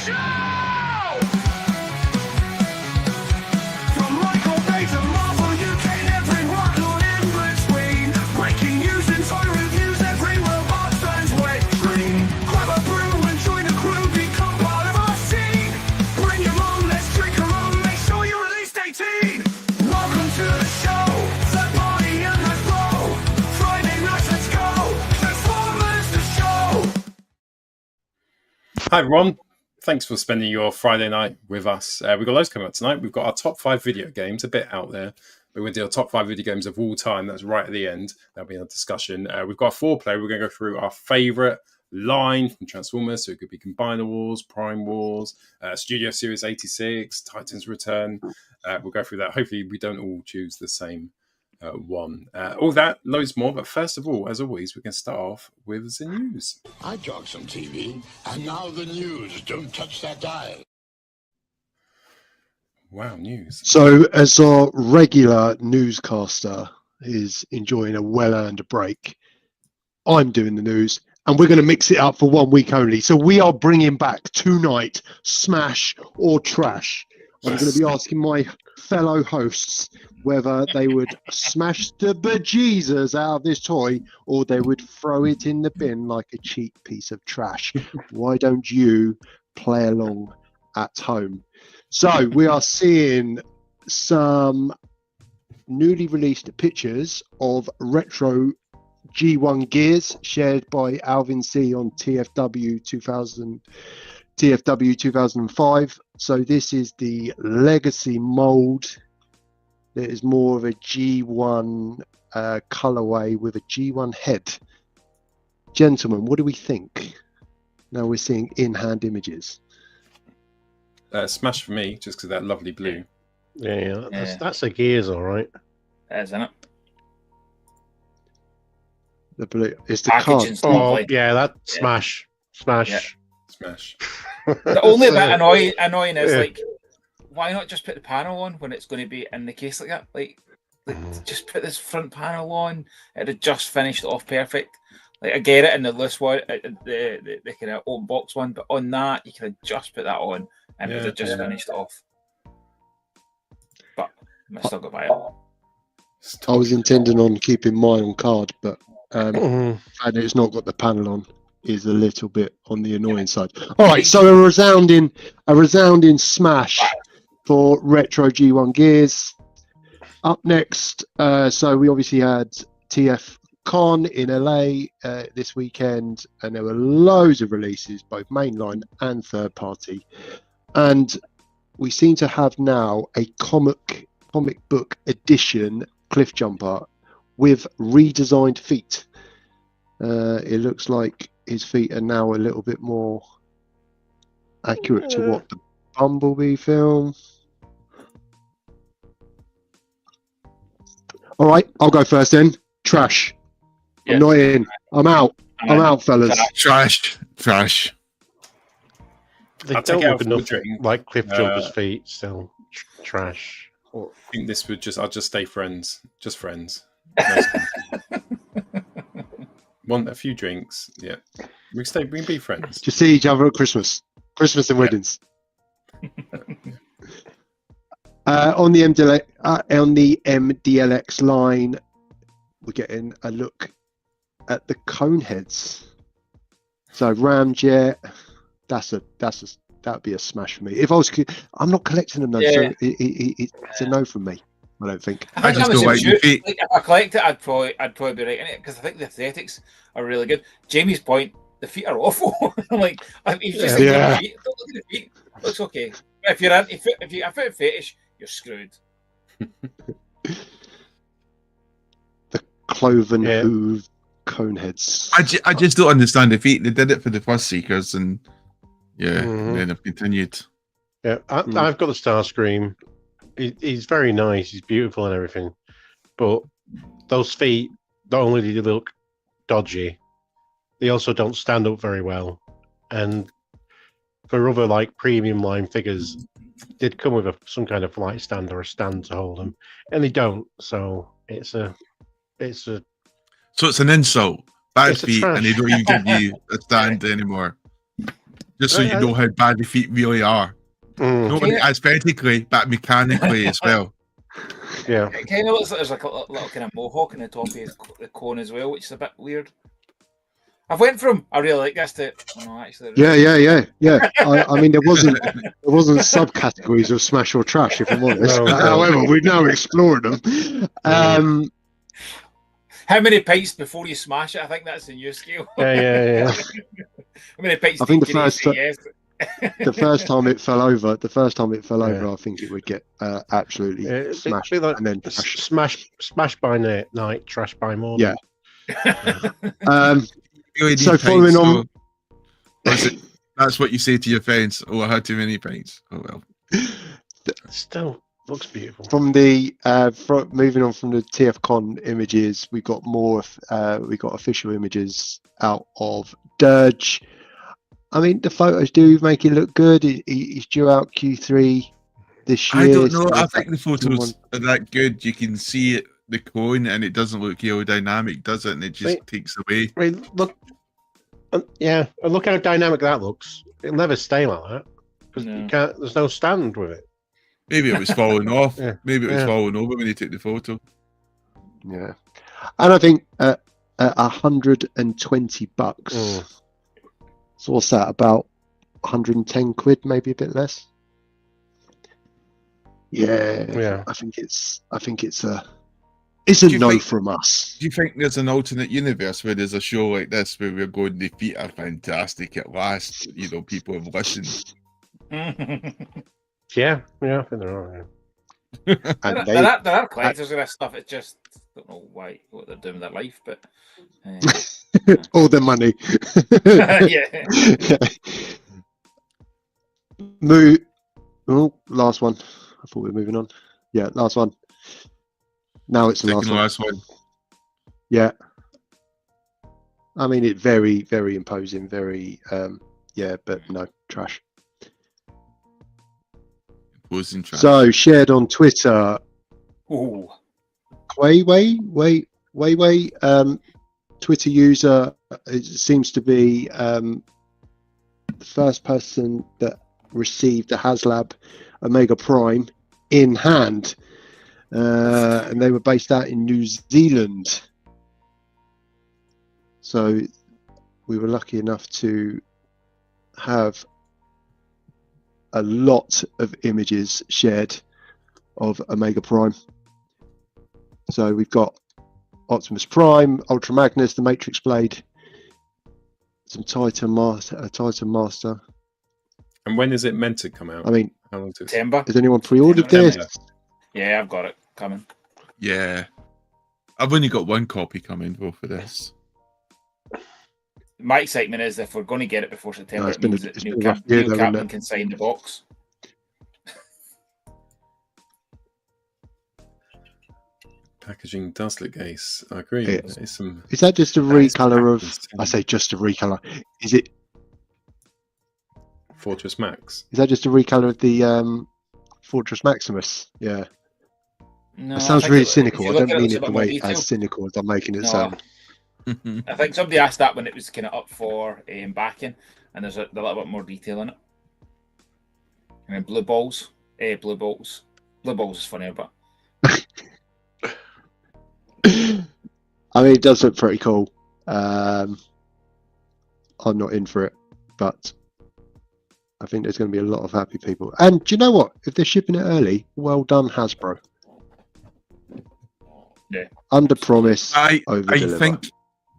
show! From Michael Bay to Marvel, UK, and everyone who in between. Breaking news and toy reviews, every robot turns wet green. Grab a brew and join the crew, become part of our scene. Bring your mom, let's drink a rum, make sure you're at least 18. Welcome to the show, the party and the flow. Friday nights, let's go, Transformers the show. Hi everyone, thanks for spending your Friday night with us. We've got loads coming up tonight. We've got our top 5 video games, a bit out there. We're going to do our top 5 video games of all time. That's right at the end. That'll be a discussion. We've got a 4-player. We're going to go through our favourite line from Transformers. So it could be Combiner Wars, Prime Wars, Studio Series 86, Titans Return. We'll go through that. Hopefully we don't all choose the same one. All that, loads more. But first of all, as always, we can start off with the news. I talk some TV, and now the news. Don't touch that dial. Wow, news. So, as our regular newscaster is enjoying a well-earned break, I'm doing the news, and we're going to mix it up for 1 week only. So we are bringing back tonight, Smash or Trash. I'm going to be asking my fellow hosts whether they would smash the bejesus out of this toy or they would throw it in the bin like a cheap piece of trash. Why don't you play along at home? So we are seeing some newly released pictures of retro G1 gears shared by Alvin C on TFW 2005. So this is the legacy mold. It is more of a G1 colorway with a G1 head. Gentlemen, what do we think? Now we're seeing in-hand images. Smash for me, just because of that lovely blue. Yeah, that's a Gears, all right. That is, isn't it? The blue is the card. Packaging's lovely. Yeah, that Smash. Smash. The only bit annoying is like, why not just put the panel on when it's going to be in the case like that? Like just put this front panel on. It'd just finished off perfect. Like I get it in the loose one, the kind of open box one, but on that you could have just put that on and it would have just finished off. But I still got by it. I was intending on keeping mine on card, but and it's not got the panel on is a little bit on the annoying side. All right, so a resounding smash for retro G1 gears. Up next, so we obviously had TFCon in LA this weekend, and there were loads of releases, both mainline and third party. And we seem to have now a comic book edition Cliff Jumper with redesigned feet. It looks like his feet are now a little bit more accurate to what the Bumblebee film. All right, I'll go first then. Trash. I'm not in. I'm out. I'm out, fellas. Trash. They don't look enough like Cliff Jumper's feet, still trash. I think this would I'll just stay friends. Just friends. Want a few drinks. Yeah. We can be friends. Just see each other at Christmas and weddings. On the MDLX line, we're getting a look at the cone heads. So Ramjet, that'd be a smash for me. If I was, I'm not collecting them though, so it's a no from me. I don't think. I just don't like your feet. Like, if I collect it, I'd probably be right in it because I think the aesthetics are really good. Jamie's point, the feet are awful. I'm like, if you just look at the feet, don't look at the feet. Looks okay. But if you're a foot fetish, you're screwed. The cloven hoof cone heads. I just don't understand the feet. They did it for the first Seekers, and then have continued. Yeah, I've got the Starscream. He's very nice. He's beautiful and everything, but those feet not only do they look dodgy, they also don't stand up very well. And for other like premium line figures, they'd come with some kind of flight stand or a stand to hold them, and they don't. So it's an insult. Bad feet, and they don't even give you a stand anymore. Just so you know how bad the feet really are. Not only aesthetically, but mechanically as well. Yeah. It kind of looks like there's like a little kind of mohawk in the top of the cone as well, which is a bit weird. I've went from I really like this to no, actually. Yeah. I mean, there wasn't subcategories of smash or trash, if I'm honest. No. However, we're now exploring them. How many pints before you smash it? I think that's the new scale. Yeah. How many pints? I think do you say yes? the first time it fell over, I think it would get absolutely smashed, like and then smash by night, trash by morning. Yeah. So following on, that's what you say to your friends. Oh, I had too many pints. Oh well. Still looks beautiful. From the moving on from the TFCon images, we got more. We got official images out of Dirge. I mean, the photos do make it look good. He's due out Q3 this year. I don't know. So I think the photos are that good. You can see it, the cone, and it doesn't look aerodynamic, does it? And it just takes away. Right, look. And look how dynamic that looks. It'll never stay like that because you can't. There's no stand with it. Maybe it was falling off. Yeah. Maybe it was falling over when you took the photo. Yeah, and I think at $120. So what's that? About 110 quid, maybe a bit less. Yeah. I think it's a no from us. Do you think there's an alternate universe where there's a show like this where we're going, the feet are fantastic at last? You know, people have listened. Yeah, I think there are. And there are collectors of this stuff. It's just don't know what they're doing with their life, but all the money. Last one. I thought we were moving on. Yeah, last one. Now it's the last one. Yeah. I mean, it very, very imposing. Very, but no, trash. Imposing trash. So shared on Twitter. Ooh. Way. Twitter user. It seems to be the first person that received the HasLab Omega Prime in hand. And they were based out in New Zealand. So we were lucky enough to have a lot of images shared of Omega Prime. So we've got Optimus Prime, Ultra Magnus, the Matrix Blade, some Titan Master. And when is it meant to come out? I mean, how long does it? September. Has anyone pre-ordered this? Yeah, I've got it coming. Yeah. I've only got one copy coming though for this. My excitement is if we're going to get it before September, it means that Neil Captain Captain can sign the box. Packaging does look ace. I agree. Yeah. Is that just a recolor of? I say just a recolor. Is it Fortress Max? Is that just a recolor of the Fortress Maximus? Yeah. No, that sounds really cynical. I don't mean it the way as cynical as I'm making it sound. I think somebody asked that when it was kind of up for backing, and there's a little bit more detail in it. And then blue balls is funnier, but I mean, it does look pretty cool. I'm not in for it, but I think there's going to be a lot of happy people. And do you know what? If they're shipping it early, well done, Hasbro. Yeah. Under promise, over deliver.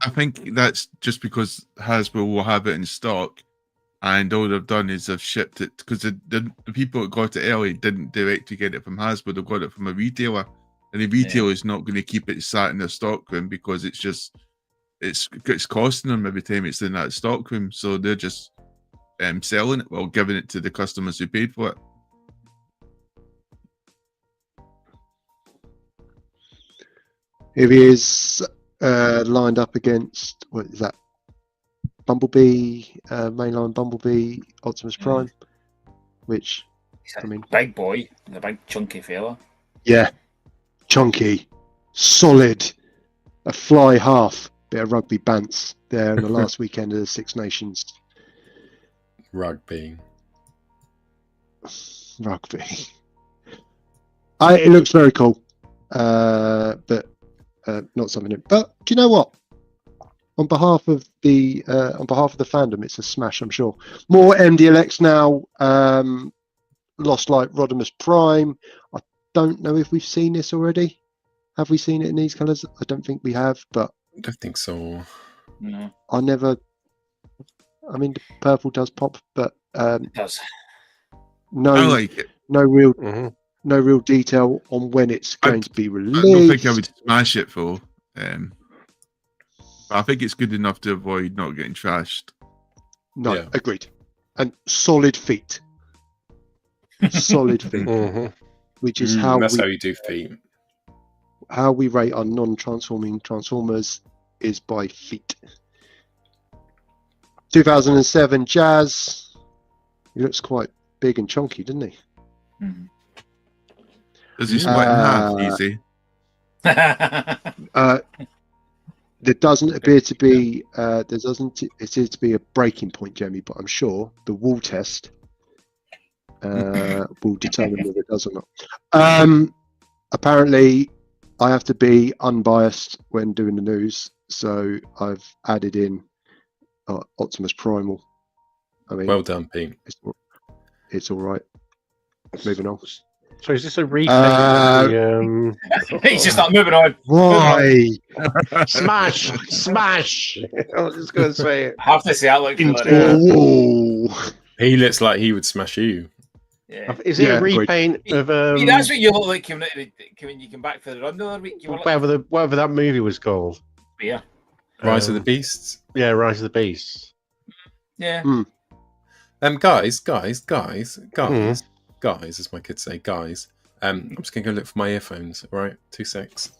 I think that's just because Hasbro will have it in stock, and all they've done is they've shipped it because the people that got it early didn't direct to get it from Hasbro. They got it from a retailer, and the retailer is not going to keep it sat in their stock room because it's costing them every time it's in that stock room. So they're just selling it while giving it to the customers who paid for it. If he is lined up against, what is that? Bumblebee, mainline Bumblebee, Optimus Prime, which, I mean, big boy, the big chunky fella. Yeah, chunky, solid, a fly half, bit of rugby bants there in the last weekend of the Six Nations. Rugby. Rugby. It looks very cool, but not something. But do you know what? On behalf of the fandom, it's a smash. I'm sure. More MDLX now. Lost Light Rodimus Prime. I don't know if we've seen this already. Have we seen it in these colours? I don't think we have, but I don't think so. No, I never. I mean, the purple does pop, but it does. no, I like it. no real, Mhm. no real detail on when it's going to be I released. don't think I would smash it though. But I think it's good enough to avoid not getting trashed. No, Yeah. agreed. And solid feet, solid feet, Mhm. which is how That's we how you do feet. rate our non-transforming Transformers is by feet. 2007 Jazz. He looks quite big and chunky, doesn't he? Mhm. Does he split in half easy? There doesn't appear to be there doesn't appear to be a breaking point, Jamie, but I'm sure the wall test will determine whether it does or not. Apparently, I have to be unbiased when doing the news, so I've added in Optimus Primal. I mean, Well done, Pete. it's all right. Moving on. So is this a retake? Of the, He's just like moving on. Why? smash, smash. I was just going to say it. I have to say, I look hilarious. Oh. He looks like he would smash you. Yeah. Is it Yeah, a repaint of Pete, that's what you look like when you come back for the run the other week. You were like, whatever that movie was called? yeah. Rise of the Beasts. Yeah, Rise of the Beasts. Yeah. Guys, as my kids say, guys. I'm just gonna go look for my earphones. All right, 2 secs.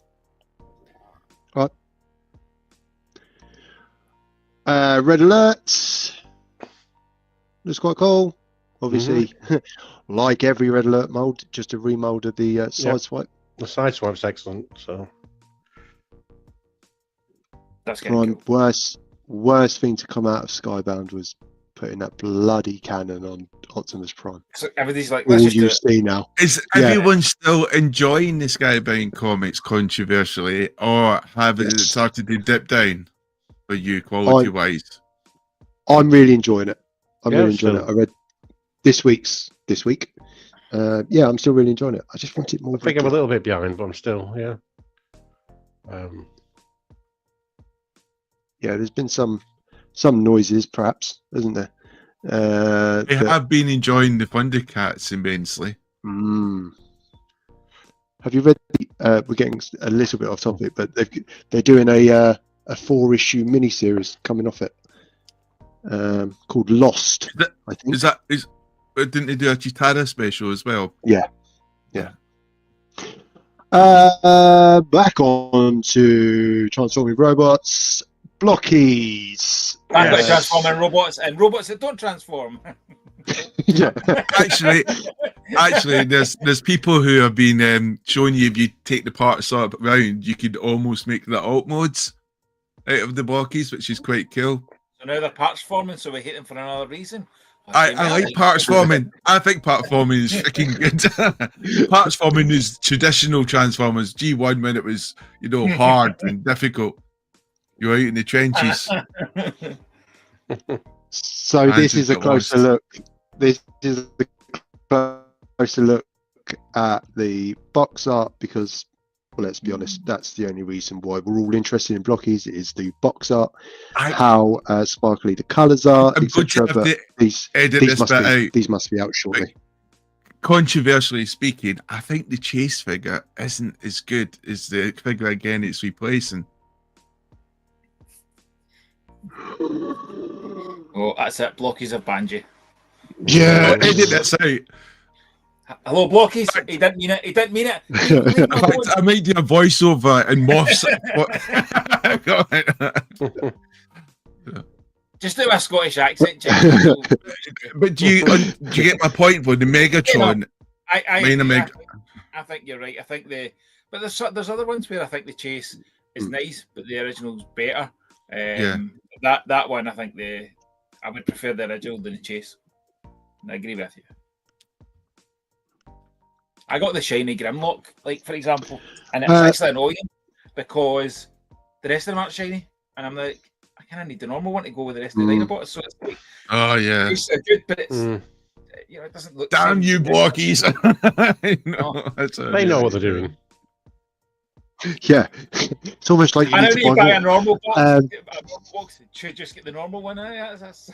What? Red Alert. Looks quite cool. Obviously, like every Red Alert mold, just a remold of the side swipe. The side swipe's excellent. So That's getting Prime, cool. worst thing to come out of Skybound was putting that bloody cannon on Optimus Prime. So everybody's like, All let's just do you it. see now. Is everyone still enjoying the Skybound comics controversially, or have it started to dip down for you quality wise? I'm really enjoying it. I'm Yeah, really enjoying it. I read this week. Yeah, I'm still really enjoying it. I just want it more. I think I'm a little bit behind, but I'm still Yeah, there's been some noises, perhaps, isn't there? I have been enjoying the Thundercats immensely. Have you read? We're getting a little bit off topic, but they're doing a 4-issue miniseries coming off it, called Lost. I think. Didn't they do a Chitara special as well? Yeah. Back on to transforming robots. Blockies. Back to transforming robots and robots that don't transform. Yeah. Actually, there's people who have been showing you if you take the parts up around, you could almost make the alt modes out of the blockies, which is quite cool. So now they're parts forming, so we hate them for another reason. I like parts forming. I think part forming is freaking good. Parts forming is traditional Transformers G1 when it was, hard and difficult. You were out in the trenches. So this is a closer look. This is a closer look at the box art because, well, let's be honest, that's the only reason why we're all interested in Blockies is the box art, how sparkly the colours are, etc. But these must be out shortly. Controversially speaking, I think the Chase figure isn't as good as the figure again it's replacing. Oh, that's it. Blockies of Banji. Yeah, edit this out. Hello, Blockies. He didn't mean it. He didn't mean it. I might do a voiceover and morphs. Just do a Scottish accent, Jim. But do you get my point with the Megatron? I think you're right. I think but there's other ones where I think the Chase is nice, but the original's better. That one, I think I would prefer the original than the Chase. I agree with you. I got the shiny Grimlock, like for example, and it's actually annoying because the rest of them aren't shiny, and I'm like, I kind of need the normal one to go with the rest of the Dinobots. So it's like, Oh yeah. it's so good, but it's it doesn't look. Damn you, blockies! I know. They know what they're doing. Yeah, it's almost like you I need know to you buy buy more. a normal box. A normal box should just get the normal one. That's...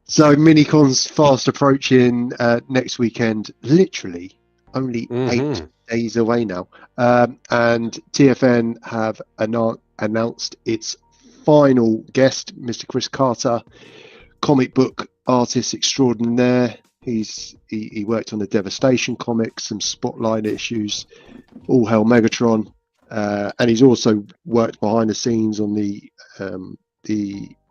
So Minicon's fast approaching next weekend, literally only 8 days away now. And TFN have announced its final guest, Mr. Chris Carter, comic book artist extraordinaire. He worked on the Devastation comics, some Spotlight issues, All Hell Megatron, and he's also worked behind the scenes on the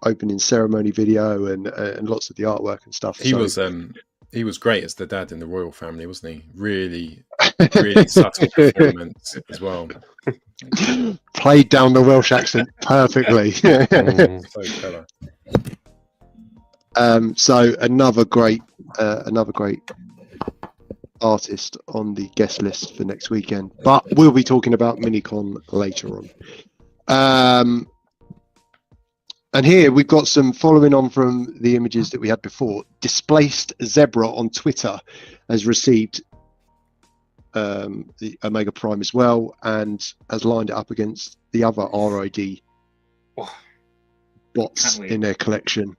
opening ceremony video and lots of the artwork and stuff. He was great as the dad in the royal family, wasn't he? Really, really subtle performance as well. Played down the Welsh accent perfectly. So clever. So another great artist on the guest list for next weekend. But we'll be talking about Minicon later on. And here we've got some following on from the images that we had before. Displaced Zebra on Twitter has received the Omega Prime as well, and has lined it up against the other RID bots in their collection.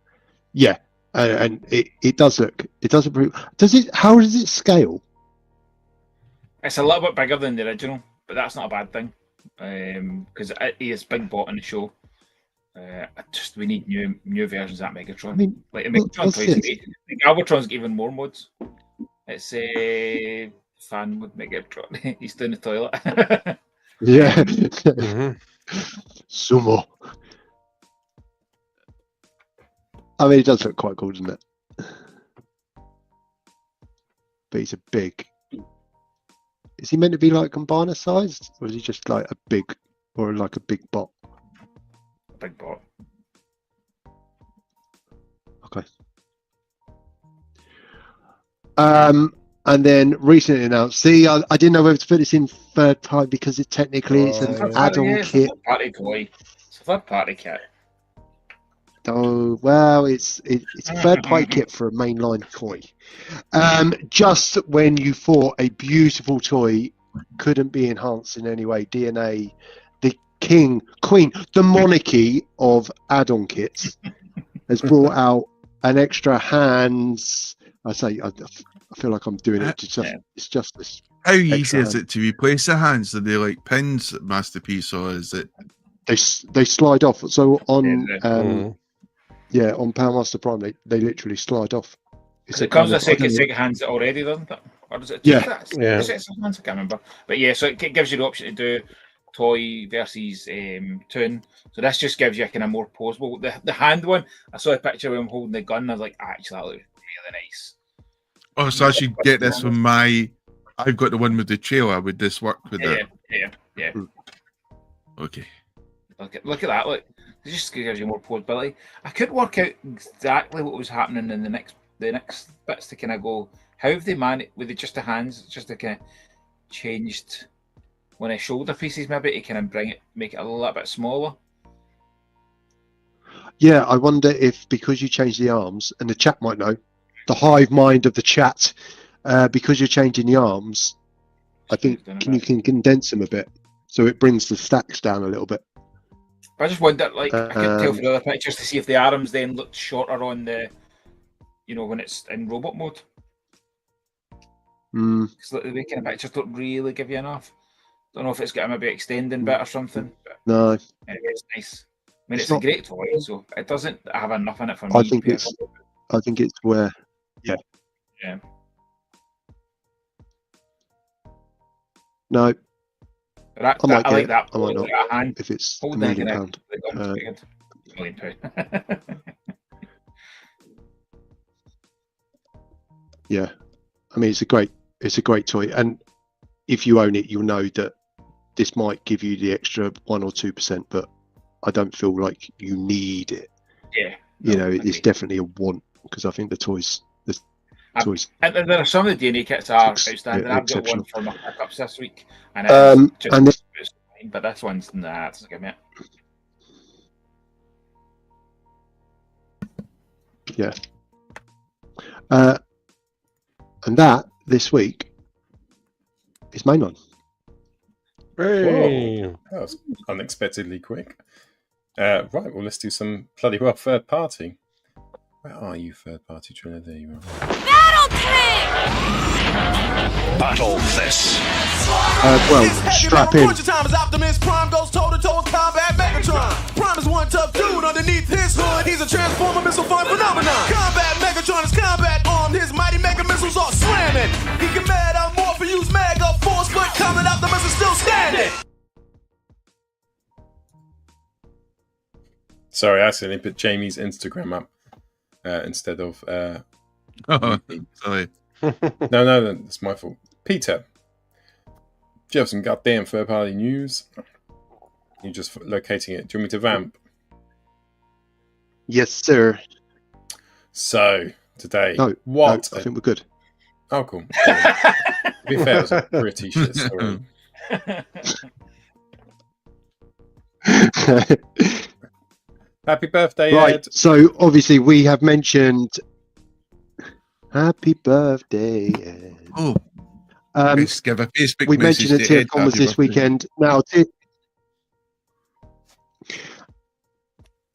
Yeah, and it does look. It does improve. Does it? How does it scale? It's a little bit bigger than the original, but that's not a bad thing because he is big bot in the show. We need new versions of that Megatron. I mean, like the Megatron toys, the Galvatron's got even more mods. It's a fan mode Megatron. He's doing the toilet. Yeah. Sumo. I mean, it does look quite cool, doesn't it? But he's a big. Is he meant to be like combiner sized, or is he just like a big bot? Big bot. Okay. And then recently announced. See, I didn't know whether to put this in third party because it's an add-on kit. It's a third party kit. Oh well, it's a third party kit for a mainline toy. Just when you thought a beautiful toy couldn't be enhanced in any way, DNA, the queen, the monarchy of add-on kits, has brought out an extra hands. I feel like I'm doing it. It's just this. How easy is it to replace the hands? Are they like pins, Masterpiece, or is it? They slide off. So on on Powermaster Prime, they literally slide off. It comes with second hands already, doesn't it? Or does it? Hands? I can't remember. But yeah, so it gives you the option to do toy versus toon. So this just gives you a kind of more posable. The hand one, I saw a picture of him holding the gun. I was like, actually, that looks really nice. Oh, so I should get this from my. I've got the one with the trailer. Would this work with that? Yeah. Okay. Look at that. Look, it just gives you more posability. I couldn't work out exactly what was happening in the next bits to kind of go. How have they managed with just the hands? Just to kind of changed when I shoulder pieces maybe to kind of make it a little bit smaller. Yeah, I wonder if because you changed the arms, and the chat might know, the hive mind of the chat, because you're changing the arms, I think you can condense them a bit, so it brings the stacks down a little bit. I just wondered, like, I couldn't tell from the other pictures to see if the arms then looked shorter on the, when it's in robot mode. Because the kind of pictures don't really give you enough. Don't know if it's got maybe extending bit or something. But no. Anyway, it's nice. I mean, it's a great toy, so it doesn't have enough in it for me. I think it's where, yeah. No. I like that. I might not. Hand. If it's £1 million. Yeah, I mean it's a great toy, and if you own it, you'll know that this might give you the extra 1 or 2%, but I don't feel like you need it. you No, know, it's agreed. definitely a want because I think the toys. And there are some of the DNA kits are Ex- outstanding. I've got one exceptional. for my pickups this week, and it's just And this, it's fine, but this one's it's give me it. yeah. And that this week is mainline. Hey. That was unexpectedly quick. Right, well, let's do some bloody well third party. Where are you, third party Trina? There you are. Battle this. Well, strap in. Time is Optimus Prime goes toe to toe with combat Megatron. Prime is one tough dude underneath his hood. He's a transformer missile fun phenomenon. Combat Megatron is combat armed. His mighty mega missiles are slamming. He can mad out more for use mega force, but combat Optimus is still standing. Sorry, I accidentally put Jamie's Instagram up instead of. Oh, sorry. No, that's my fault. Peter, do you have some goddamn third party news? You're just locating it. Do you want me to vamp? Yes, sir. So, today. No, what? No, I think we're good. Oh, cool. To be fair, it was a pretty shit story. Happy birthday, Right. Ed. So obviously we have mentioned happy birthday, Ed. Oh, Um, let's give a Facebook we message mentioned that to Ed, TFCon was happy this birthday. weekend. Now,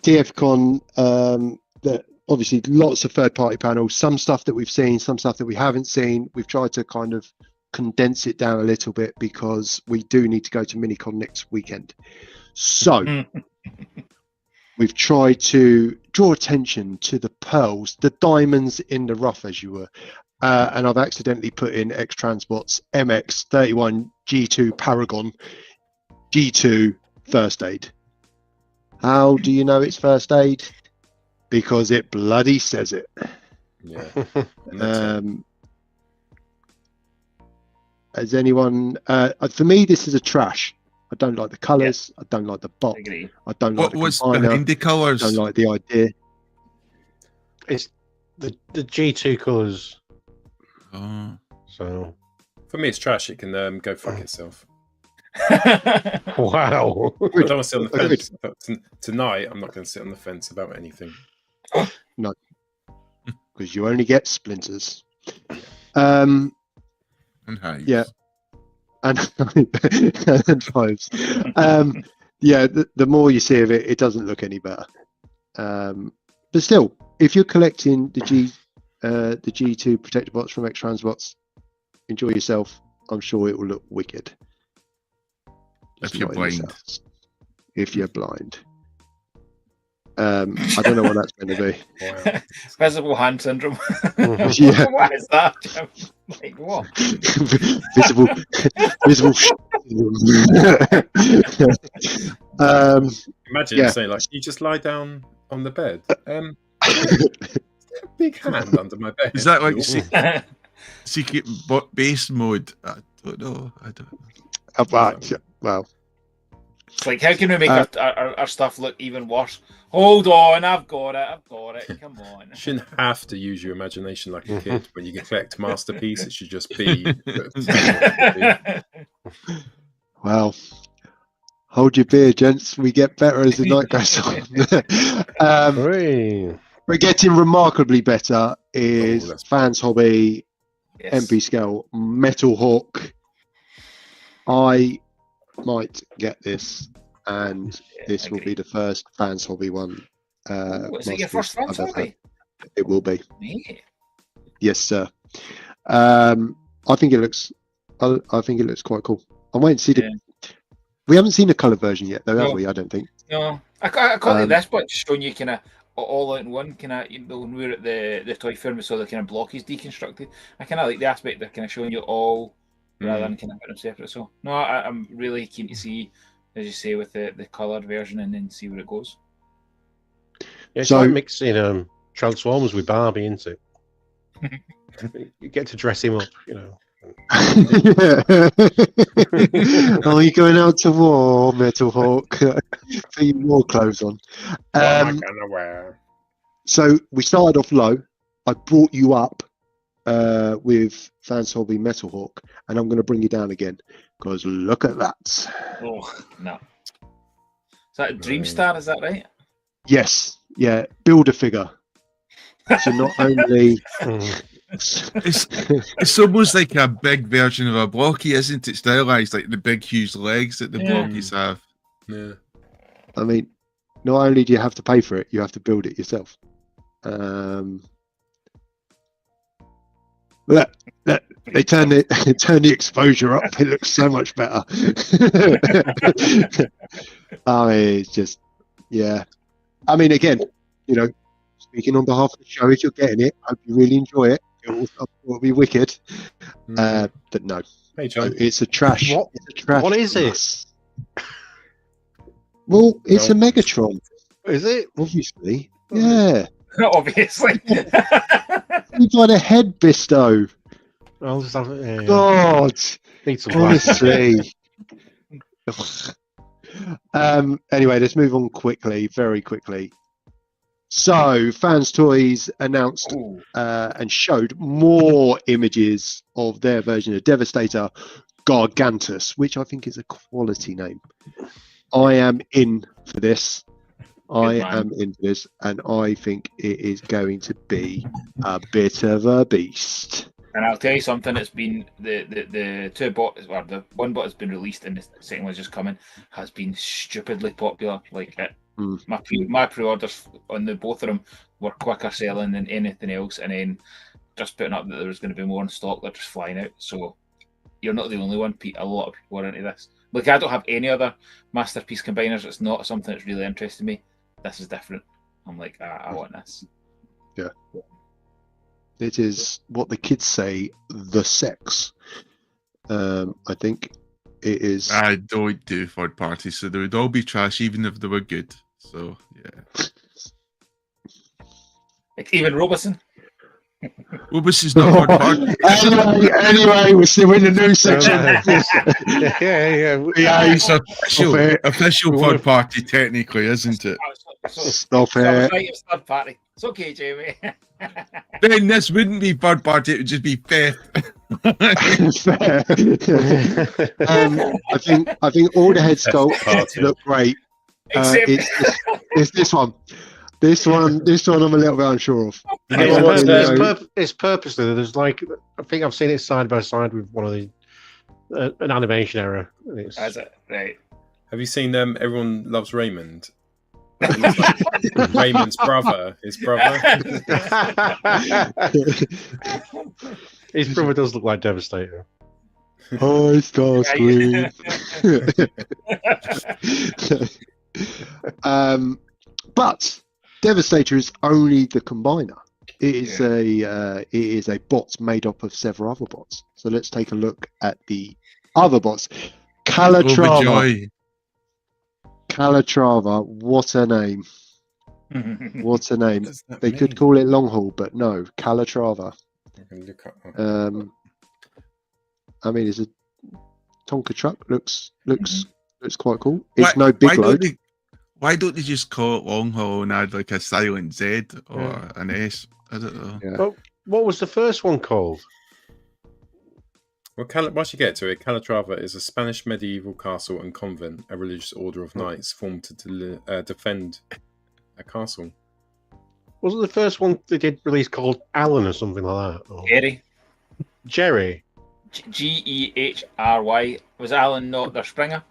TFCon, that obviously lots of third-party panels, some stuff that we've seen, some stuff that we haven't seen. We've tried to kind of condense it down a little bit because we do need to go to Minicon next weekend. So we've tried to draw attention to the pearls, the diamonds in the rough, as you were. And I've accidentally put in X Transbots MX31 G2 Paragon G2 First Aid. How do you know it's First Aid? Because it bloody says it. Yeah. Has anyone? For me, this is a trash. I don't like the colours. I don't like the bot. I agree. I don't like What the was combiner. behind the I colours? don't like the idea. It's the G2 colours. Oh. So For me, it's trash. It can go fuck itself. wow. I don't want to sit on the Agreed. fence. But tonight, I'm not going to sit on the fence about anything. Because you only get splinters. And hives. Yeah. And hives. Yeah, the more you see of it, it doesn't look any better. But still, if you're collecting the G2 protector bots from X Transbots, enjoy yourself. I'm sure it will look wicked. If Just you're not in the blind. Souths. If you're blind. I don't know what that's going to be. Wow. Visible hand syndrome. Yeah. What is that? Like what? visible. Imagine Yeah. saying, like, can you just lie down on the bed? Big hand under my bed. Is that like secret base mode? I don't know. Well, It's like, how can we make our stuff look even worse? Hold on, I've got it. Come on. You shouldn't have to use your imagination like a kid when you collect masterpiece. It should just be. well. Hold your beer, gents. We get better as the night goes on. Hooray. But getting remarkably better is that's Fans Hobby, Yes. MP Scale, Metal Hawk. I might get this, and this will be the first Fans Hobby one. Is it your first masterpiece Fans I've ever Hobby? had. It will be. Yeah. Yes, sir. I think it looks. I think it looks quite cool. I'm waiting to see the. We haven't seen the colour version yet, though, have No. we? I don't think. No, I call it this, but just showing you kind of all out in one. Kind of, when we were at the toy firm, we saw the kind of block is deconstructed. I kind of like the aspect of kind of showing you all rather than kind of putting them separate. So no, I'm really keen to see, as you say, with the coloured version and then see where it goes. Yeah, it's So- like mixing Transformers with Barbie, isn't it? You get to dress him up, you know. Are you going out to war, Metal Hawk? Put your war clothes on. What am I gonna wear? So we started off low. I brought you up with Fans Hobby Metal Hawk, and I'm going to bring you down again because look at that. Oh no. Is that a Dreamstar? Is that right? Yes, yeah, build a figure. So not only It's almost like a big version of a blocky, isn't it? Stylized like the big, huge legs that the blockies have. Yeah. I mean, not only do you have to pay for it, you have to build it yourself. Look, they turn the exposure up. It looks so much better. I mean, it's just, yeah. I mean, again, you know, speaking on behalf of the show, if you're getting it, I hope you really enjoy it. It'll be wicked. But no, Hey, John. it's a trash. What- It's a trash. what is it? mess. Well, it's a Megatron, Is it? obviously. Yeah. Obviously. You got a head, Bisto. I'll just have it. Yeah. God, Need some glasses. honestly. Anyway, let's move on quickly, very quickly. So, Fans Toys announced Ooh. and showed more images of their version of Devastator Gargantus, which I think is a quality name. I am in for this. I man. am in for this, and I think it is going to be a bit of a beast. And I'll tell you something. It's been the two bots, or the one bot has been released, and the second one's just coming. Has been stupidly popular. Like it, my pre-orders on the both of them were quicker selling than anything else, and then just putting up that there was going to be more in stock. They're just flying out. So you're not the only one. A lot of people are into this. Like I don't have any other masterpiece combiners. It's not something that's really interested me. This is different. I'm like, I want this. Yeah. It is what the kids say, the sex. I think it is. I don't do third parties, so they would all be trash, even if they were good. So yeah. Like even Robertson. Well, this is not third party. anyway, we're still in the news section. yeah. It's official third party, technically, isn't it? Stop So I was it. right, it's third party. It's okay, Jamie. Then this wouldn't be third party; it would just be theft. Fair. I think all the head sculpts look great. Except It's this one. This one I'm a little bit unsure of. You know what, It's purposely. There's like, I think I've seen it side by side with one of the an animation error. It's, that's it, right? Have you seen Everyone Loves Raymond? Raymond's brother. His brother. His brother does look like Devastator. Hi, Starscream. But Devastator is only the combiner. It is a bot made up of several other bots. So let's take a look at the other bots. Calatrava. Calatrava, what a name. What a name. They could call it long haul, but no, Calatrava. I mean, it's a Tonka truck. Looks quite cool. It's no big load. Why don't they just call it long haul and add like a silent Z or an S? I don't know. Yeah. Well, what was the first one called? Well, once you get to it, Calatrava is a Spanish medieval castle and convent, a religious order of knights formed to defend a castle. Wasn't the first one they did release called Alan or something like that? Or Jerry. Jerry. Gehry. Was Alan not their Springer?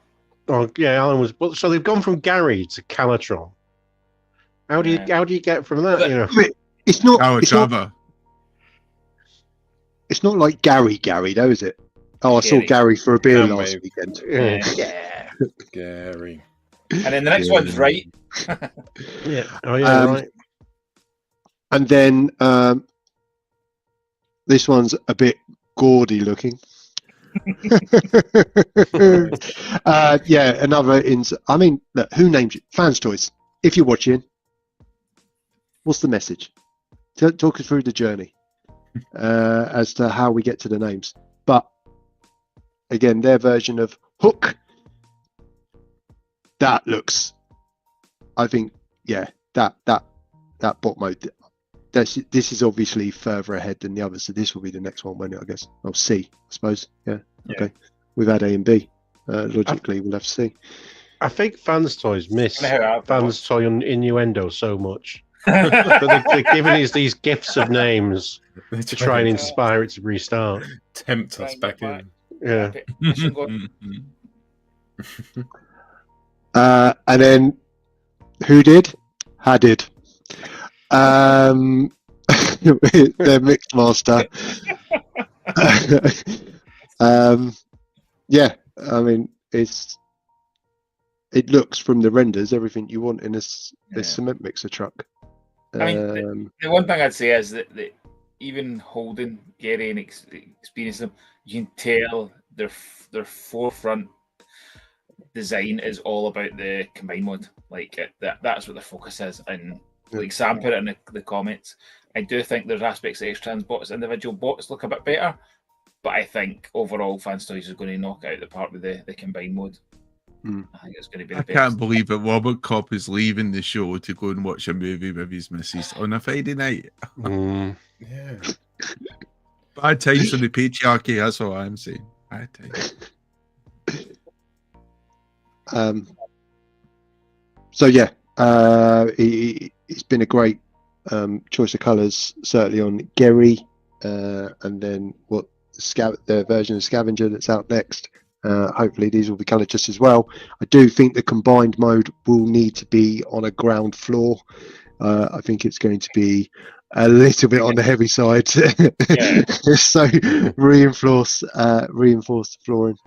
Oh yeah, Alan was. Well, so they've gone from Gary to Calatron. How do you get from that? You know, It's not. Calatrava. It's not like Gary though, is it? Oh, I saw Gary for a beer last weekend. Yeah. Gary. And then the next one's right. Yeah. Oh yeah, right. And then this one's a bit gaudy looking. Another I mean, look, who named it? Fans Toys. If you're watching, what's the message? Talk us through the journey as to how we get to the names. But again, their version of Hook, that looks, I think, yeah, that that bot mode. This is obviously further ahead than the others, so this will be the next one, won't it? I guess. Oh, C, I suppose. Yeah. Okay. We've had A and B. Logically, we'll have C. I think fans' toys miss fans' toy innuendo so much. yeah. But they're giving us these gifts of names to try and inspire it to restart. Tempt us back in. Yeah. And then who did? Hadid. Their mixed master. Yeah, I mean, it looks from the renders everything you want in a cement mixer truck. I mean, the one thing I'd say is that even holding Gary and experiencing them, you can tell their forefront design is all about the combine mode. Like that's what the focus is. And like Sam put it in the comments, I do think there's aspects of X-Trans bots, individual bots look a bit better, but I think overall Fans Toys is going to knock out the park with the combine mode. I think it's going to be the best. I can't believe it. Robert Kopp is leaving the show to go and watch a movie with his missus on a Friday night. Yeah. Bad times for the patriarchy, that's all I'm saying. Bad times. So yeah, it's been a great choice of colours, certainly on Gary, and then the version of Scavenger that's out next. Hopefully these will be coloured just as well. I do think the combined mode will need to be on a ground floor. I think it's going to be a little bit on the heavy side. So reinforce the flooring.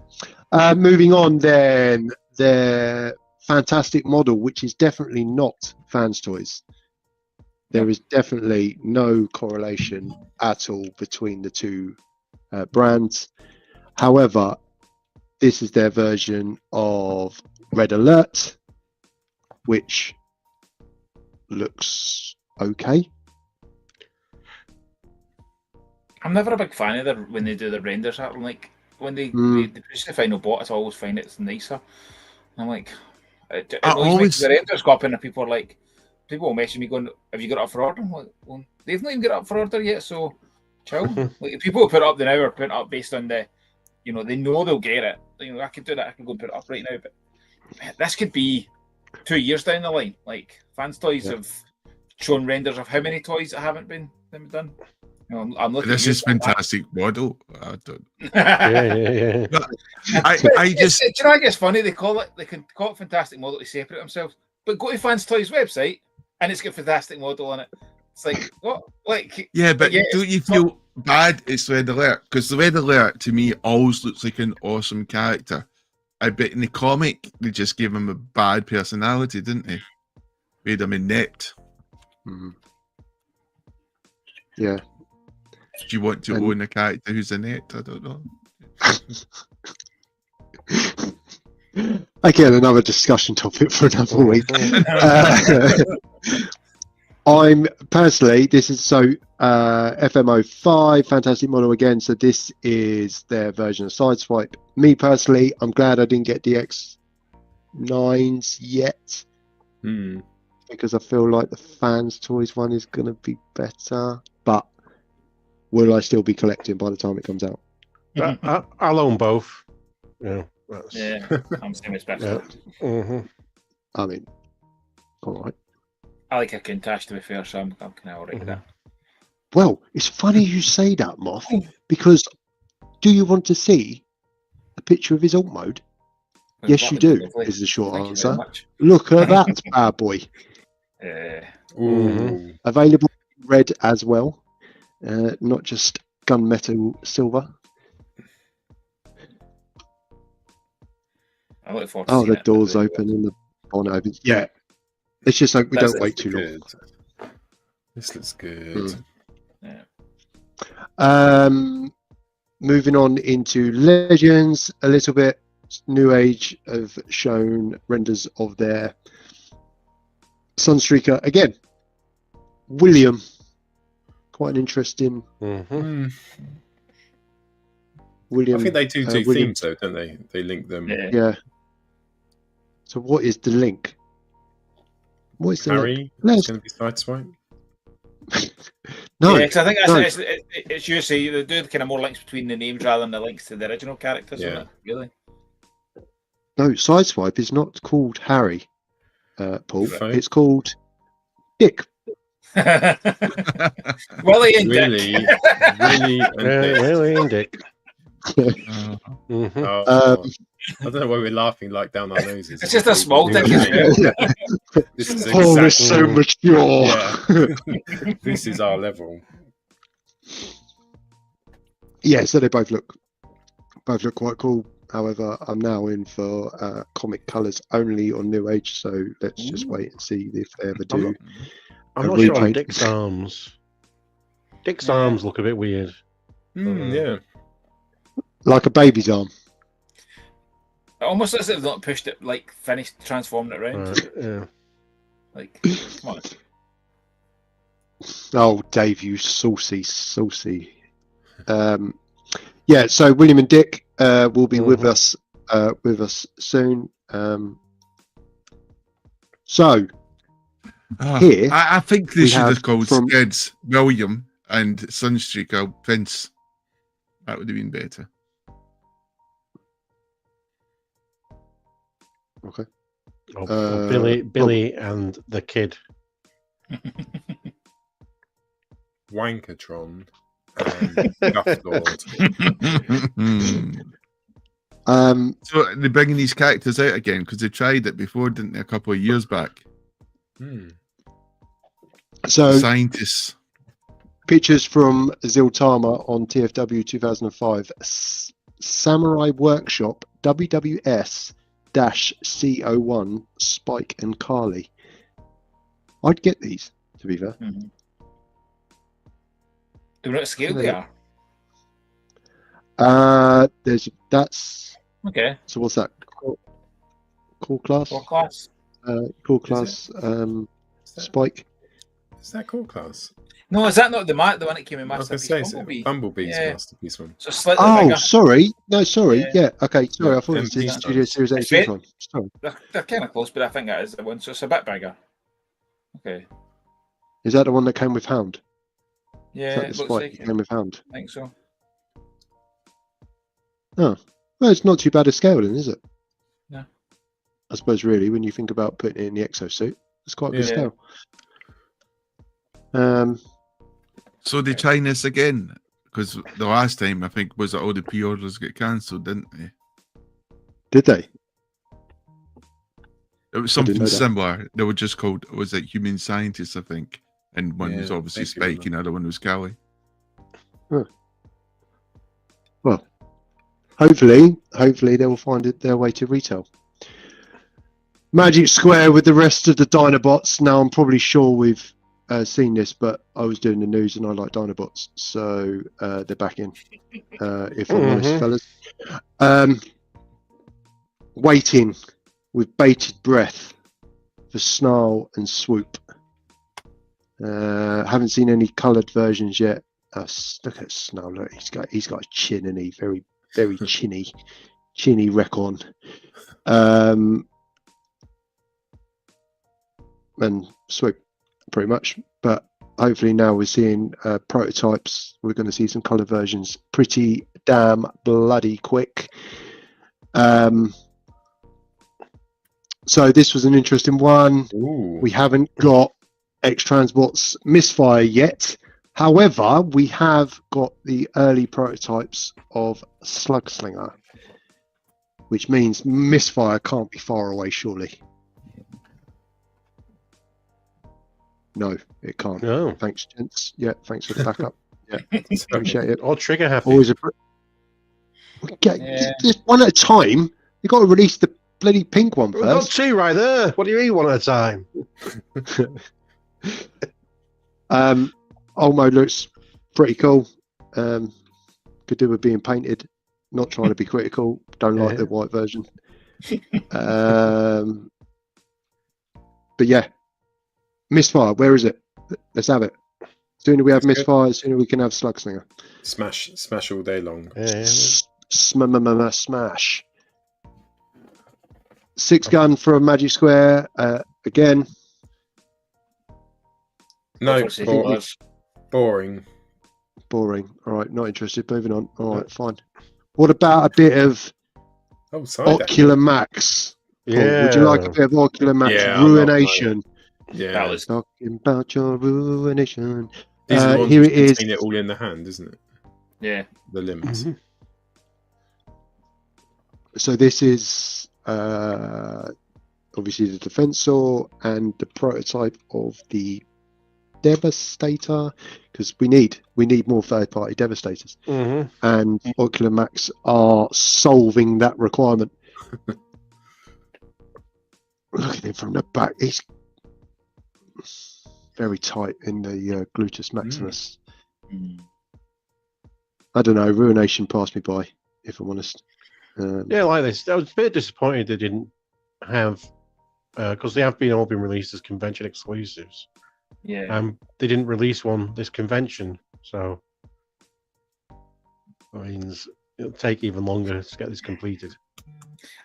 Moving on then, their fantastic model, which is definitely not Fans Toys. There is definitely no correlation at all between the two brands. However, this is their version of Red Alert, which looks okay. I'm never a big fan of them when they do the renders. Like when they produce the final bot, I always find it's nicer. I'm like, it always makes the renders go up, and people are like, people will message me going, "Have you got it up for order?" I'm like, well, they've not even got it up for order yet, so chill. Like people who put it up now are putting it up based on they know they'll get it. I can do that. I can go and put it up right now, but this could be 2 years down the line. Like Fans Toys have shown renders of how many toys that haven't been done. I'm looking. This is fantastic model. I don't. Yeah. But I just. Do you know? I guess funny. They can call it fantastic model to separate themselves, but go to Fans Toys website and it's got fantastic model on it. It's like what? Like but don't you feel bad? It's Red Alert, because the Red Alert to me always looks like an awesome character. I bet in the comic they just gave him a bad personality, didn't they? Made him inept. Yeah. Do you want to own a character who's inept? I don't know. Again, another discussion topic for another week. I'm personally, this is FMO5, fantastic model again. So this is their version of Sideswipe. Me personally, I'm glad I didn't get DX9s yet, because I feel like the Fans Toys one is going to be better. But will I still be collecting by the time it comes out? I'll own both. I'm same as best. I mean, all right. I like a Countach, to be fair, so I'm kind of alright with that. Well, it's funny you say that, Moth, because do you want to see a picture of his alt mode? Yes, you do, is the short answer. Look at that bad boy. Available red as well, not just gunmetal silver. I look forward to seeing the door's open and the bonnet opens. Yeah. It's just like we don't wait too long. This looks good. Moving on into Legends a little bit. New Age have shown renders of their Sunstreaker again. William, quite an interesting. William. I think they do William. themes though, don't they? They link them. Yeah. So what is the link? What is the Harry link? is going to be Sideswipe. No, Yeah, because I think no. it's usually they do kind of more links between the names rather than the links to the original characters. Yeah. Isn't it? Really. No, Sideswipe is not called Harry, Paul. Fine. It's called Dick. Willie and Really, Dick. really, and Dick. Really, and Dick. Uh, Mhm. Oh, I don't know why we're laughing like down our noses. It's just a small dick as well. This is Paul is exactly. so mature. Yeah. This is our level. Yeah, so they both look quite cool. However, I'm now in for comic colours only on New Age, so let's just wait and see if they ever do. I'm A not sure on repaint. Dick's arms. Dick's Yeah. arms look a bit weird. Yeah. Like a baby's arm. It almost looks like they've not pushed it, like finished transforming it around. Right, yeah. Like, come on. Oh, Dave, you saucy. Yeah, so William and Dick will be with us soon. So here I think they we should have have called from- Skids William and Sunstreaker Vince. That would have been better. okay. Oh, Billy and the kid. Wankertron and Guff Lord. So they're bringing these characters out again because they tried it before, didn't they? A couple of years back. So Scientists. pictures from Ziltama on TFW 2005. Samurai Workshop WWS-C01 Spike and Carly. I'd get these, to be fair. Do we know what scale they are? That's Okay. so. What's that? Core class. What class? Core class. Spike. Is that cool class? No, is that not the one that came in I was going Masterpiece to say, it's Bumblebee? Bumblebee's Yeah. masterpiece one. So slightly Oh, bigger. sorry. No, sorry. Yeah. Yeah. Okay. Sorry. I thought it was the MP Studio Series It's 86 one. Sorry. They're kind of close, but I think that is the one. So it's a bit bigger. Okay. Is that the one that came with Hound? Yeah, Is that it the looks Spike like that it. came with Hound? I think so. Well, it's not too bad a scale, then, is it? No. I suppose, really, when you think about putting it in the exosuit, it's quite a good Yeah. scale. So they trying this again because the last time I think was that all the pre-orders get cancelled, didn't they? Did they? It was I didn't something know that. similar. They were just called was it Human Scientists, I think, and one was Yeah, obviously vaguely Spike, and the other one was Callie. Well, hopefully they will find their way to retail. Magic Square with the rest of the Dinobots. Now, I'm probably sure we've seen this, but I was doing the news and I like Dinobots, so they're back in. If I'm honest, fellas. Waiting with bated breath for Snarl and Swoop. Haven't seen any coloured versions yet. Look at Snarl. Look, he's got a chin, and he very chinny Recon. And Swoop, pretty much. But hopefully now we're seeing prototypes. We're going to see some colour versions pretty damn bloody quick. So this was an interesting one. Ooh. We haven't got X-Transbots Misfire yet. However, we have got the early prototypes of Slugslinger, which means Misfire can't be far away, surely. No, it can't. No. Thanks, gents. Yeah, thanks for the backup. Yeah, appreciate it. Or trigger happy. Always just one at a time. You got to release the bloody pink one We've got first. two right there. What do you mean one at a time? Olmo looks pretty cool. Could do with being painted. Not trying to be critical. Don't like Yeah. the white version. But yeah, Misfire. Where is it? Let's have it. Sooner we have That's good. Misfire, sooner we can have Slugslinger. Smash all day long. Yeah. Smash. Six gun from Magic Square. Again, No, Obviously, he was. Boring. Boring. All right, not interested. Moving on. All right, fine. What about a bit of Oh, side Ocular Max? Paul, would you like a bit of Ocular Max Yeah, I love Ruination? Yeah. That was Talking about your ruination. These are the ones here which it is. contain it all in the hand, isn't it? yeah. The limbs. Mhm. So this is obviously the Defensor and the prototype of the Devastator, because we need more third-party Devastators, and Ocular Max are solving that requirement. Look at him from the back; he's very tight in the gluteus maximus. I don't know. Ruination passed me by, if I'm honest. Yeah, like this. I was a bit disappointed they didn't have, because they have all been released as convention exclusives. Yeah. They didn't release one this convention, so that means it'll take even longer to get this completed.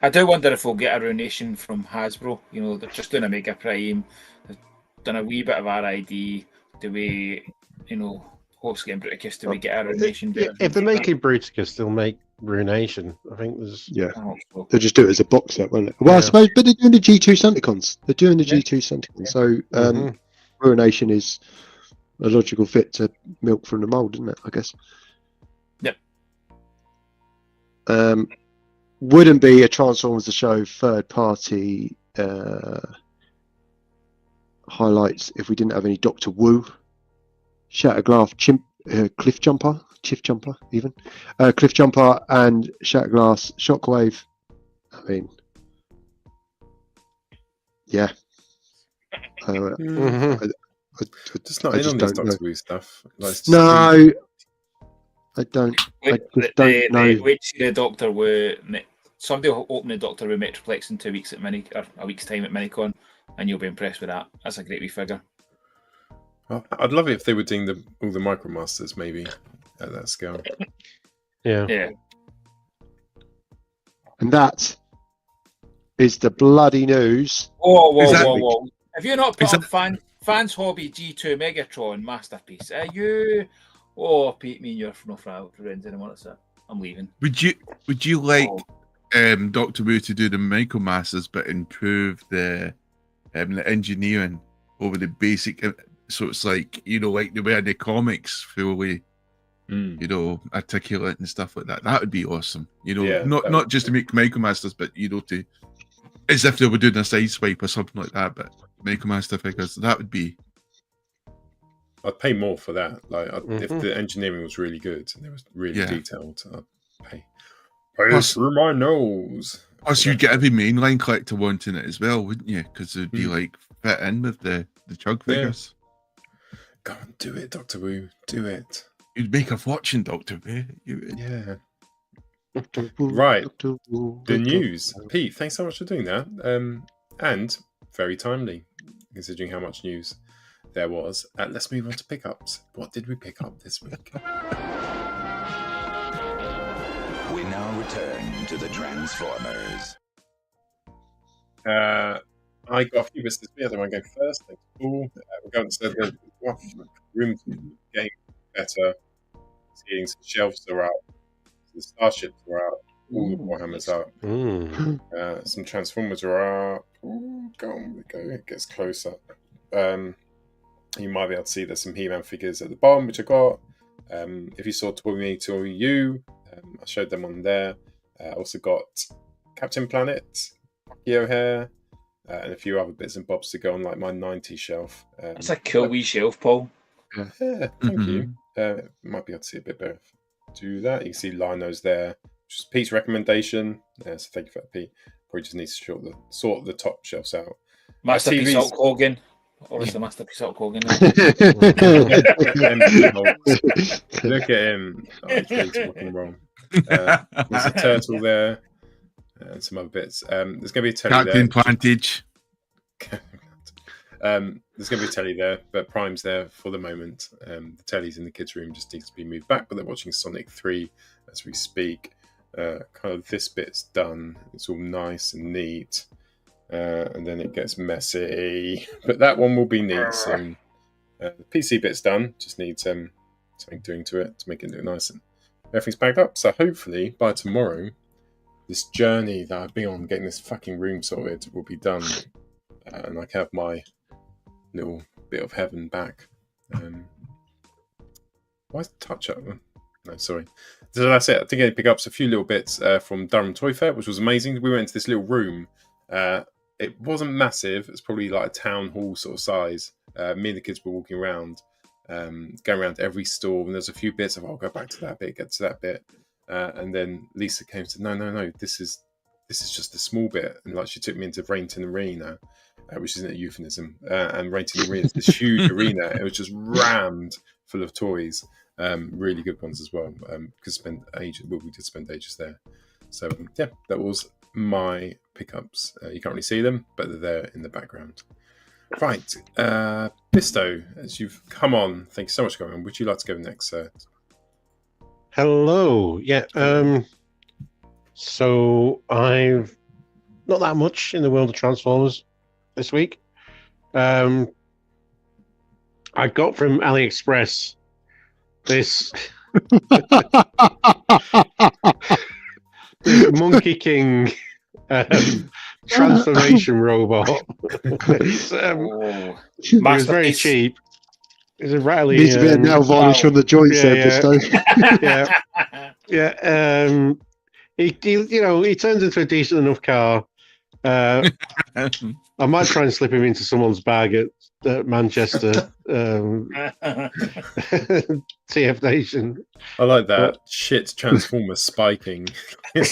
I do wonder if we'll get a Ruination from Hasbro. You know, they're just doing a Mega Prime. They've done a wee bit of RID. Do we, you know, hopes getting Bruticus, do we get a Ruination? If they're making Bruticus, they'll make Ruination. I think there's... Yeah. I hope so. They'll just do it as a box set, won't it? Well, I suppose, but they're doing the G2 Santicons. They're doing the G2 Santicons. So Ruination is a logical fit to milk from the mold, isn't it? I guess. Yep. Wouldn't be a Transformers the Show third party highlights if we didn't have any Doctor Wu, Shatterglass, Cliff Jumper, even Cliff Jumper, and Shatterglass, Shockwave. I mean, yeah. Just not in on this Doctor Who stuff. Like, no, I don't. I just don't know. Wait to see the Doctor Wu. Somebody will open the Doctor Wu Metroplex in 2 weeks at a week's time at Minicon, and you'll be impressed with that. That's a great wee figure. I'd love it if they were doing all the Micromasters maybe at that scale. Yeah. And that is the bloody news. Whoa. Have you not put up Fans Hobby G2 Megatron Masterpiece? Are you... Oh, Pete, me and you're no friends anymore. That's it. I'm leaving. Would you like Doctor Wu to do the Micromasters but improve the engineering over the basic, so it's like, you know, like the way in the comics, fully, you know, articulate and stuff like that. That would be awesome. You know, not just to make Micromasters, but you know, to as if they were doing a side swipe or something like that. But Micromaster figures, that would be. I'd pay more for that. Like, if the engineering was really good and it was really detailed, I'd pay. Plus, through my nose. Plus, you'd get every mainline collector wanting it as well, wouldn't you? Because it'd be like fit in with the chug figures. Go on, do it, Doctor Wu. Do it. You'd make a fortune, Doctor Wu. Yeah. Right. The news. Pete, thanks so much for doing that. And very timely, considering how much news there was. Let's move on to pickups. What did we pick up this week? We now return to the Transformers. I got a few bits this week. I don't want to go first. Thanks, Paul. We're going to the room to game better. Seeing some shelves are out. The starships are out. All the Warhammers out. Some Transformers are out. Go on, it gets closer. You might be able to see there's some He-Man figures at the bottom, which I got. If you saw Toy Me to You, I showed them on there. Also got Captain Planet, Bucky O'Hare, and a few other bits and bobs to go on like my 90s shelf. That's a cool wee shelf, Paul. Yeah, thank you. Might be able to see a bit better. Do that. You can see Lino's there, which is Pete's recommendation. So thank you for that, Pete. Probably just needs to sort the top shelves out. Masterpiece Hulk Hogan. Obviously, Masterpiece Hulk Hogan. Look at him. Oh, he's really talking wrong. There's a turtle there. And some other bits. There's going to be a telly Captain there. Plantage. There's going to be a telly there, but Prime's there for the moment. The telly's in the kids' room, just needs to be moved back, but they're watching Sonic 3 as we speak. Kind of this bit's done. It's all nice and neat. And then it gets messy. But that one will be neat soon. The PC bit's done. Just needs something doing to it to make it look nice, and everything's packed up. So hopefully by tomorrow, this journey that I've been on getting this fucking room sorted will be done, and I can have my little bit of heaven back. Why is touch up? No, sorry. So that's it. I think I pick up a few little bits from Durham Toy Fair, which was amazing. We went into this little room. It wasn't massive. It's probably like a town hall sort of size. Me and the kids were walking around, going around every store, and there's a few bits of, I'll go back to that bit, get to that bit. And then Lisa came and said, no, this is just a small bit. And like she took me into Rainton Arena, which isn't a euphemism. And Rainton Arena is this huge arena. It was just rammed full of toys. Really good ones as well. We did spend ages there. So yeah, that was my pickups. You can't really see them, but they're there in the background. Right, Bisto, as you've come on, thank you so much for coming on. Would you like to go next, sir? Hello. Yeah. So I've not that much in the world of Transformers this week. I got from AliExpress this Monkey King transformation robot. It was very cheap. It's a rattly. Needs a bit of nail varnish on the joints there, Bisto. Yeah. He turns into a decent enough car. I might try and slip him into someone's bag at Manchester TF Nation. I like that shit Transformer spiking. But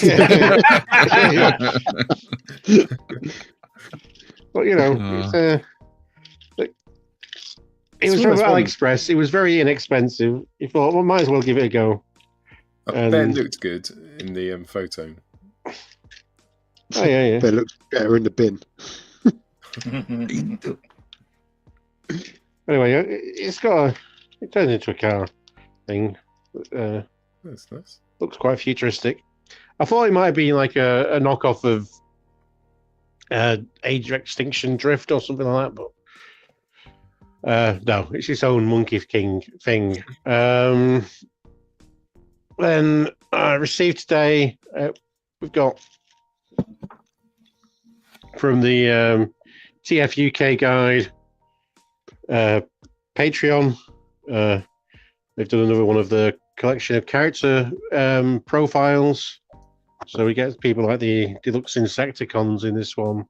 it was from AliExpress. It was very inexpensive. You thought, well, might as well give it a go. I bet it looked good in the photo. Oh yeah. It looks better in the bin. Anyway, it turns into a car thing. That's nice. Looks quite futuristic. I thought it might be like a knockoff of Age of Extinction Drift or something like that, but no, it's its own Monkey King thing. Then I received today, we've got from the TF UK guide, Patreon. They've done another one of the collection of character profiles. So we get people like the Deluxe Insecticons in this one,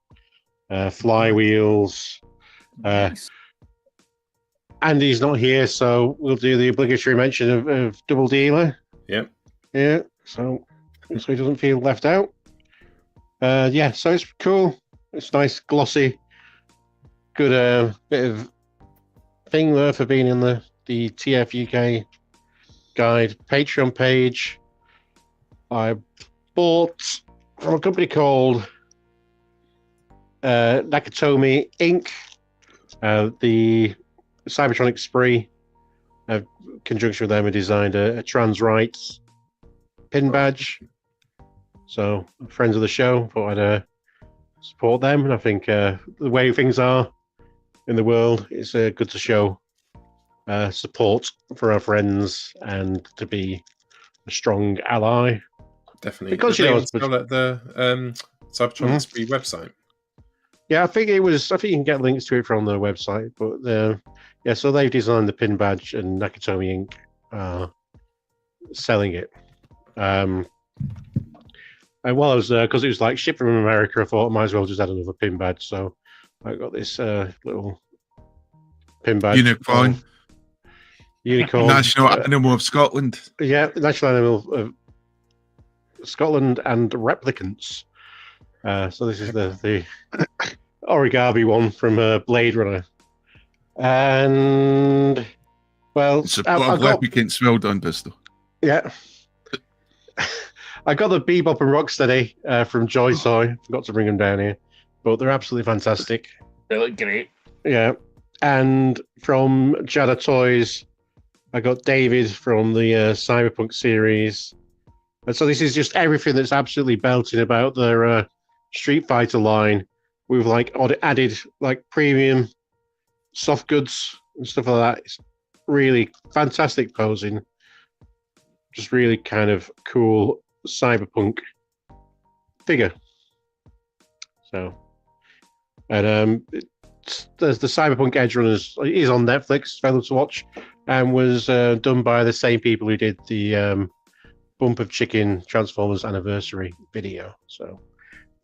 Flywheels. Nice. Andy's not here, so we'll do the obligatory mention of Double Dealer. Yep. Yeah, so he doesn't feel left out. Yeah, so it's cool. It's nice, glossy. Good bit of thing there for being in the TF UK guide Patreon page. I bought from a company called Nakatomi Inc. The Cybertronic Spree. In conjunction with them, I designed a trans rights pin badge. So, friends of the show, thought I'd support them. And I think the way things are in the world, it's good to show support for our friends and to be a strong ally. Definitely. Because you know, at the Cybertronic Spree website. Yeah, I think you can get links to it from their website. But yeah, so they've designed the pin badge and Nakatomi Inc. Selling it. And while I was there, because it was like shipped from America, I thought I might as well just add another pin badge. So I got this little pin badge. Unicorn. National Animal of Scotland. Yeah, National Animal of Scotland and Replicants. So this is the origami one from Blade Runner. And, well... It's a replicants, well done, Pistol. Yeah. I got the Bebop and Rocksteady from Joy Soy. Forgot to bring them down here. But they're absolutely fantastic. They look great. Yeah. And from Jada Toys, I got David from the Cyberpunk series. And so this is just everything that's absolutely belting about their Street Fighter line. We've like added like premium soft goods and stuff like that. It's really fantastic posing. Just really kind of cool cyberpunk figure. So, and there's the Cyberpunk Edge Runners is on Netflix, available to watch, and was done by the same people who did the Bump of Chicken Transformers anniversary video. So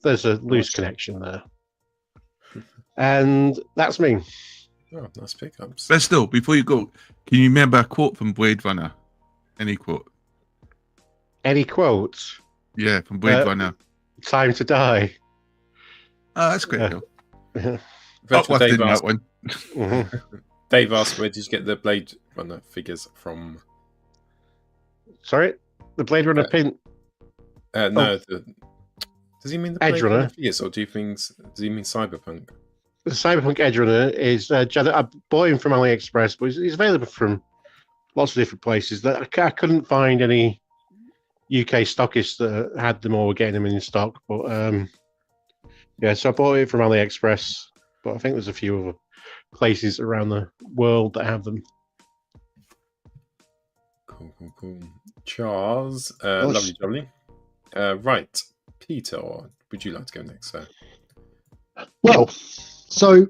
there's a loose connection there. And that's me. Oh, nice pickups. But still, before you go, can you remember a quote from Blade Runner? Any quote? Any quotes? Yeah, from Blade Runner. Time to die. Oh, that's great. Yeah. Uplifting that one. Dave asked, where did you get the Blade Runner figures from? Sorry? The Blade Runner pin? No. Does he mean the Edge Blade Runner? Runner figures, or does he mean Cyberpunk? The Cyberpunk Edge Runner is... I bought him from AliExpress, but he's available from lots of different places. I couldn't find any UK stockists that had them or were getting them in stock. But yeah, so I bought it from AliExpress. But I think there's a few other places around the world that have them. Cool. Charles, lovely. Right, Peter, would you like to go next, sir? Well, so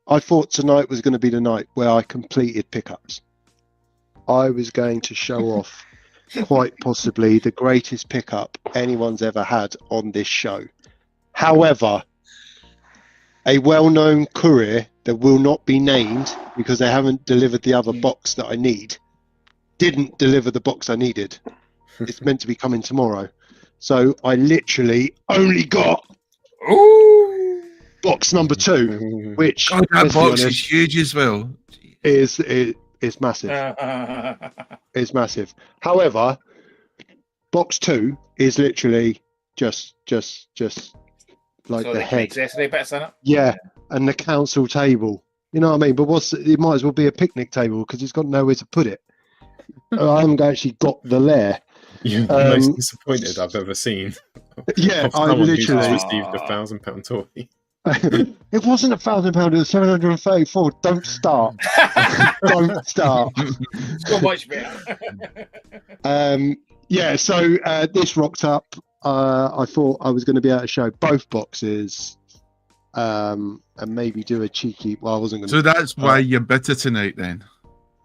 I thought tonight was going to be the night where I completed pickups. I was going to show off quite possibly the greatest pickup anyone's ever had on this show. However, a well-known courier that will not be named because they haven't delivered the other box that I need didn't deliver the box I needed. It's meant to be coming tomorrow. So I literally only got box number 2, which God, that box is huge as well. Is massive. It's massive. However, box 2 is literally just like the head. Accessory bits in it. Yeah, and the council table. You know what I mean? But it might as well be a picnic table because it's got nowhere to put it. I haven't actually got the lair. You're the most disappointed I've ever seen. Yeah, I someone who's literally just received a £1,000 toy. It wasn't £1,000, it was 734. Don't start. Don't start. So much better. Yeah, so this rocked up. I thought I was going to be able to show both boxes and maybe do a cheeky. Well, I wasn't going to. So that's why you're bitter tonight, then?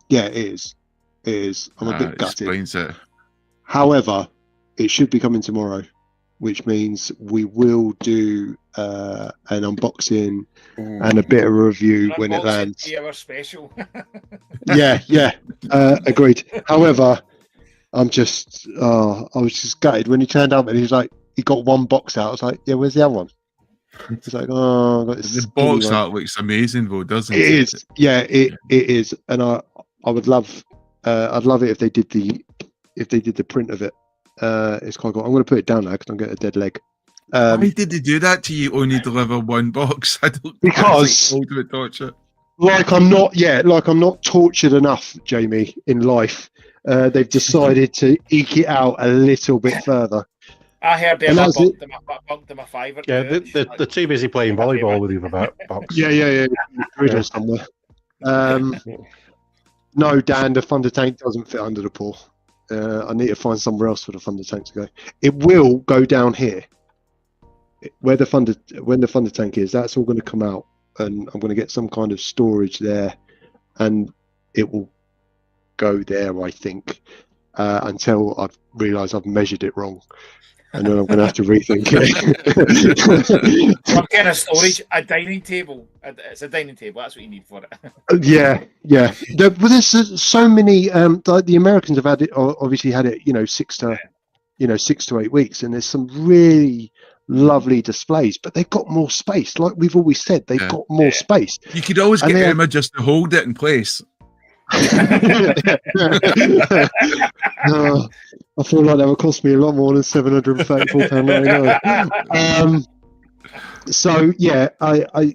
Yeah, it is. It is. I'm a bit gutted. Explains it. However, it should be coming tomorrow, which means we will do an unboxing and a bit of a review when it lands. 3-hour special. Yeah, agreed. However, I was just gutted when he turned up and he's like, he got one box out. I was like, yeah, where's the other one? He's like, oh, the box art looks amazing, though, doesn't it? It is. Yeah, it is, and I would love, I'd love it if they did the print of it. It's quite cool. I'm going to put it down now because I'm getting a dead leg. Why did they do that to you? Only deliver one box. I don't. Because torture. Like I'm not tortured enough, Jamie, in life. They've decided to eke it out a little bit further. I heard them. I bumped them a fiver. Yeah, they're too busy playing volleyball with you about box. Yeah. Riddle somewhere. No, Dan, the Thunder Tank doesn't fit under the pool. I need to find somewhere else for the Thunder Tank to go. It will go down here, when the Thunder Tank is. That's all going to come out, and I'm going to get some kind of storage there, and it will go there, I think, until I've realised I've measured it wrong, and then I'm going to have to rethink it. Some kind of storage, a dining table. It's a dining table. That's what you need for it. Yeah. But there's so many. Like the Americans have had it. Obviously, had it. 6 to 8 weeks, and there's some really lovely displays. But they've got more space. Like we've always said, they've got more space. You could always get Emma just to hold it in place. I feel like that would cost me a lot more than £734.99. So yeah, I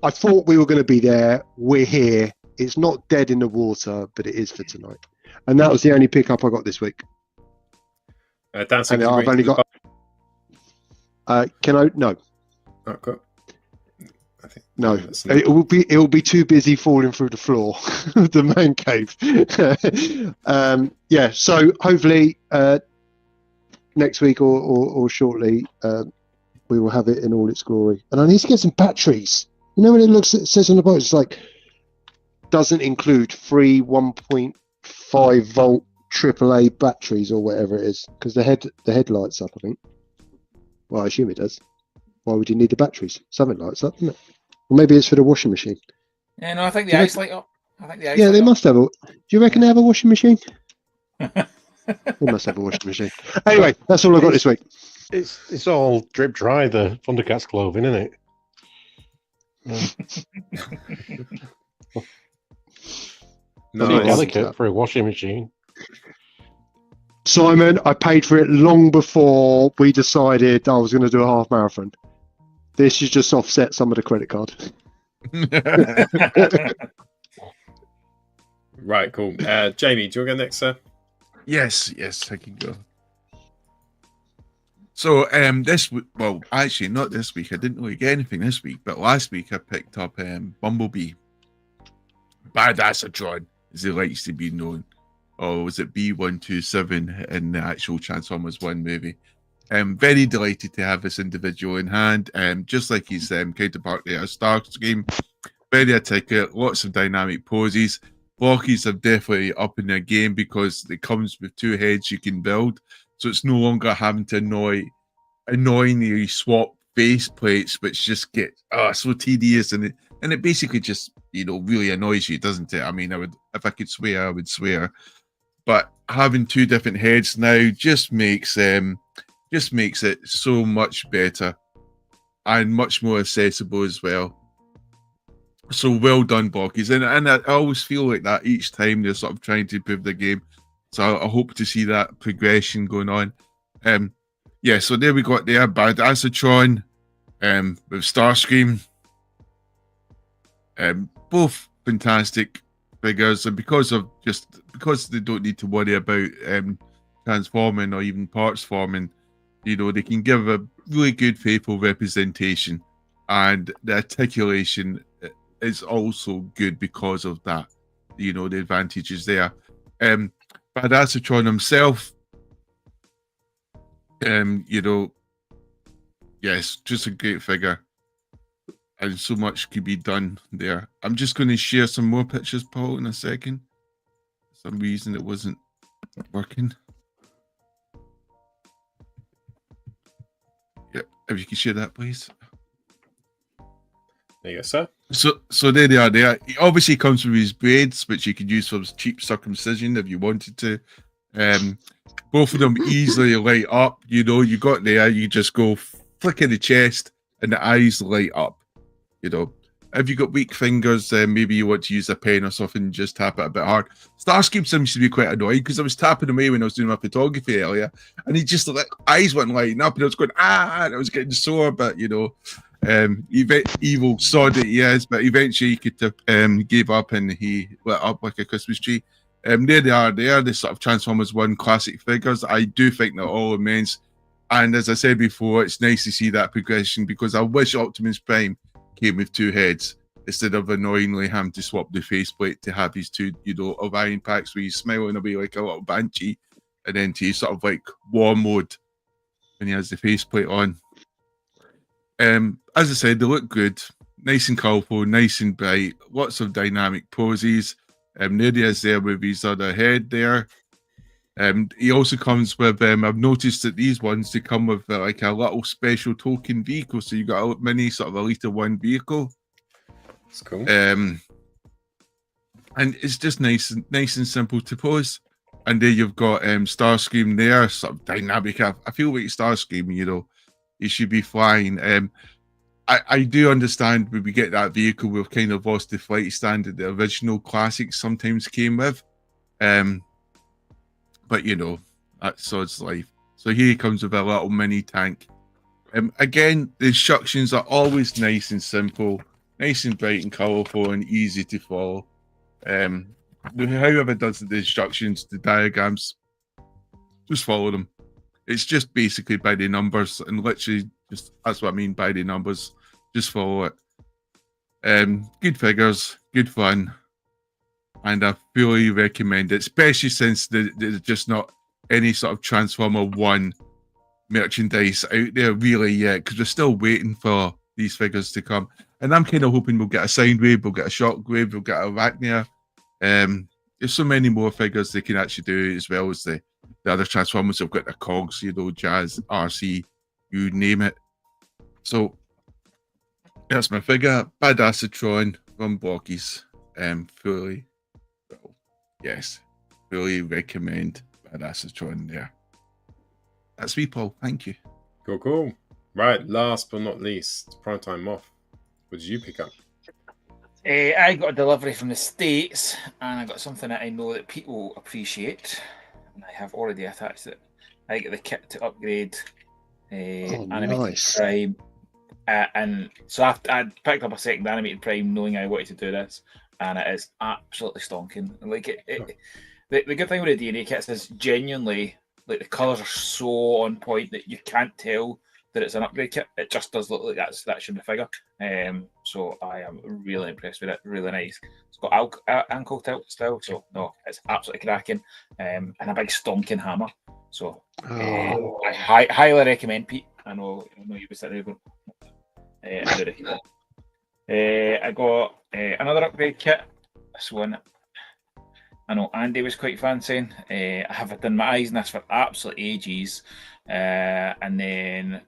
thought we were going to be there. We're here. It's not dead in the water, but it is for tonight. And that was the only pickup I got this week. Dancing. I've only got. Can I? No, Oh, cool. I think no. that's It will be too busy falling through the floor of the man cave. Yeah. So hopefully next week or shortly we will have it in all its glory. And I need to get some batteries. You know when it says on the box, it's like doesn't include free 1.5 volt AAA batteries or whatever it is, because the head lights up, I think. Well, I assume it does. Why would you need the batteries? Something lights up, doesn't it? Or maybe it's for the washing machine. Yeah, no, I think the Do you ice light up. I think the ice Yeah, light they up. must have. Do you reckon they have a washing machine? They must have a washing machine. Anyway, that's all I got this week. It's all drip dry, the Thundercats clothing, isn't it? No, Pretty Nice. delicate for a washing machine. Simon, I paid for it long before we decided I was going to do a half marathon. This should just offset some of the credit card. Right, cool. Jamie, do you want to go next, sir? Yes, I can go. So well, actually not this week. I didn't really get anything this week, but last week I picked up Bumblebee. Badassatron, as he likes to be known. Or was it B127 in the actual Transformers 1 movie? Very delighted to have this individual in hand. Just like his counterpart there, Starscream. Very articulate, lots of dynamic poses. Blockies are definitely up in their game because it comes with 2 heads you can build. So it's no longer having to annoyingly swap base plates, which just get so tedious, and it basically just really annoys you, doesn't it? I mean, if I could swear, I would swear. But having 2 different heads now just makes it so much better and much more accessible as well. So well done, Blockies. And I always feel like that each time they're sort of trying to improve the game. So I hope to see that progression going on. Yeah, so there we got there Badassatron with Starscream. Both fantastic figures, and because they don't need to worry about transforming or even parts forming, they can give a really good faithful representation, and the articulation is also good because of that. The advantages there. Badassatron himself, yes, just a great figure, and so much could be done there. I'm just going to share some more pictures, Paul, in a second. For some reason it wasn't working. Yep, if you can share that, please. There you go, sir. So there they are. He obviously comes with his braids, which you could use for cheap circumcision if you wanted to. Both of them easily light up. You got there, you just go flick in the chest and the eyes light up. If you got weak fingers, maybe you want to use a pen or something and just tap it a bit hard. Starscream seems to be quite annoying because I was tapping away when I was doing my photography earlier, and he just eyes weren't lighting up, and I was going and I was getting sore, but evil sod that he is, but eventually he could gave up and he lit up like a Christmas tree. There they are. They are the sort of Transformers 1 classic figures. I do think they're all immense, and as I said before, it's nice to see that progression because I wish Optimus Prime came with 2 heads instead of annoyingly having to swap the faceplate to have his 2, Orion packs where he's smiling away like a little banshee, and then to sort of like war mode when he has the faceplate on. As I said, they look good, nice and colourful, nice and bright, lots of dynamic poses. There he is there with his other head there. He also comes with, I've noticed that these ones, they come with like a little special token vehicle. So you got a mini sort of Elite 1 vehicle. That's cool. And it's just nice and simple to pose. And there you've got Starscream there, sort of dynamic. I feel like Starscream, he should be flying. I do understand when we get that vehicle, we've kind of lost the flight standard the original classics sometimes came with. But that's sod's life. So here he comes with a little mini tank. Again, the instructions are always nice and simple, nice and bright and colourful and easy to follow. Whoever does the instructions, the diagrams, just follow them. It's just basically by the numbers, and literally Just that's what I mean by the numbers. Just follow it. Good figures, good fun, and I fully recommend it, especially since there's just not any sort of Transformer 1 merchandise out there really yet, because we're still waiting for these figures to come. And I'm kind of hoping we'll get a Soundwave, we'll get a Shockwave, we'll get a Arachnia. There's so many more figures they can actually do, as well as the other Transformers have got the cogs, you know, Jazz, RC, you name it. So that's my figure, Badassatron from Blockies. Fully, well, yes, fully recommend Badassatron there. That's me, Paul. Thank you. Cool. Right, last but not least, Primetime Moth. What did you pick up? I got a delivery from the States, and I got something that I know that people appreciate, and I have already attached it. I get the kit to upgrade Animated nice. Prime, and so I picked up a second Animated Prime knowing I wanted to do this, and it is absolutely stonking. Like the good thing with the DNA kits is genuinely, like, the colours are so on point that you can't tell that it's an upgrade kit. It just does look like that should be figure. So I am really impressed with it. Really nice. It's got ankle tilt still, so no, it's absolutely cracking. And a big stonking hammer. So I highly recommend, Pete. I know you were sitting there going, I do recommend. I got another upgrade kit. This one, I know Andy was quite fancying. I have done my eyes on this for absolute ages, and then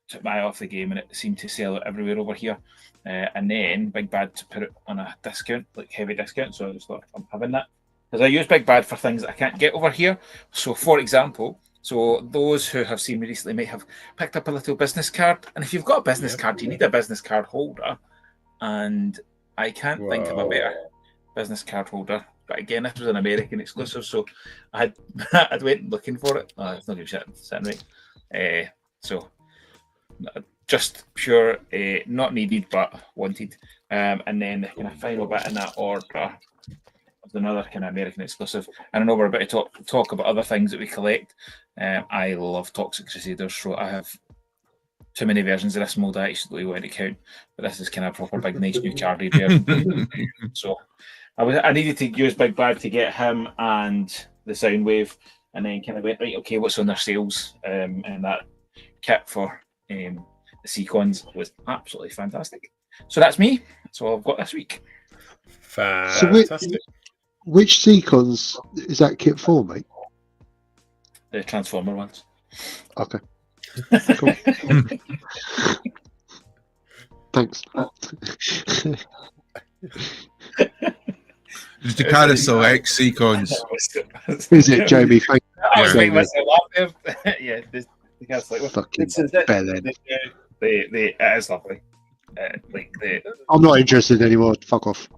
took my eye off the game, and it seemed to sell it everywhere over here. And then Big Bad to put it on a discount, like heavy discount. So I just thought, I'm having that, because I use Big Bad for things that I can't get over here. So, for example, those who have seen me recently might have picked up a little business card. And if you've got a business card, you need a business card holder. And I can't think of a better business card holder. But again, this was an American exclusive, so I'd went looking for it. Oh, it's not even sitting right. So just pure, not needed but wanted. And then the kind of final bit in that order was another kind of American exclusive. And I know we're about to talk about other things that we collect. I love Toxic Crusaders, so I have too many versions of this mold I actually want to count. But this is kind of a proper big, nice new card version. So I needed to use Big Bad to get him and the Soundwave, and then kind of went, right, okay, what's on their sales? And that kit for the Seacons was absolutely fantastic. So that's me. That's all I've got this week. Fantastic. So which Seacons is that kit for, mate? The Transformer ones. Okay. Cool. Thanks. Just to kind of select Seacons. Is it, Jamie? Thank I was you. making myself laugh there. Yeah, the guy's like, Fucking this is it. bellend. It is lovely. I'm not interested anymore. Fuck off.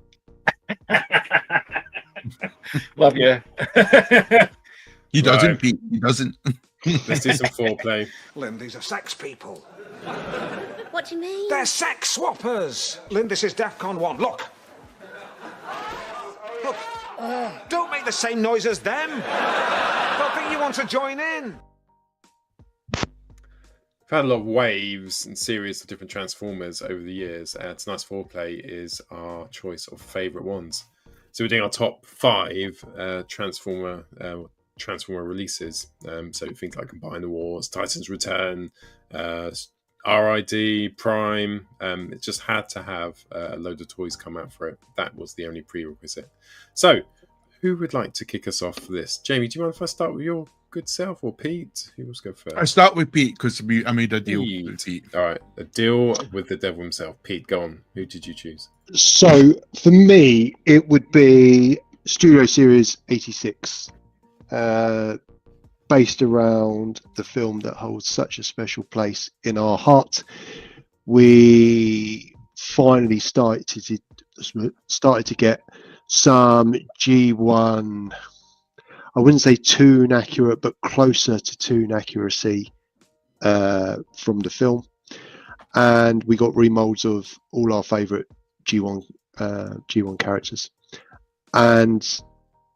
Love you. He doesn't, Right. Pete. He doesn't. Let's do some foreplay. Lynn, these are sex people. What do you mean? They're sex swappers. Lynn, this is DEFCON 1. Look. Look. Don't make the same noise as them. They'll think you want to join in. We've had a lot of waves and series of different Transformers over the years. Tonight's foreplay is our choice of favourite ones. So we're doing our top 5 Transformer releases. So things like Combine the Wars, Titan's Return, RID, Prime. It just had to have a load of toys come out for it. That was the only prerequisite. So who would like to kick us off for this? Jamie, do you mind if I start with your good self, or Pete? Who wants to go first? I start with Pete because I made a deal with Pete. All right, a deal with the devil himself. Pete, go on. Who did you choose? So for me, it would be Studio Series 86, based around the film that holds such a special place in our heart. We finally started to get some G1, I wouldn't say toon accurate, but closer to toon accuracy from the film. And we got remolds of all our favourite G1 characters. And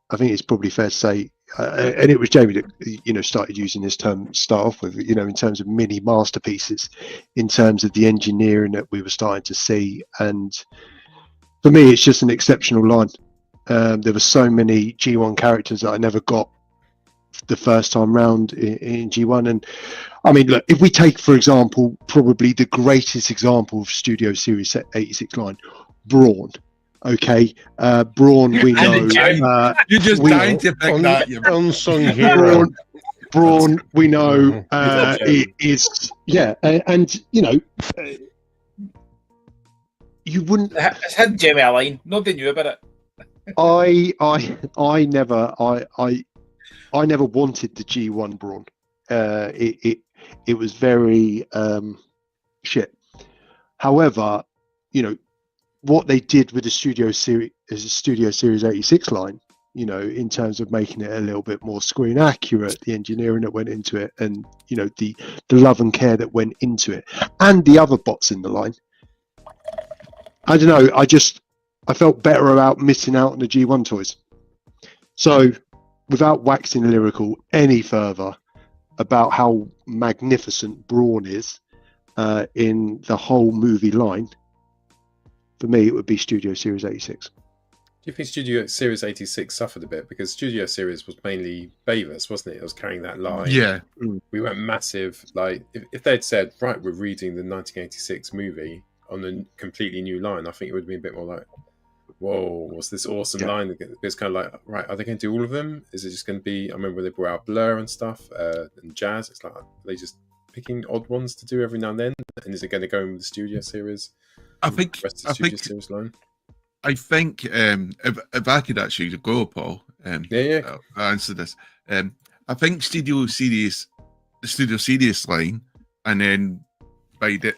I think it's probably fair to say and it was Jamie that started using this term to start off with. In terms of mini masterpieces, in terms of the engineering that we were starting to see, and for me, it's just an exceptional line. There were so many G1 characters that I never got the first time round in G1, and I mean, look, if we take, for example, probably the greatest example of Studio Series 86 line, Brawn. Okay, Brawn, we know. You're just dying to pick that. You Unsung hero. Brawn, we know, it is, and you wouldn't. It's hidden Jamie a line. Nobody knew about it. I never wanted the G1 Brawn. It was very shit. However, what they did with the Studio Series 86 line, in terms of making it a little bit more screen accurate, the engineering that went into it, and the love and care that went into it, and the other bots in the line. I don't know. I felt better about missing out on the G1 toys. So, without waxing lyrical any further about how magnificent Brawn is in the whole movie line, for me, it would be Studio Series 86. Do you think Studio Series 86 suffered a bit? Because Studio Series was mainly Bavis, wasn't it? It was carrying that line. Yeah. We went massive. Like, if they'd said, right, we're reading the 1986 movie on a completely new line, I think it would have been a bit more like, whoa, what's this awesome line? It's kind of like, right, are they going to do all of them? Is it just going to be, I remember when they brought out Blur and stuff, and Jazz, it's like, are they just picking odd ones to do every now and then? And is it going to go in with the Studio Series? I think Series line? I think if I could actually go, Paul, I'll answer this. I think the Studio Series line, and then by the,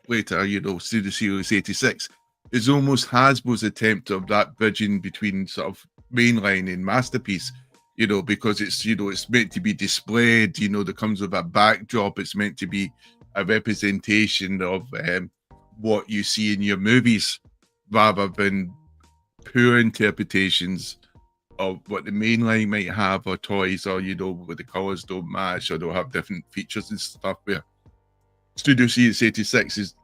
later, Studio Series 86 is almost Hasbro's attempt of that bridging between sort of mainline and masterpiece, because it's, it's meant to be displayed, that comes with a backdrop. It's meant to be a representation of what you see in your movies, rather than poor interpretations of what the mainline might have, or toys, or where the colors don't match, or they'll have different features and stuff. Where Studio Series 86 is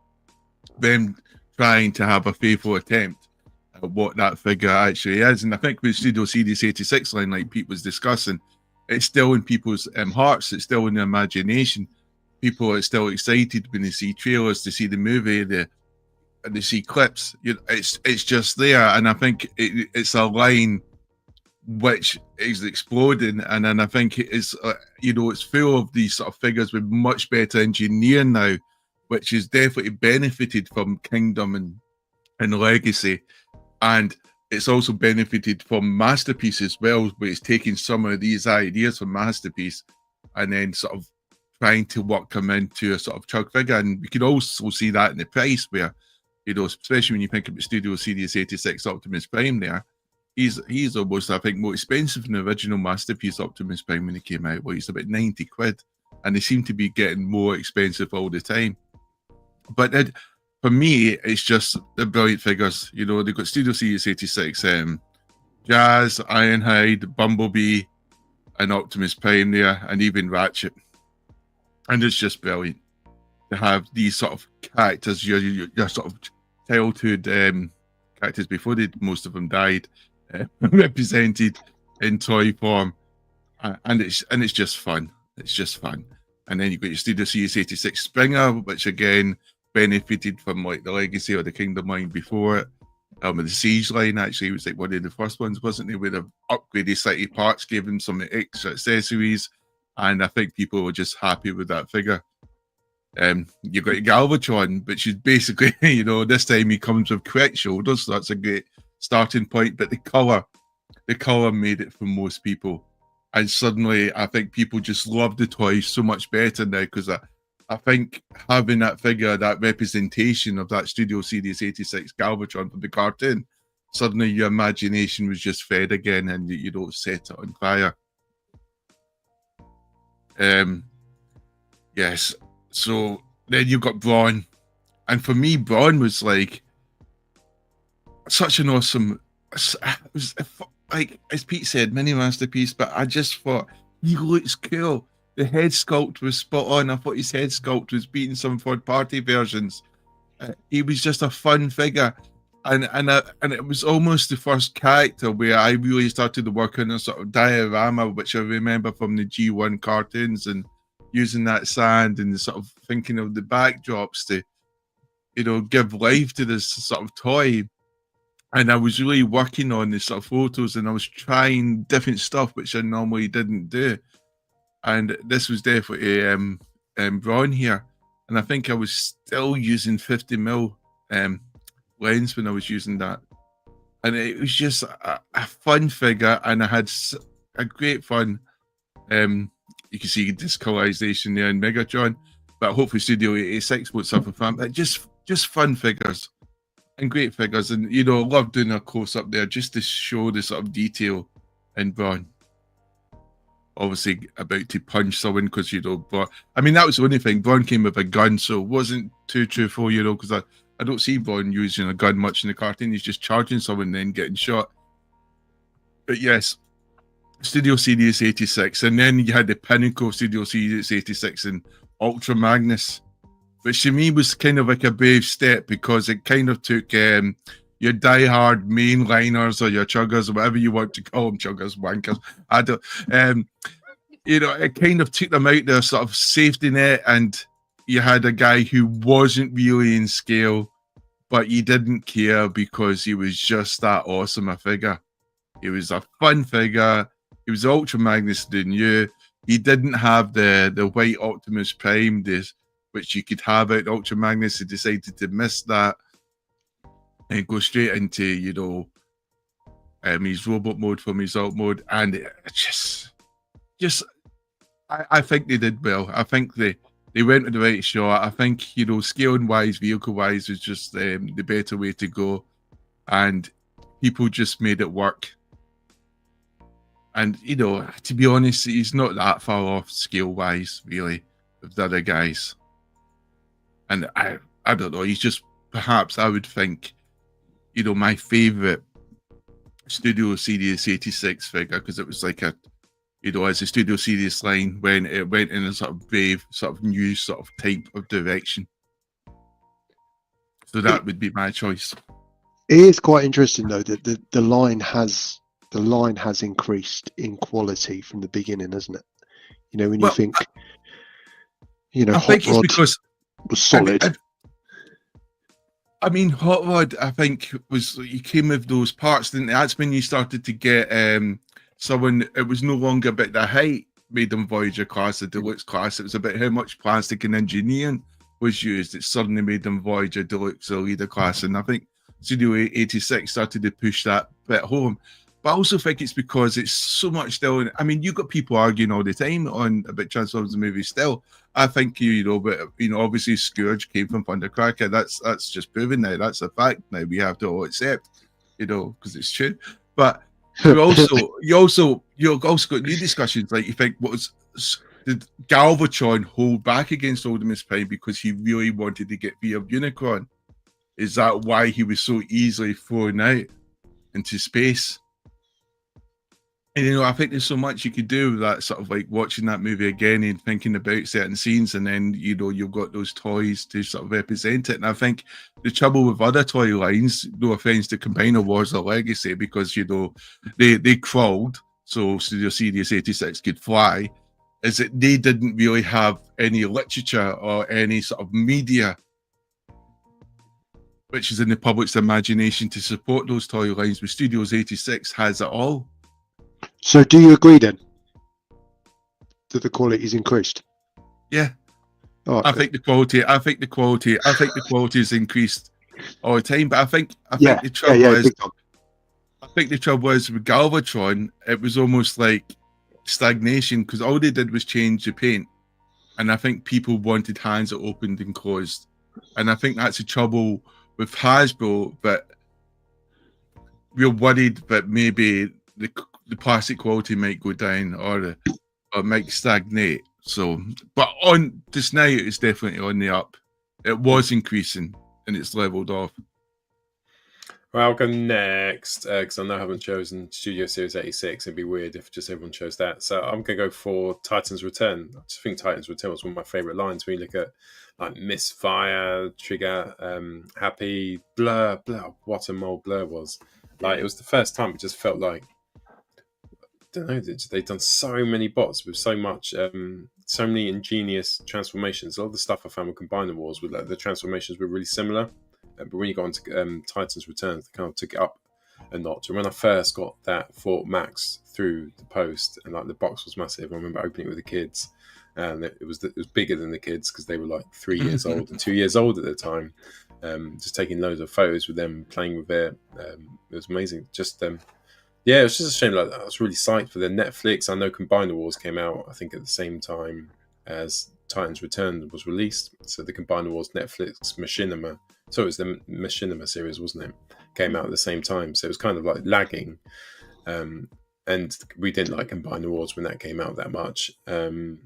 them trying to have a faithful attempt at what that figure actually is. And I think with Studio Series 86 line, like Pete was discussing, it's still in people's hearts, it's still in their imagination. People are still excited when they see trailers, to see the movie, they see clips. It's just there, and I think it's a line which is exploding. And then I think it's it's full of these sort of figures with much better engineering now, which has definitely benefited from Kingdom and Legacy, and it's also benefited from Masterpiece as well, where it's taking some of these ideas from Masterpiece and then sort of trying to work them into a sort of chug figure. And we can also see that in the price, where especially when you think about Studio Series 86 Optimus Prime there, he's almost, I think, more expensive than the original Masterpiece Optimus Prime when he came out. Well, he's about 90 quid, and they seem to be getting more expensive all the time. But for me, it's just the brilliant figures. They've got Studio Series 86, Jazz, Ironhide, Bumblebee, and Optimus Prime there, and even Ratchet. And it's just brilliant to have these sort of characters, your sort of childhood characters before most of them died, represented in toy form, and it's just fun. It's just fun. And then you've got your Studio Series 86 Springer, which again benefited from like the Legacy or the Kingdom line before it. The Siege line actually was like one of the first ones, wasn't it? Where they've upgraded slightly parts, gave them some extra accessories, and I think people were just happy with that figure. You've got your Galvatron, which is basically, this time he comes with correct shoulders, so that's a great starting point. But the color made it for most people, and suddenly I think people just love the toy so much better now, because I think having that figure, that representation of that Studio Series 86 Galvatron from the cartoon, suddenly your imagination was just fed again, and you don't set it on fire. Yes. So then you've got Brawn, and for me, Brawn was like such an awesome. like as Pete said, mini masterpiece, but I just thought he looks cool. The head sculpt was spot on. I thought his head sculpt was beating some third-party versions. He was just a fun figure, and it was almost the first character where I really started to work on a sort of diorama, which I remember from the G1 cartoons, and using that sand and sort of thinking of the backdrops to, give life to this sort of toy. And I was really working on this sort of photos, and I was trying different stuff which I normally didn't do. And this was definitely Braun here. And I think I was still using 50mm lens when I was using that. And it was just a fun figure, and I had a great fun. You can see discolorization there in Megatron, but hopefully Studio 86 won't suffer from it. Just fun figures and great figures. And, I love doing a close up there just to show the sort of detail in Braun. Obviously about to punch someone because but I mean that was the only thing. Braun came with a gun, so it wasn't too truthful, because I don't see Braun using a gun much in the cartoon. He's just charging someone and then getting shot. But yes, Studio Series 86, and then you had the pinnacle of Studio Series 86 and Ultra Magnus, which to me was kind of like a brave step because it kind of took your diehard mainliners or your chuggers or whatever you want to call them, chuggers, wankers. I don't, it kind of took them out their sort of safety net, and you had a guy who wasn't really in scale, but you didn't care because he was just that awesome a figure. He was a fun figure. He was Ultra Magnus the new. He didn't have the white Optimus Prime, which you could have out Ultra Magnus. He decided to miss that and go straight into, his robot mode from his alt mode. And it I think they did well. I think they went with the right shot. I think, scaling wise, vehicle wise was just the better way to go. And people just made it work. And, to be honest, he's not that far off scale wise, really, of the other guys. And I don't know, he's just, perhaps I would think, my favorite Studio Series 86 figure, because it was like as a Studio Series line when it went in a sort of brave, sort of new sort of type of direction. So that would be my choice. It is quite interesting though that the line has increased in quality from the beginning, hasn't it? When you think, I think it's because was solid. I mean, Hot Rod, I think, you came with those parts, didn't it? That's when you started to get someone, it was no longer about the height made them Voyager class, the Deluxe class. It was about how much plastic and engineering was used. It suddenly made them Voyager Deluxe or Leader class. And I think Studio 86 started to push that bit home. But I also think it's because it's so much still. I mean, you've got people arguing all the time about Transformers the movie still. I think but obviously Scourge came from Thundercracker. That's just proven now. That's a fact now. We have to all accept, because it's true. But you also got new discussions. Like you think, did Galvatron hold back against Optimus Prime because he really wanted to get Fear of Unicron? Is that why he was so easily thrown out into space? And I think there's so much you could do with that, sort of like watching that movie again and thinking about certain scenes, and then you've got those toys to sort of represent it. And I think the trouble with other toy lines, no offense to Combiner Wars or Legacy, because they crawled, so Studio Series 86 could fly, is that they didn't really have any literature or any sort of media which is in the public's imagination to support those toy lines. But Studios 86 has it all. So do you agree then that the quality's increased? Yeah. Oh, I think the quality has increased all the time. But I think the trouble is with Galvatron, it was almost like stagnation because all they did was change the paint. And I think people wanted hands that opened and closed. And I think that's the trouble with Hasbro, but we're worried that maybe the plastic quality might go down or might stagnate. So, but on just now, it's definitely on the up. It was increasing and it's leveled off. Well, I'll go next because I know I haven't chosen Studio Series 86. It'd be weird if just everyone chose that. So I'm going to go for Titan's Return. I just think Titan's Return was one of my favourite lines when you look at like Misfire, Trigger, Happy, Blur, what a mole Blur was. Like, it was the first time it just felt like, I don't know, they've done so many bots with so much, so many ingenious transformations. A lot of the stuff I found with Combiner Wars, with like, the transformations were really similar. But when you got into Titan's Return, they kind of took it up a notch. And when I first got that Fort Max through the post, and like the box was massive, I remember opening it with the kids, and it was bigger than the kids because they were like 3 years old and 2 years old at the time. Just taking loads of photos with them, playing with it. It was amazing. Just yeah, it was just a shame. Like, I was really psyched for the Netflix. I know Combiner Wars came out, I think, at the same time as Titan's Return was released. So the Combiner Wars Netflix Machinima. So it was the Machinima series, wasn't it? Came out at the same time. So it was kind of like lagging. And we didn't like Combiner Wars when that came out that much. And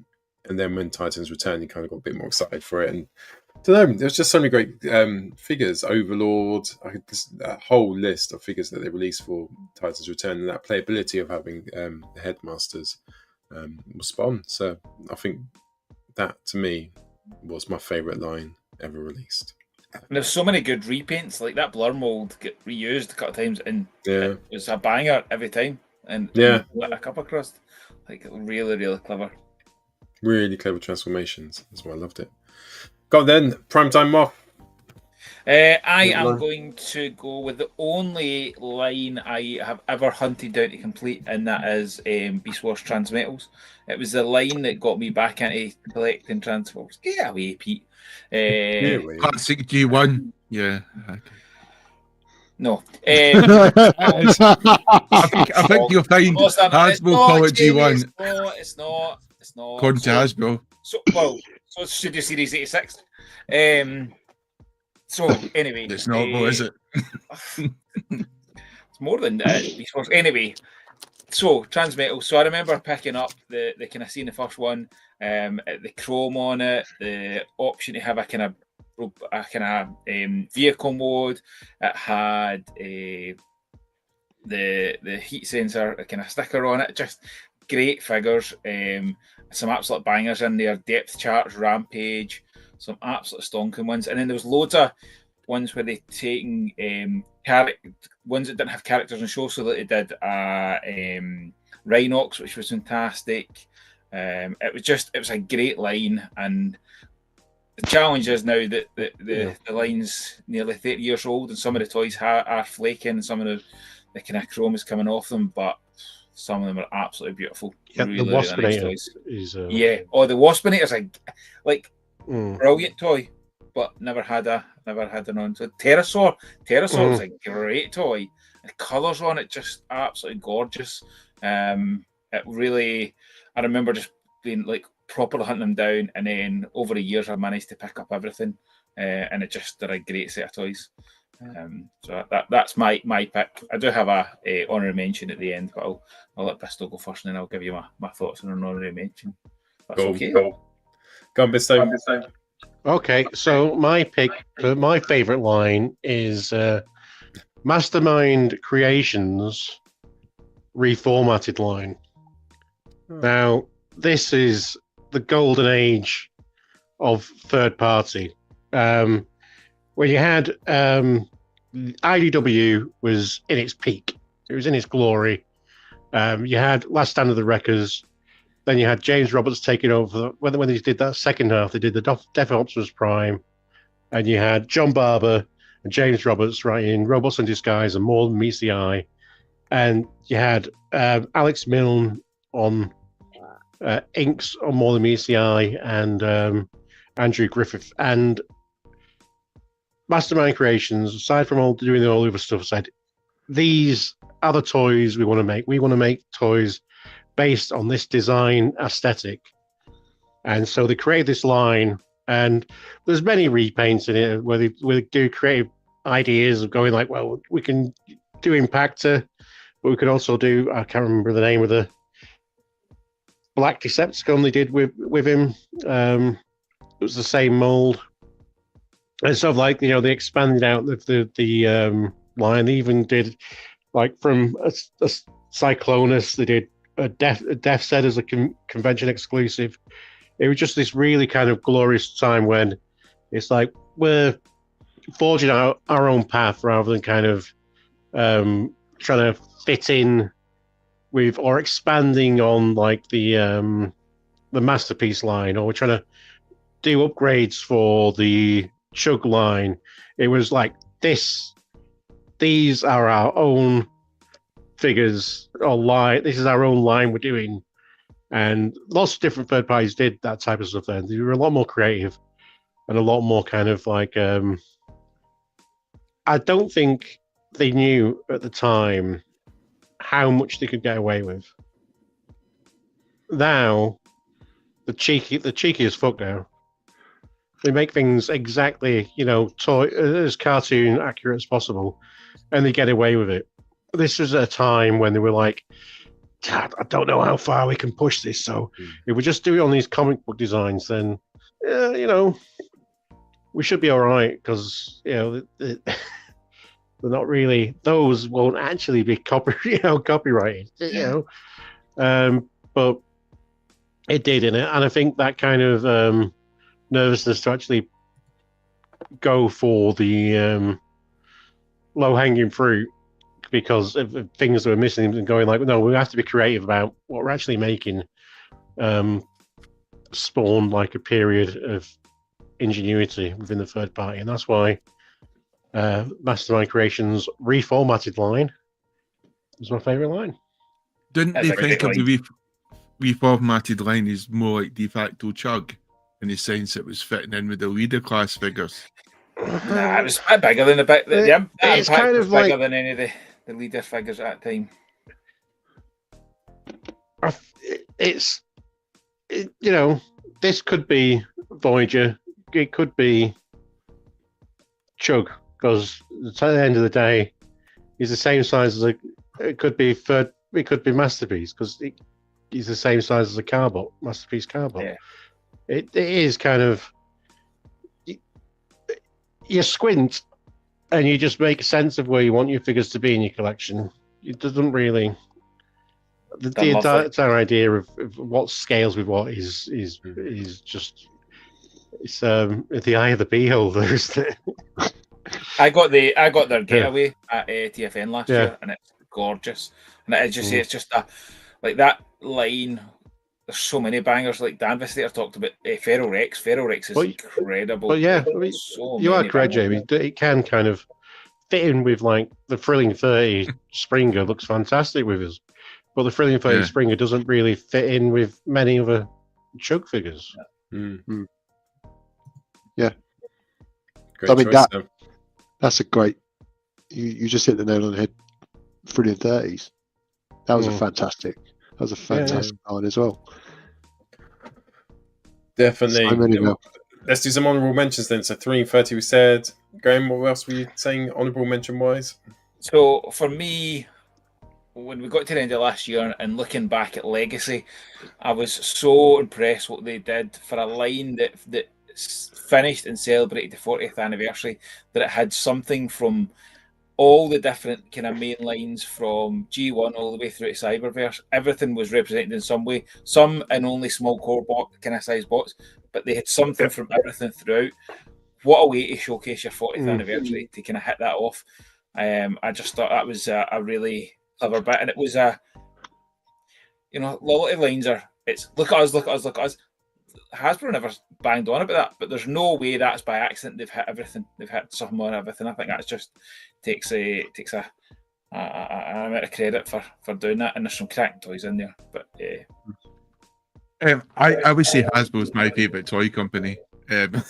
then when Titan's Return, you kind of got a bit more excited for it. And I don't know, there's just so many great figures. Overlord, a whole list of figures that they released for Titan's Return, and that playability of having the headmasters was spot on. So I think that, to me, was my favourite line ever released. And there's so many good repaints, like that blur mold get reused a couple of times, and it was a banger every time. And a cup of crust, like really, really clever. Really clever transformations. That's why I loved it. Got then, Primetime Moth. I am going to go with the only line I have ever hunted down to complete, and that is Beast Wars Transmetals. It was the line that got me back into collecting Transformers. Get away, Pete. Classic G1. Yeah. Okay. No. I think you'll find Hasbro call it G1. It's not. According to Hasbro. So Studio Series 86. So anyway, it's not, though, is it? It's more than Beast Wars. Anyway, so Transmetal. So I remember picking up the kind of seeing the first one, the chrome on it, the option to have a kind of vehicle mode. It had the heat sensor, a kind of sticker on it. Just great figures. Some absolute bangers in there. Depth charts, Rampage, some absolute stonking ones. And then there was loads of ones where they taking ones that didn't have characters in the show, so that they did Rhinox, which was fantastic. It was a great line, and the challenge is now that the line's nearly 30 years old, and some of the toys are flaking, and some of the kind of chrome is coming off them, but some of them are absolutely beautiful. Yeah, really, the really nice toys. is yeah. Oh, the Waspinator's brilliant toy, but never had an on. So Pterosaur was a great toy. The colours on it just absolutely gorgeous. It really, I remember just being like properly hunting them down, and then over the years I managed to pick up everything, and it just did a great set of toys. So that's my pick. I do have a honorary mention at the end, but I'll let Pistol go first, and then I'll give you my thoughts on an honorary mention. That's okay. Go on, Pistol. Okay, so my pick, my favorite line is Mastermind Creations reformatted line. Now, this is the golden age of third party. When you had IDW was in its peak, it was in its glory. You had Last Stand of the Wreckers. Then you had James Roberts taking over. When they did that second half, they did the Death Optimus Prime, and you had John Barber and James Roberts writing Robots in Disguise and More Than Meets the Eye, and you had Alex Milne on inks on More Than Meets the Eye, and Andrew Griffith. And Mastermind Creations, aside from doing all the other stuff, said these are the toys we want to make. We want to make toys based on this design aesthetic. And so they created this line, and there's many repaints in it where they do creative ideas of going like, well, we can do Impactor, but we could also do, I can't remember the name of the Black Decepticon they did with him. It was the same mold. And sort of like, they expanded out the line. They even did like from a Cyclonus. They did a Death Set as a convention exclusive. It was just this really kind of glorious time when it's like we're forging our own path rather than kind of trying to fit in with or expanding on like the Masterpiece line, or we're trying to do upgrades for the Chug line. It was like these are our own figures or line. This is our own line we're doing, and lots of different third parties did that type of stuff. Then they were a lot more creative and a lot more kind of like I don't think they knew at the time how much they could get away with. Now, the cheeky as fuck now. They make things exactly, toy as cartoon accurate as possible, and they get away with it. This was a time when they were like, God, I don't know how far we can push this. So if we just do it on these comic book designs, then we should be all right, because they're not really. Those won't actually be copyrighted. But it did in it, and I think that kind of nervousness to actually go for the low-hanging fruit because of things that were missing, and going like, no, we have to be creative about what we're actually making, spawned like a period of ingenuity within the third party. And that's why Mastermind Creations' reformatted line was my favorite line. Didn't they think of the reformatted line is more like de facto Chug, in the sense it was fitting in with the leader class figures? Nah, it was a bit bigger than the it's kind of bigger like than any of the leader figures at that time. This could be Voyager, it could be Chug, because at the end of the day, he's the same size as it could be Masterpiece, because he's the same size as a Carbot, Masterpiece Carbot. Yeah. It is kind of, you squint and you just make sense of where you want your figures to be in your collection. It doesn't really. The entire idea of what scales with what is just, it's the eye of the beholder, isn't it? I got their getaway at TFN last year, and it's gorgeous. And I just say it's just like that line. There's so many bangers, like Dan Vistator talked about Feral Rex. Feral Rex is incredible. But yeah, you are correct, Jamie. It can kind of fit in with like the Thrilling 30 Springer looks fantastic with us, but the Thrilling 30 Springer doesn't really fit in with many other Chug figures. Yeah, great choice, that's a great. You just hit the nail on the head. Thrilling 30s. That was a fantastic. That was a fantastic line as well. Definitely. So many now. Let's do some honourable mentions then. So 3 and 30 we said. Graham, what else were you saying honourable mention wise? So for me, when we got to the end of last year and looking back at Legacy, I was so impressed what they did for a line that finished and celebrated the 40th anniversary, that it had something from all the different kind of main lines from G1 all the way through to Cyberverse. Everything was represented in some way, some in only small core kind of size bots, but they had something from everything throughout. What a way to showcase your 40th anniversary, to kind of hit that off. I just thought that was a really clever bit, and it was a lot of lines are, it's look at us, look at us, look at us. Hasbro never banged on about that, but there's no way that's by accident. They've hit everything. They've hit something on everything. I think that's just takes a amount of credit for doing that, and there's some cracking toys in there. But I would say Hasbro is my favourite toy company. But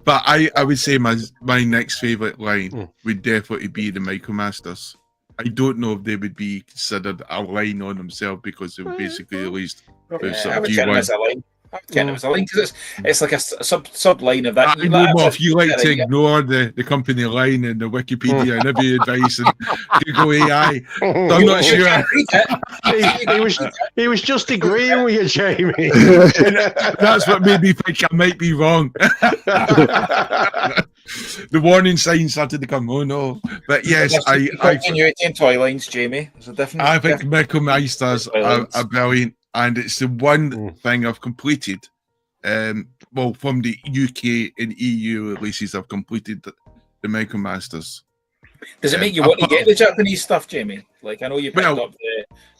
I would say my next favourite line would definitely be the Micromasters. I don't know if they would be considered a line on themselves, because they were basically released with I would check them as a line. It was a line because it's like a sub line of that. I know, Moff, you like to ignore the company line and the Wikipedia and every advice and Google AI. So I'm not sure. He was just agreeing with you, Jamie. That's what made me think I might be wrong. The warning sign started to come. Oh no! But yes, continuity in toy lines, Jamie. There's a different. I think Michael Meisters are brilliant, and it's the one thing I've completed. Well, from the UK and EU releases, I've completed the Michael Masters. Does it make you want to get the Japanese stuff, Jamie? Like I know you picked up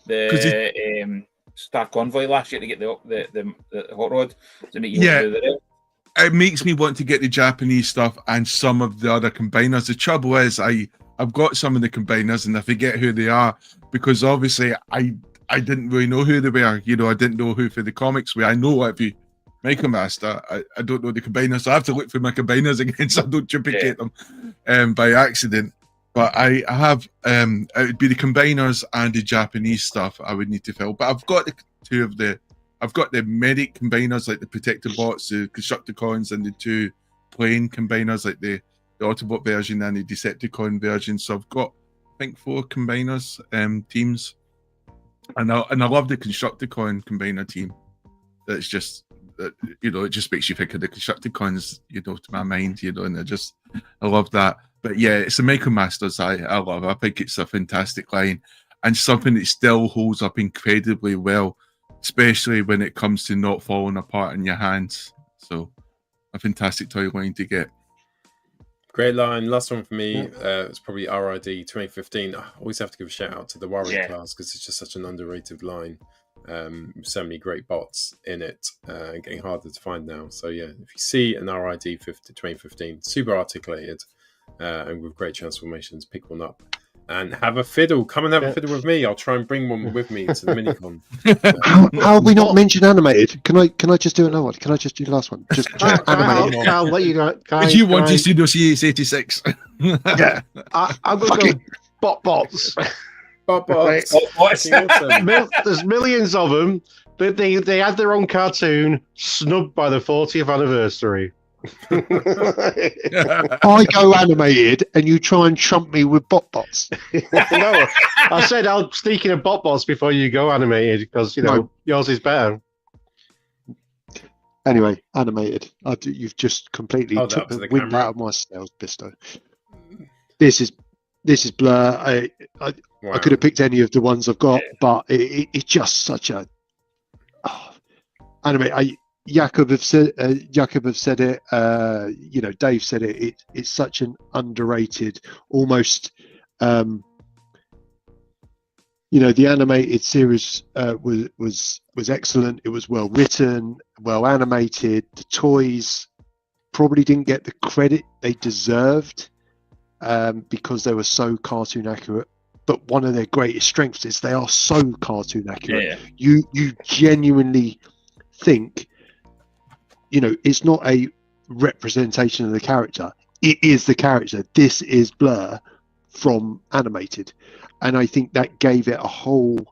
the Star Convoy last year to get the hot rod. Does it make you want to do that? It makes me want to get the Japanese stuff and some of the other combiners. The trouble is, I've got some of the combiners and I forget who they are because obviously I didn't really know who they were. You know, I didn't know who for the comics were. I know every Michael Master. I don't know the combiners, so I have to look for my combiners again so I don't duplicate them by accident. But I have it would be the combiners and the Japanese stuff I would need to fill. But I've got I've got the medic combiners like the protector bots, the Constructicons, and the two plain combiners like the Autobot version and the Decepticon version. So I've got, I think, 4 combiners teams, and I love the Constructicon combiner team. That's just it just makes you think of the Constructicons, to my mind, and I love that. But yeah, it's the Michael Masters I love. I think it's a fantastic line and something that still holds up incredibly well, especially when it comes to not falling apart in your hands. So a fantastic toy line to get. Great line. Last one for me. It's probably RID 2015. I always have to give a shout out to the Warrior class because it's just such an underrated line. So many great bots in it, getting harder to find now. So yeah, if you see an RID 2015, super articulated and with great transformations, pick one up. And have a fiddle. Come and have a fiddle with me. I'll try and bring one with me to the minicon. How have we not mentioned animated? Can I just do another one? Can I just do the last one? Just animated. I'll let you go. You wanted to do CS86. Yeah. I'm going to go bots. Bots. There's millions of them. They had their own cartoon snubbed by the 40th anniversary. I go animated and you try and trump me with bots. No, I said I'll sneak in a bots before you go animated because yours is better. Anyway, animated. You've just completely took the wind out of my sails, Bisto. This is Blur. I could have picked any of the ones I've got, but it's just such a anime. Jakob have said it. Dave said it. It's such an underrated, almost. The animated series was excellent. It was well written, well animated. The toys probably didn't get the credit they deserved because they were so cartoon accurate. But one of their greatest strengths is they are so cartoon accurate. Yeah. You genuinely think. It's not a representation of the character. It is the character. This is Blur from animated. And I think that gives it a whole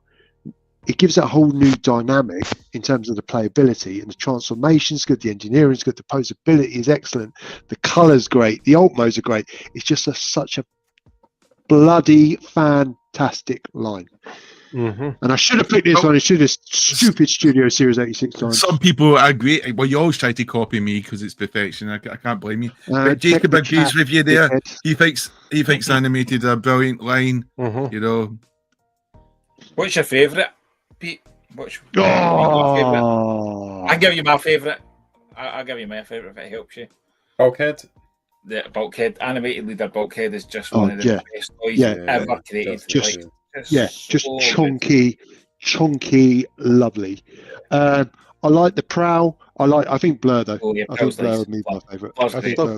new dynamic in terms of the playability, and the transformation's good, the engineering's good, the posability is excellent, the colour's great, the Ultimos are great. It's just such a bloody fantastic line. Mm-hmm. And I should have picked this one. I should have stupid Studio Series 86 times. Some people agree. Well, you always try to copy me because it's perfection. I can't blame you. But Jacob agrees with you there. He thinks animated a brilliant line. Mm-hmm. What's your favourite, Pete? I'll give you my favourite. I'll give you my favourite if it helps you. Bulkhead. The Bulkhead animated leader Bulkhead is just one of the best toys ever created. Just chunky, lovely. I like the Prowl. I think Blur though. I think Blur would be my favourite.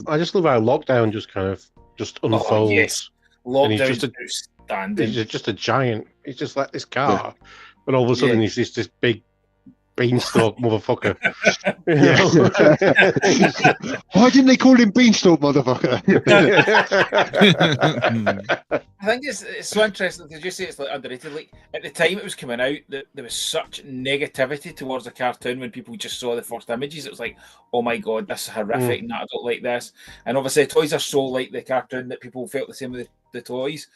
I just love how Lockdown just unfolds. Yes. Lockdown he's just a giant. He's just like this car, but all of a sudden he's this big Beanstalk, motherfucker. Yeah. Why didn't they call him Beanstalk, motherfucker? I think it's so interesting. Did you say it's like underrated? Like at the time it was coming out, that there was such negativity towards the cartoon when people just saw the first images. It was like, oh my god, this is horrific. I don't like this. And obviously, toys are so like the cartoon that people felt the same with the toys.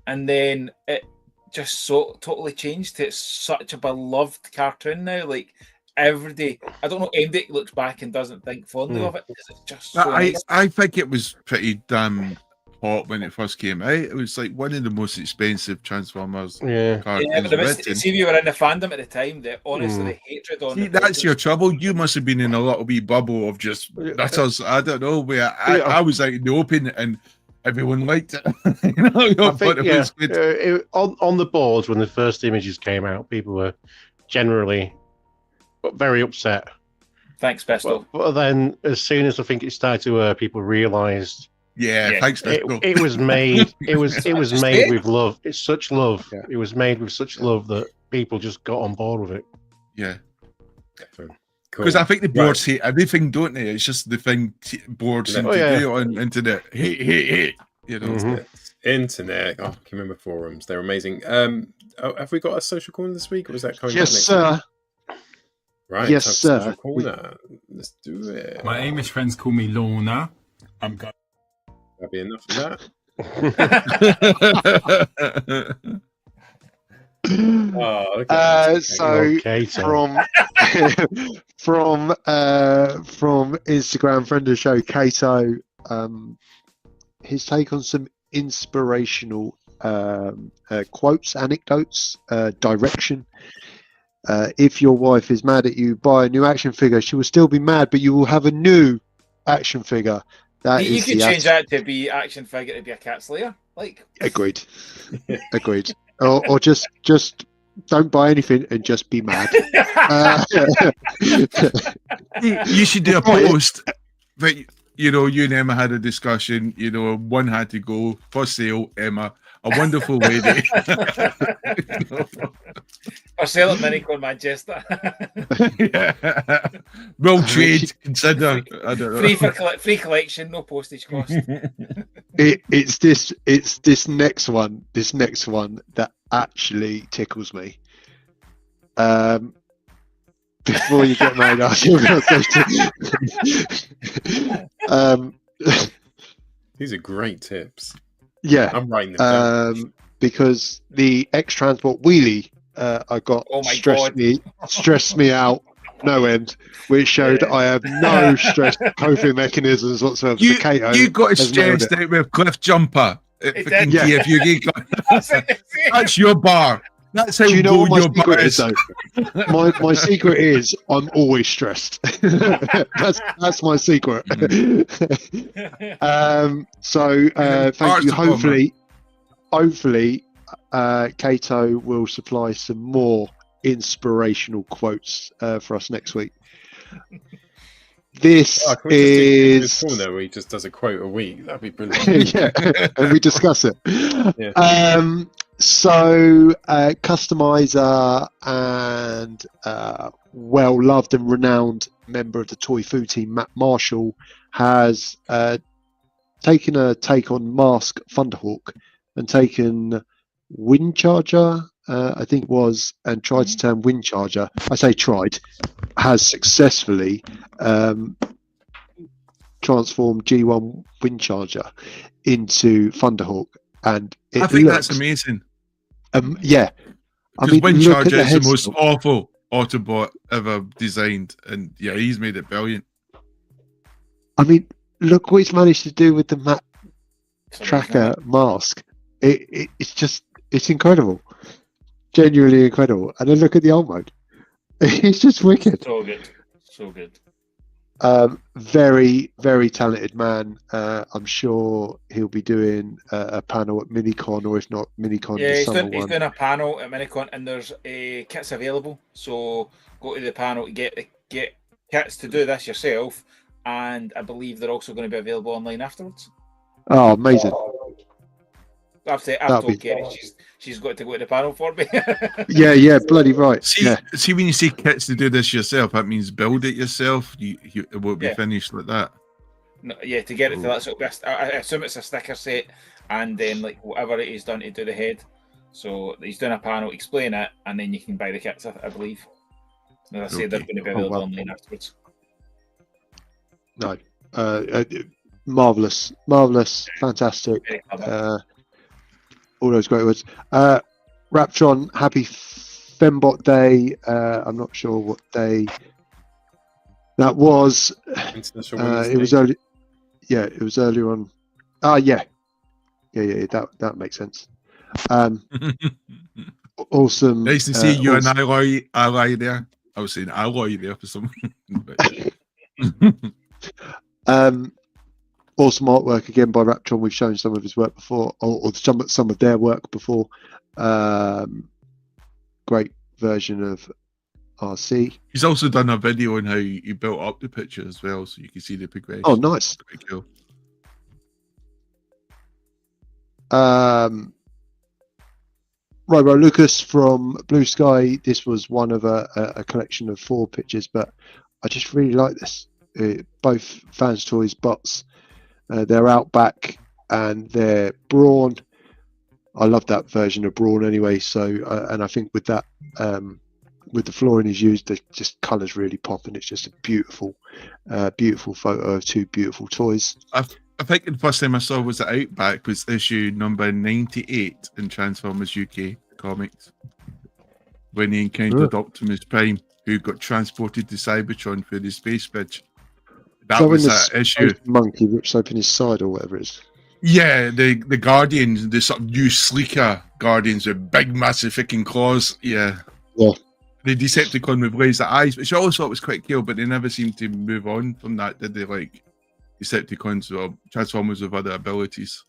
And then it just so totally changed to it's such a beloved cartoon now. Like every day, I don't know anybody looks back and doesn't think fondly of it because it's just so nice. I think it was pretty damn hot when it first came out. It was like one of the most expensive Transformers cartoons but written. see, if you were in the fandom at the time, the hatred on. See, that's your trouble. You must have been in a little wee bubble of just that's us. I don't know where I was out in the open and everyone liked it. I think, it was good. On the boards when the first images came out, people were generally very upset. Thanks, Pesto. But then, as soon as I think it started to people realised. Thanks, Pesto. It was made. It was made with love. It's such love. Yeah. It was made with such love that people just got on board with it. Yeah. Because I think the boards hate everything, don't they? It's just the thing boards seem to do on internet. Hate. You know, internet. I can remember forums. They're amazing. Have we got a social corner this week, or was that coming? Yes, sir. Week? Right. Yes, sir. Corner. Let's do it. My Amish friends call me Lorna. I'm going. That'll be enough of that. So from Instagram friend of the show Kato, his take on some inspirational quotes, anecdotes, direction. If your wife is mad at you, buy a new action figure. She will still be mad, but you will have a new action figure. You could change that to be action figure to be a cat slayer. Like agreed. Or just don't buy anything and just be mad. You should do a post. But you and Emma had a discussion. One had to go for sale. Emma, a wonderful lady. Or sell at MiniCon Manchester. Well trade, consider. I don't know. Free collection, no postage cost. It's this next one that actually tickles me. Before you get married, these are great tips. Yeah, I'm writing them down. Because the X-Transport wheelie I got stressed me out no end, which showed I have no stress coping mechanisms whatsoever. You got stressed out with Cliff Jumper. That's your bar. That's how you know what my your secret is, though? My secret is I'm always stressed. that's my secret. Thank you. Hopefully, Kato will supply some more inspirational quotes for us next week. This is corner where he just does a quote a week. That'd be brilliant. yeah, and we discuss it. Yeah. Customizer and well-loved and renowned member of the Toy Food team, Matt Marshall, has taken a take on Mask Thunderhawk and taken Windcharger, I think it was, and tried to turn Windcharger. I say tried, has successfully transformed G1 Windcharger into Thunderhawk, and I think that's amazing. Yeah, because Windcharger is the most awful Autobot ever designed, and yeah, he's made it brilliant. I mean, look what he's managed to do with the map tracker mask. It's incredible, genuinely incredible. And then look at the old mode; it's just wicked. So good. Very, very talented man. I'm sure he'll be doing a panel at MiniCon, or if not MiniCon, he's doing a panel at MiniCon, and there's kits available. So go to the panel to get kits to do this yourself, and I believe they're also going to be available online afterwards. Oh, amazing! I've That'll told be- Kerry she's got to go to the panel for me. Yeah, bloody right. See, Yeah, see, when you say kits to do this yourself, that means build it yourself. It won't be Yeah. finished like that. No, yeah, to get it to that sort of. I assume it's a sticker set, and then like whatever it is done to do the head. So he's done a panel, explain it, and then you can buy the kits. I believe. As I say, they're Okay. going to be Oh, available wow. online afterwards. no, marvelous, fantastic. Very clever. All those great words. Raptron, happy Fembot Day. I'm not sure what day that was. International Women's It was Day. early. Yeah, it was earlier on. Yeah. That makes sense. Awesome. Nice to see you awesome. and ally there. I was saying alloy there for some. Awesome artwork again by Raptron. We've shown some of his work before, or some of their work before. Great version of RC. He's also done a video on how you built up the picture as well, so you can see the progression. Oh, nice. Pretty cool. Robo Lucas from Blue Sky. This was one of a collection of 4 pictures, but I just really like this. Both Fans Toys bots. They're Outback and they're Brawn. I love that version of Brawn anyway. So, and I think with that, with the flooring is used, the just colours really pop, and it's just a beautiful photo of 2 beautiful toys. I think the first time I saw was at Outback was issue number 98 in Transformers UK comics, when he encountered Optimus Prime, who got transported to Cybertron through the space bridge. That So was when that the issue. space monkey rips open his side or whatever it is. Yeah, the Guardians, the sort of new sleeker Guardians with big massive freaking claws. Yeah. Yeah. The Decepticon with laser eyes, which I always thought was quite cool, but they never seemed to move on from that, did they? Like Decepticons or Transformers with other abilities.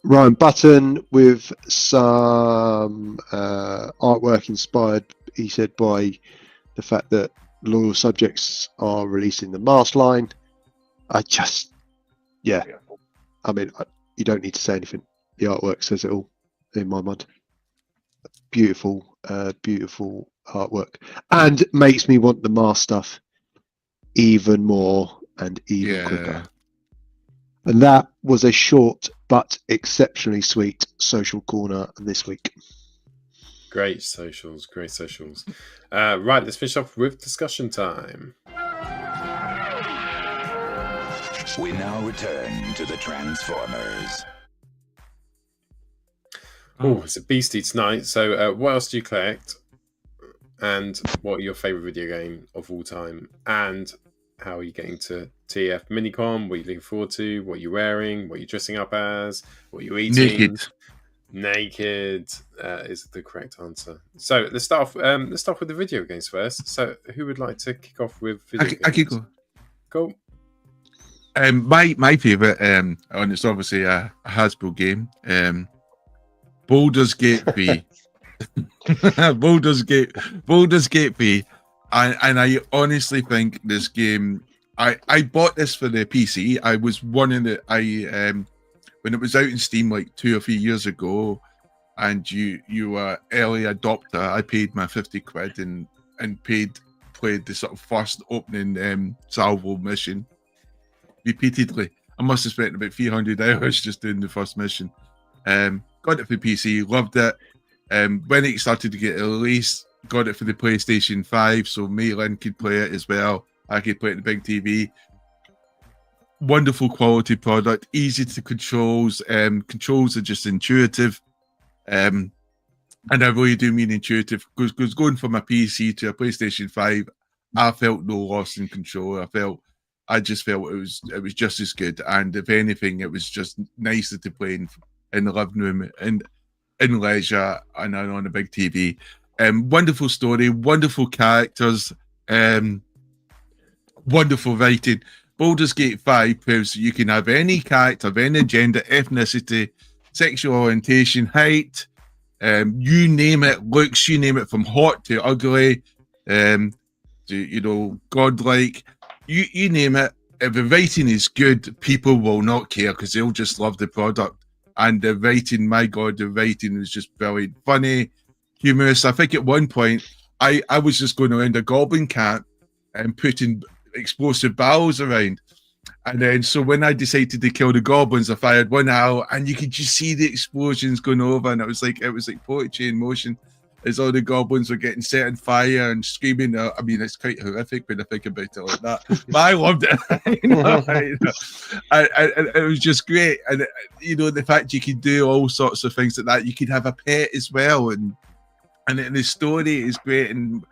Ryan Button with some artwork inspired, he said, by the fact that Loyal Subjects are releasing the mask line. I mean, you don't need to say anything. The artwork says it all in my mind. Beautiful artwork, and makes me want the mask stuff even more and even quicker. And that was a short but exceptionally sweet social corner this week. Great socials. Right, let's finish off with discussion time. We now return to the Transformers. Oh, it's a beastie tonight. So, what else do you collect? And what are your favourite video game of all time? And how are you getting to TFNMiniCon? What are you looking forward to? What are you wearing? What are you dressing up as? What are you eating? Naked is the correct answer. So let's start off with the video games first. So who would like to kick off with video games? I can go. Cool. My favourite, and it's obviously a Hasbro game, Baldur's Gate V. Baldur's Gate V. And I honestly think this game, I bought this for the PC. I was one in the, when it was out in Steam like 2 or 3 years ago, and you were early adopter, I paid my 50 quid and played the sort of first opening salvo mission repeatedly. I must have spent about 300 hours just doing the first mission. Got it for PC, loved it. When it started to get released, got it for the PlayStation 5, so Maylin could play it as well. I could play it on the big TV. Wonderful quality product, easy to controls. Controls are just intuitive. And I really do mean intuitive, because going from a PC to a PlayStation 5, I felt no loss in control. I just felt it was just as good. And if anything, it was just nicer to play in the living room and in leisure and on a big TV. Wonderful story, wonderful characters, wonderful writing. Baldur's Gate 5 proves you can have any character of any gender, ethnicity, sexual orientation, height, you name it, looks, you name it, from hot to ugly, to, godlike, you name it, if the writing is good, people will not care because they'll just love the product. And the writing, my God, the writing was just brilliant, funny, humorous. I think at one point I was just going around a goblin camp and putting explosive barrels around. And then, so when I decided to kill the goblins, I fired one out, and you could just see the explosions going over, and it was like poetry in motion, as all the goblins were getting set on fire and screaming. I mean, it's quite horrific when I think about it like that, but I loved it. And it was just great, and the fact you could do all sorts of things like that. You could have a pet as well, and the story is great, and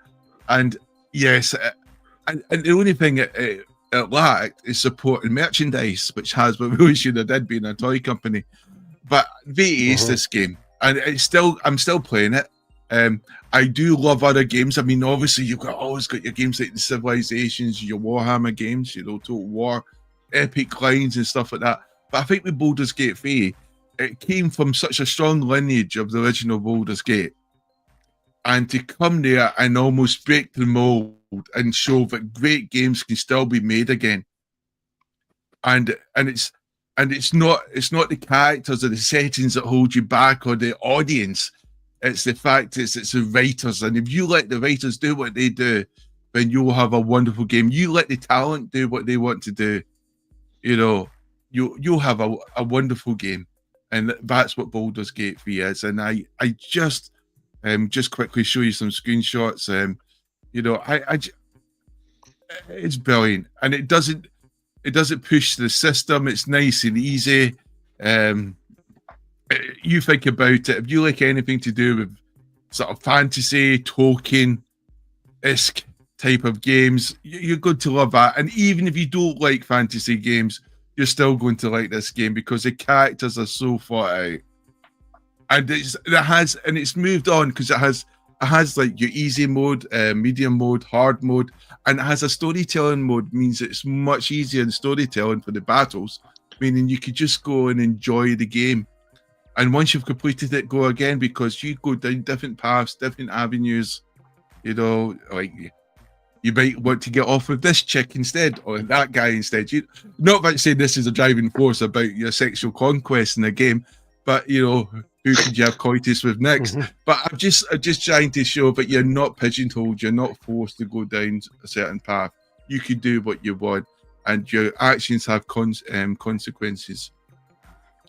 yes, and the only thing it lacked is support and merchandise, which Hasbro really should have did, being a toy company. But they aced this game, and I'm still playing it. I do love other games. I mean, obviously you've always got your games like the Civilizations, your Warhammer games, Total War, Epic Lines and stuff like that. But I think with Baldur's Gate 3, it came from such a strong lineage of the original Baldur's Gate, and to come there and almost break the mold and show that great games can still be made again. And it's not the characters or the settings that hold you back or the audience. It's the fact it's the writers. And if you let the writers do what they do, then you'll have a wonderful game. You let the talent do what they want to do, you'll have a wonderful game. And that's what Baldur's Gate 3 is. And I just quickly show you some screenshots. It's brilliant, and it doesn't push the system. It's nice and easy. You think about it, if you like anything to do with sort of fantasy, Tolkien-esque type of games, you're going to love that. And even if you don't like fantasy games, you're still going to like this game because the characters are so thought out. And it's moved on because it has like your easy mode, medium mode, hard mode, and it has a storytelling mode. Means it's much easier in storytelling for the battles, meaning you could just go and enjoy the game. And once you've completed it, go again, because you go down different paths, different avenues. Like you might want to get off with this chick instead, or that guy instead. Not about saying this is a driving force about your sexual conquest in the game, but who could you have coitus with next? But I'm just trying to show that you're not pigeonholed, you're not forced to go down a certain path. You can do what you want, and your actions have consequences,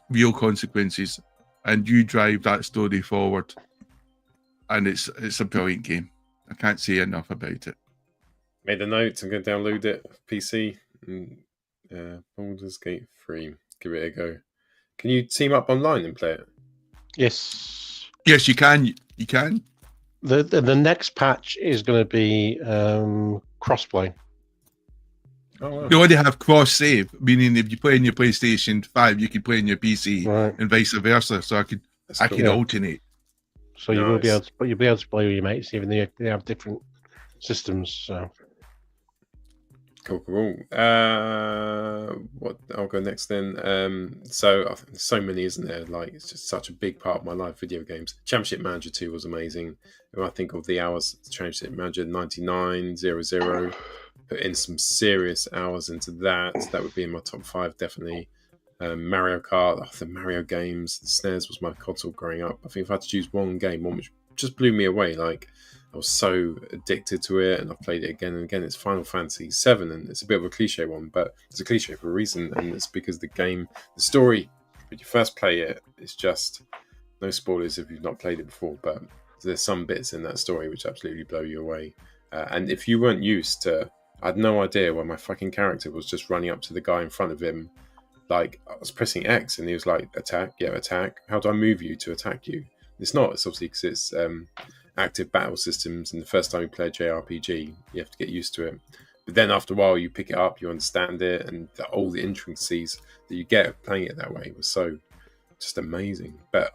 real consequences, and you drive that story forward. And it's a brilliant game. I can't say enough about it. Made a note. I'm going to download it PC. Baldur's Gate 3. Give it a go. Can you team up online and play it? Yes. Yes, you can. You can. The next patch is going to be crossplay. Oh, wow. You already have cross save, meaning if you play on your PlayStation 5, you can play on your PC, right, and vice versa. So I can alternate. So you will be able to, but you'll be able to play with your mates, even though they have different systems. So cool. What I'll go next then. So so many, isn't there? Like, it's just such a big part of my life. Video games. Championship Manager 2 was amazing. When I think of the hours, Championship Manager 9900, put in some serious hours into that. That would be in my top 5 definitely. Mario Kart, the Mario games. The SNES was my console growing up. I think if I had to choose one game, one which just blew me away, like I was so addicted to it, and I've played it again and again. It's Final Fantasy VII, and it's a bit of a cliche one, but it's a cliche for a reason, and it's because the story, when you first play it, it's just, no spoilers if you've not played it before, but there's some bits in that story which absolutely blow you away. And if you weren't used to, I had no idea where my fucking character was just running up to the guy in front of him. Like, I was pressing X, and he was like, attack, yeah, attack. How do I move you to attack you? It's not. It's obviously because it's active battle systems, and the first time you play a JRPG, you have to get used to it. But then after a while, you pick it up, you understand it, and all the intricacies that you get playing it that way was so just amazing. But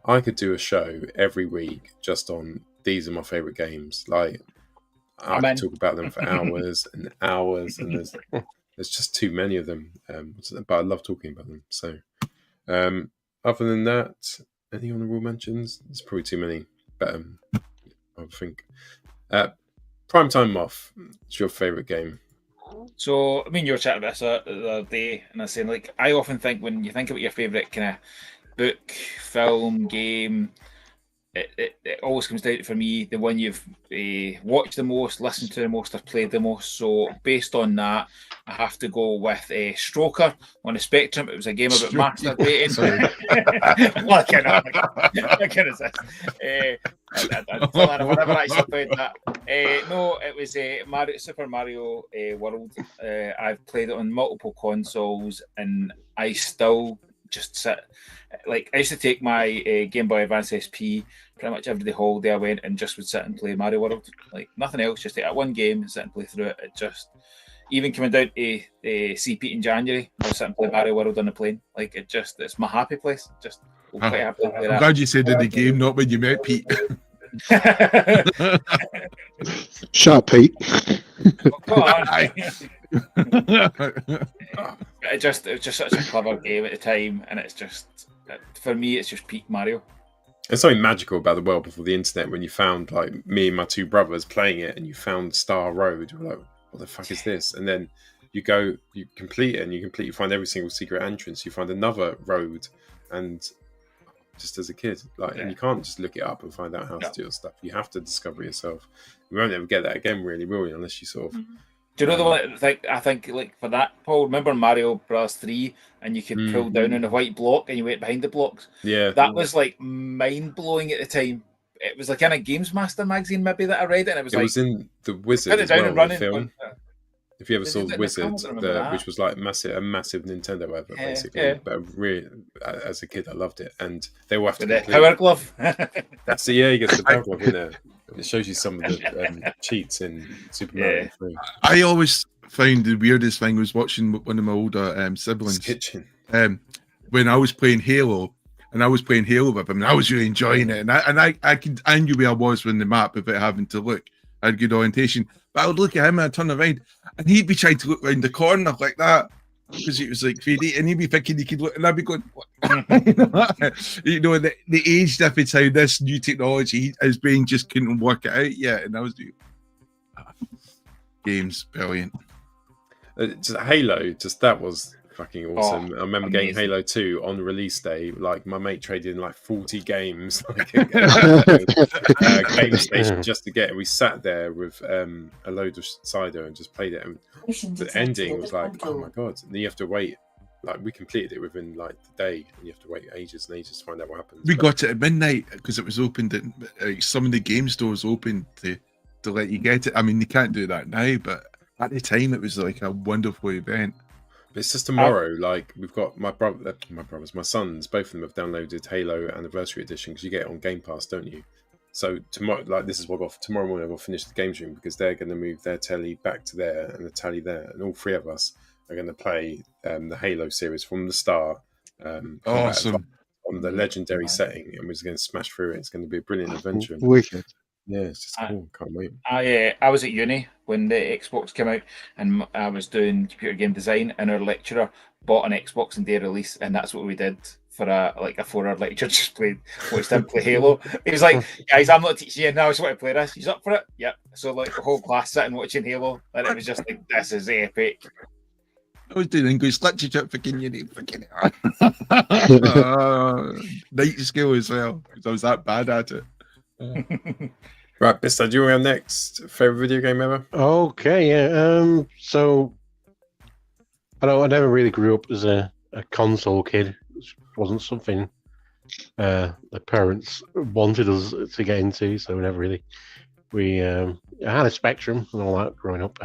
I could do a show every week just on these are my favorite games. Like, I could talk about them for hours and hours, and there's just too many of them. But I love talking about them. So, other than that, any honourable mentions? There's probably too many. But I think Primetime Moth. It's your favourite game. So, I mean, you were chatting about this the other day, and I was saying, like, I often think when you think about your favourite kind of book, film, game, it always comes down to, for me, the one you've watched the most, listened to the most, or played the most. So, based on that, I have to go with Stroker on the Spectrum. It was a game about masturbating. Well, I can resist. I don't know if I've ever actually played that. No, it was Super Mario World. I've played it on multiple consoles, and I still just sit. Like, I used to take my Game Boy Advance SP pretty much every holiday I went and just would sit and play Mario World. Like, nothing else, just take that one game and sit and play through it. It just, even coming down to CP in January, I'll sit and play Mario World on the plane. Like, it's my happy place. Just quite happy to play I'm that. glad you said in the game, not when you met Pete. Shut up, Pete. Come on. It was just such a clever game at the time, and it's just, for me, it's just peak Mario. There's something magical about the world before the internet when you found, like, me and my two brothers playing it, and you found Star Road. You're like, what the fuck is this? And then you complete it, and you find every single secret entrance. You find another road, and just as a kid, and you can't just look it up and find out how to do your stuff. You have to discover yourself. You won't ever get that again, really, will you? Unless you sort of. Do you know the one? I think like for that, Paul. Remember Mario Bros 3, and you could pull down on a white block, and you went behind the blocks. Yeah, that was like mind blowing at the time. It was like in a Games Master magazine, maybe, that I read it, and it was in the Wizard as well, the film. If you ever saw the Wizard, which was like a massive Nintendo ever, basically. Yeah. But really, as a kid, I loved it, and they will have to the Power Glove. That's it. Yeah, you get the Power Glove in there. It shows you some of the cheats in Super Mario 3. I always found the weirdest thing was watching one of my older siblings' kitchen. When I was playing Halo, and I was playing Halo with him, and I was really enjoying it, and I knew where I was on the map without having to look. I had good orientation, but I would look at him and I'd turn around, and he'd be trying to look around the corner like that because it was like 3D, and he'd be thinking he could look, and I'd be going, you know, the age difference, how this new technology, his brain just couldn't work it out yet, and I was doing games, brilliant. Just Halo, that was fucking awesome. I remember getting Halo 2 on release day. Like, my mate traded in like 40 games, like game station, just to get it. We sat there with a load of cider and just played it. And the ending was like, oh my god! And then you have to wait. Like, we completed it within like the day, and you have to wait ages and ages to find out what happens. We got it at midnight because it was opened. Some of the game stores opened to let you get it. I mean, you can't do that now, but at the time, it was like a wonderful event. But it's just tomorrow. Like, we've got my sons, both of them have downloaded Halo Anniversary Edition because you get it on Game Pass, don't you? So tomorrow, like, this is what tomorrow morning I will finish the games room because they're going to move their telly back to there and the telly there, and all three of us are going to play the Halo series from the start. Awesome. On the legendary setting, and we're just going to smash through it. It's going to be a brilliant adventure. Wicked. Yeah, it's just cool. Can't wait. I was at uni when the Xbox came out, and I was doing computer game design, and our lecturer bought an Xbox in day release, and that's what we did for a 4-hour lecture. Just watched him play Halo. He was like, "Guys, I'm not teaching you now. I just want to play this. He's up for it." Yep. So like the whole class sitting watching Halo, and it was just like, this is epic. I was doing English literature fucking uni, night school as well because I was that bad at it. Right, Bista, do you want to go next? Favorite video game ever? Okay, yeah. So I never really grew up as a console kid. It wasn't something the parents wanted us to get into, so we never really. We had a Spectrum and all that growing up.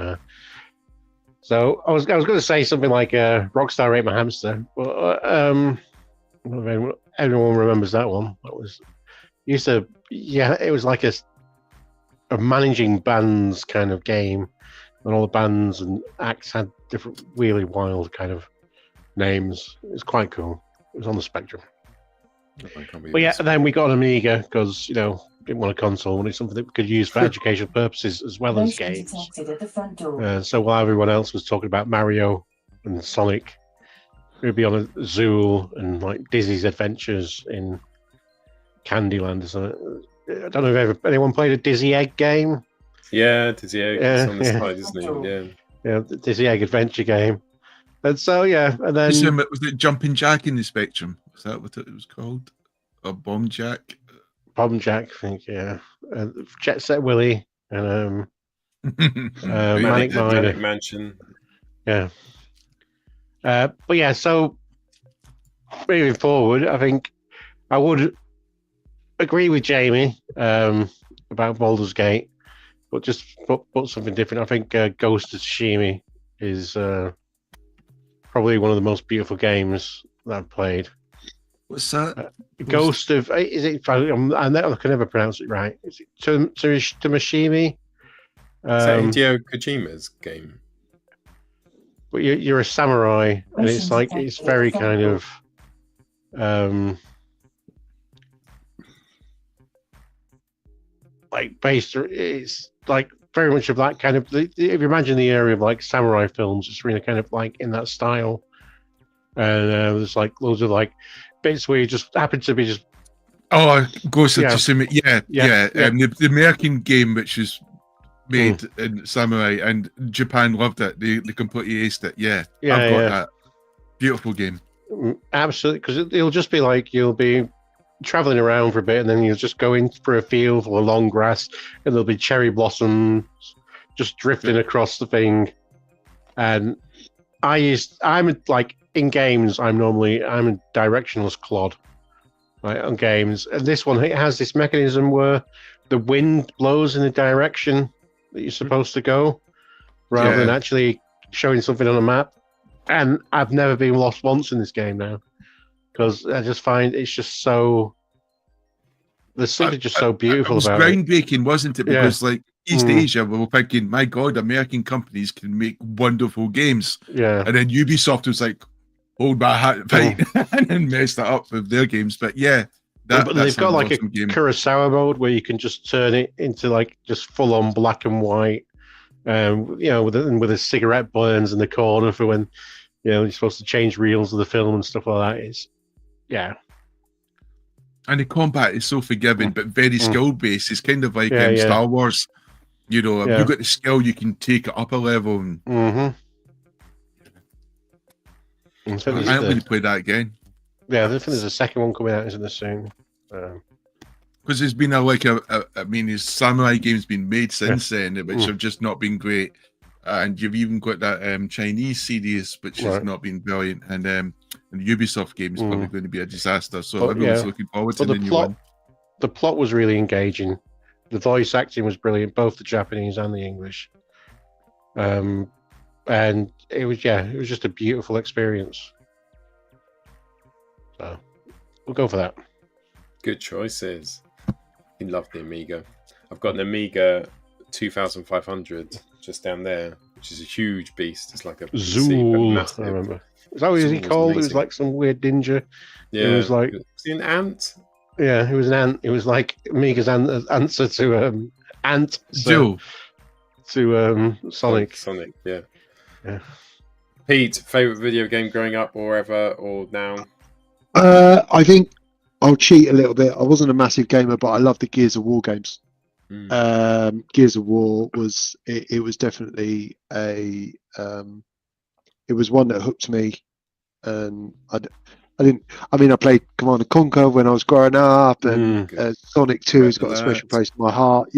So I was going to say something like Rockstar Rate My Hamster, but everyone remembers that one. That was it was like a managing bands kind of game, and all the bands and acts had different really wild kind of names. It was quite cool. It was on the Spectrum. But yeah, and then we got an Amiga because didn't want a console, wanted something that we could use for educational purposes as well as games. So while everyone else was talking about Mario and Sonic, we'd be on a Zool and like Dizzy's Adventures in Candyland or something. I don't know if anyone played a Dizzy Egg game. Yeah, Dizzy Egg. It's on the side, isn't it? Yeah. Dizzy Egg adventure game. And so and then Was it Jumping Jack in the Spectrum? Was that what it was called? Or Bomb Jack? Bomb Jack, I think, Jet Set Willy and Manic Miner. Manic Mansion. Yeah. But so moving forward, I think I would agree with Jamie about Baldur's Gate, but just put something different. I think Ghost of Tsushima is probably one of the most beautiful games that I've played. What's that? Ghost of is it? I can never pronounce it right. Is it Tsushima? Is that Hideo Kojima's game? But you're a samurai, and it's very kind of like based. It's like very much of that kind of. If you imagine the area of like samurai films, it's really kind of like in that style. And there's like loads of like bits where you just happen to be just. Oh, Ghost of Tsushima. Yeah. The American game, which is made in samurai, and Japan loved it. They completely aced it. I've got that. Beautiful game. Absolutely, because it'll just be like you'll be traveling around for a bit, and then you'll just go in for a field full of long grass, and there'll be cherry blossoms just drifting across the thing. And I'm like in games, I'm a directionless clod, right, on games. And this one, it has this mechanism where the wind blows in the direction that you're supposed to go, rather than actually showing something on a map. And I've never been lost once in this game now, because I just find it's just so. There's something just so beautiful about it. It was groundbreaking, wasn't it? Because like East Asia, we were thinking, my God, American companies can make wonderful games. Yeah. And then Ubisoft was like, hold my hat, right, and then messed that up with their games. But but they've got like awesome a game. Kurosawa mode where you can just turn it into like just full on black and white, with a cigarette burns in the corner for when you're supposed to change reels of the film and stuff like that. And the combat is so forgiving, but very skill based. It's kind of like Star Wars. If you've got the skill, you can take it up a level. And I haven't really played that again. Yeah, I think there's a second one coming out, isn't there, soon? Because there's been his samurai games been made since then, which have just not been great. And you've even got that Chinese series, which has not been brilliant. And the Ubisoft game is probably going to be a disaster. So everyone's looking forward to the new one. The plot was really engaging. The voice acting was brilliant, both the Japanese and the English. And it was just a beautiful experience. So we'll go for that. Good choices. I love the Amiga. I've got an Amiga 2500 just down there, which is a huge beast. It's like a Zool. massive. I remember. Is that what he called? Amazing. It was like some weird ninja. Yeah. It was like was he an ant? Yeah, it was an ant. It was like Amiga's answer to Ant. Zool. To Sonic. Sonic, yeah. Pete, favorite video game growing up or ever or now? I think I'll cheat a little bit. I wasn't a massive gamer, but I loved the Gears of War games. Gears of War was definitely it was one that hooked me, and I played Command & Conquer when I was growing up, and Sonic 2 has got a special place in my heart.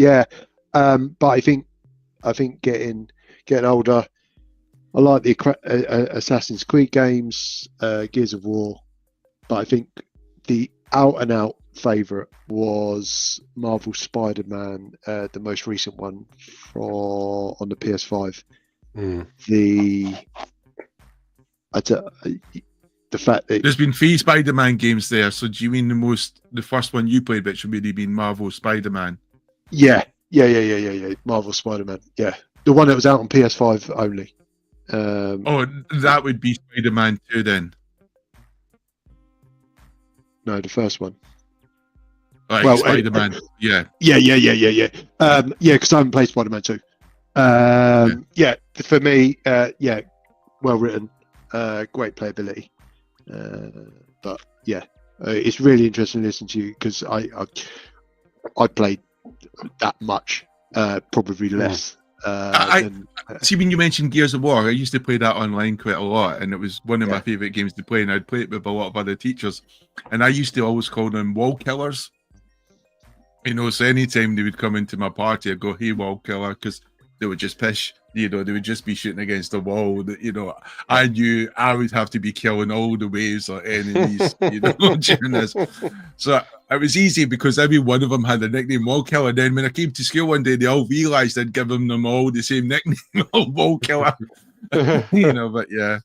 But I think getting older, I like the Assassin's Creed games, Gears of War, but I think the out and out favorite was Marvel Spider-Man, the most recent one on the PS5. The fact that there's been 3 Spider-Man games there, so do you mean the first one you played, which would really been Marvel Spider-Man? Yeah. Marvel Spider-Man. Yeah, the one that was out on PS5 only. That would be Spider-Man 2 then. No, the first one. Right, Spider-Man. Yeah, because I haven't played Spider-Man 2. For me, well written, great playability. But it's really interesting to listen to you, because I played that much, probably less Then, See, when you mentioned Gears of War, I used to play that online quite a lot, and it was one of my favorite games to play. And I'd play it with a lot of other teachers, and I used to always call them wall killers. You know, so anytime they would come into my party, I'd go, "Hey, wall killer," because they would just pish. You know, they would just be shooting against the wall. That, you know, I knew I would have to be killing all the waves or enemies, you know, during this. So it was easy because every one of them had a nickname, Wall Killer. Then when I came to school one day, they all realised I'd given them all the same nickname, Wall Killer. You know, but yeah.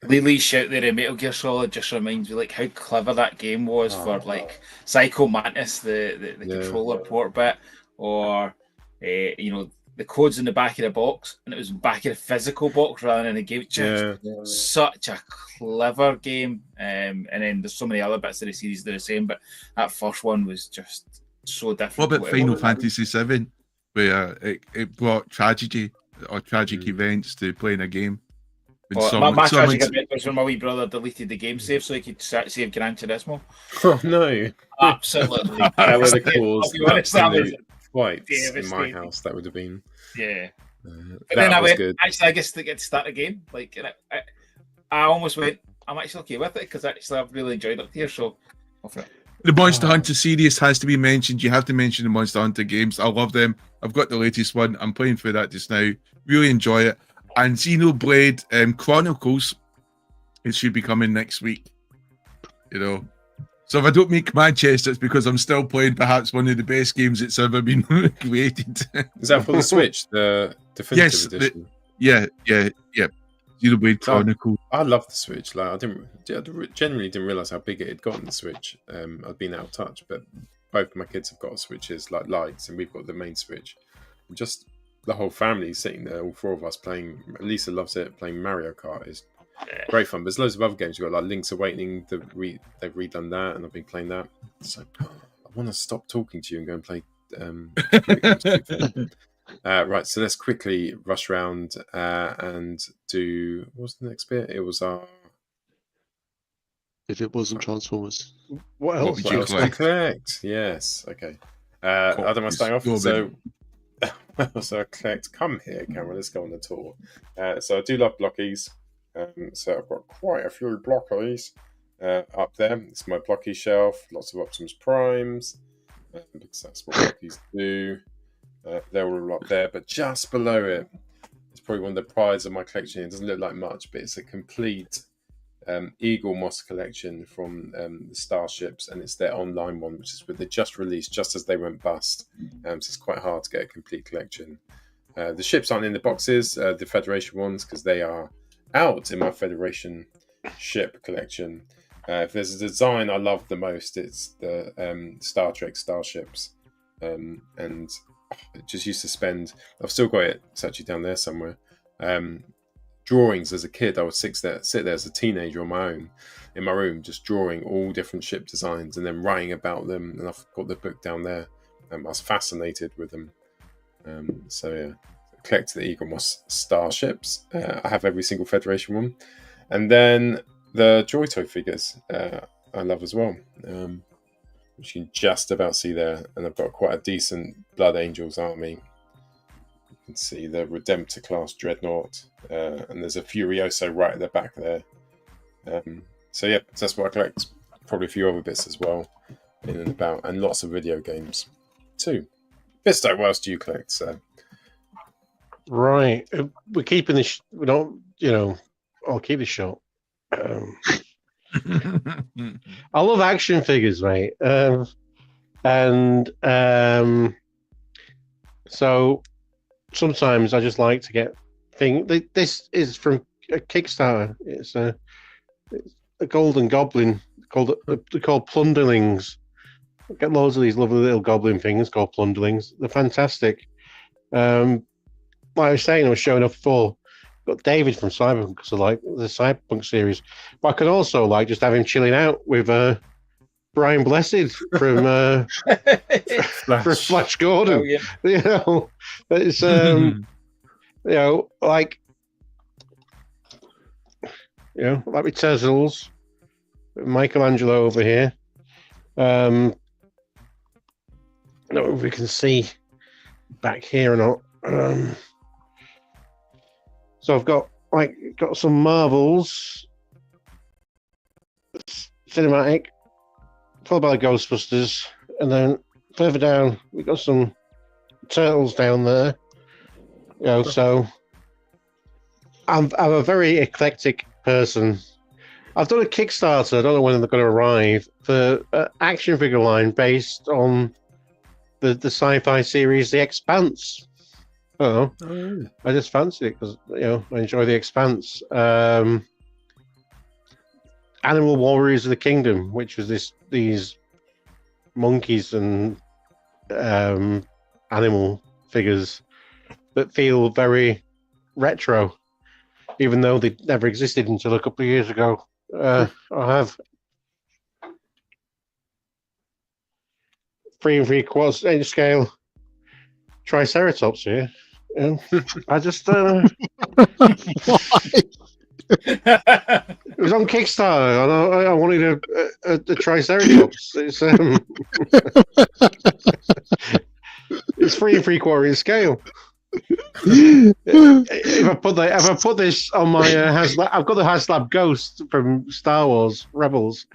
Lily's shout there in Metal Gear Solid just reminds me like how clever that game was for like Psycho Mantis, the controller port bit, or you know, the codes in the back of the box, and it was back of the physical box rather than the game. Just such a clever game. And then there's so many other bits of the series that are the same, but that first one was just so different. What about Final Fantasy VII, where it brought tragedy or tragic events to playing a game? My tragic event was when my wee brother deleted the game save so he could save Gran Turismo. Oh no! Absolutely. That would have caused absolute fights in my house. That would have been But then I went, good. Actually, I guess to get to start a game, like I almost went, I'm actually okay with it because actually I've really enjoyed it here. So the Monster Hunter series has to be mentioned. You have to mention the Monster Hunter games. I love them. I've got the latest one. I'm playing through that just now. Really enjoy it. And Xenoblade Chronicles, it should be coming next week. You know, so if I don't make Manchester, it's because I'm still playing perhaps one of the best games that's ever been created. Is that for the Switch, the definitive edition? Yeah. Xenoblade Chronicles. I love the Switch. Like I generally didn't realize how big it had gotten the Switch. I'd been out of touch, but both my kids have got Switches like lights, and we've got the main Switch. And just the whole family sitting there, all four of us playing. Lisa loves it. Playing Mario Kart is great fun. But there's loads of other games. You've got like Link's Awakening. They've redone that, and I've been playing that. So I want to stop talking to you and go and play. Right, so let's quickly rush around and do. What was the next bit? It was our. If it wasn't Transformers, what else? What else to collect? Yes. Okay. I don't want to start off. So I collect. Come here, Cameron. Let's go on the tour. So I do love blockies. So I've got quite a few blockies up there. It's my blocky shelf. Lots of Optimus Primes because that's what blockies do. They're all up there, but just below it, it's probably one of the prides of my collection. It doesn't look like much, but it's a complete Eagle Moss collection from the Starships, and it's their online one, which is what they just released just as they went bust. So it's quite hard to get a complete collection. The ships aren't in the boxes, the Federation ones, because they are out in my Federation ship collection. If there's a design I love the most, it's the Star Trek Starships, and I just used to spend. I've still got it. It's actually down there somewhere. Drawings as a kid. I would sit there as a teenager on my own in my room, just drawing all different ship designs and then writing about them. And I've got the book down there. I was fascinated with them. Collect the Eagle Moss Starships. I have every single Federation one, and then the Joy Toy figures I love as well. Which you can just about see there, and I've got quite a decent Blood Angels army. You can see the Redemptor class Dreadnought, and there's a Furioso right at the back there. So that's what I collect. Probably a few other bits as well, in and about, and lots of video games too. Bisto, what else do you collect, sir? Right, we're keeping this. We don't, I'll keep it short. I love action figures, mate. So sometimes I just like to get things. This is from a Kickstarter. It's a golden goblin they're called plunderlings. I get loads of these lovely little goblin things called plunderlings. They're fantastic. Like I was saying, I was showing up before. Got David from Cyberpunk because I like the Cyberpunk series, but I can also just have him chilling out with Brian Blessed from Flash Gordon. Oh, yeah. It's like with Tezzles, Michelangelo over here. I don't know if we can see back here or not. So I've got some Marvels cinematic, followed by the Ghostbusters, and then further down we've got some Turtles down there. You know, so I'm a very eclectic person. I've done a Kickstarter. I don't know when they're going to arrive for an action figure line based on the sci-fi series The Expanse. Oh, I just fancied it because I enjoy The Expanse. Animal Warriors of the Kingdom, which was these monkeys and animal figures that feel very retro, even though they never existed until a couple of years ago. I have 3 3/4 inch scale Triceratops here. I just it was on Kickstarter, and I wanted a Triceratops. It's 3 3/4 inch scale. If I put this on my I've got the HasLab Ghost from Star Wars Rebels.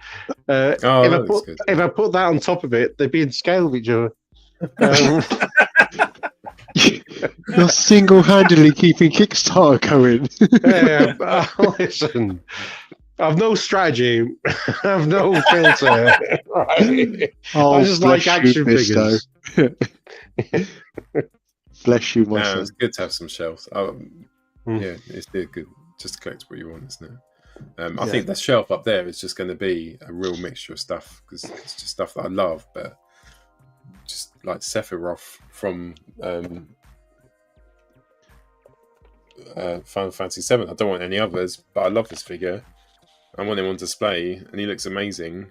If I put that on top of it, they'd be in scale with each other. You're single-handedly keeping Kickstarter going. Listen, I've no strategy. I've no filter. Right? I just like action figures. Bless you, my son. It's good to have some shelves. Yeah, it's good. Just to collect what you want, isn't it? I think the shelf up there is just going to be a real mixture of stuff because it's just stuff that I love, but just like Sephiroth from Final Fantasy VII. I don't want any others, but I love this figure. I want him on display, and he looks amazing.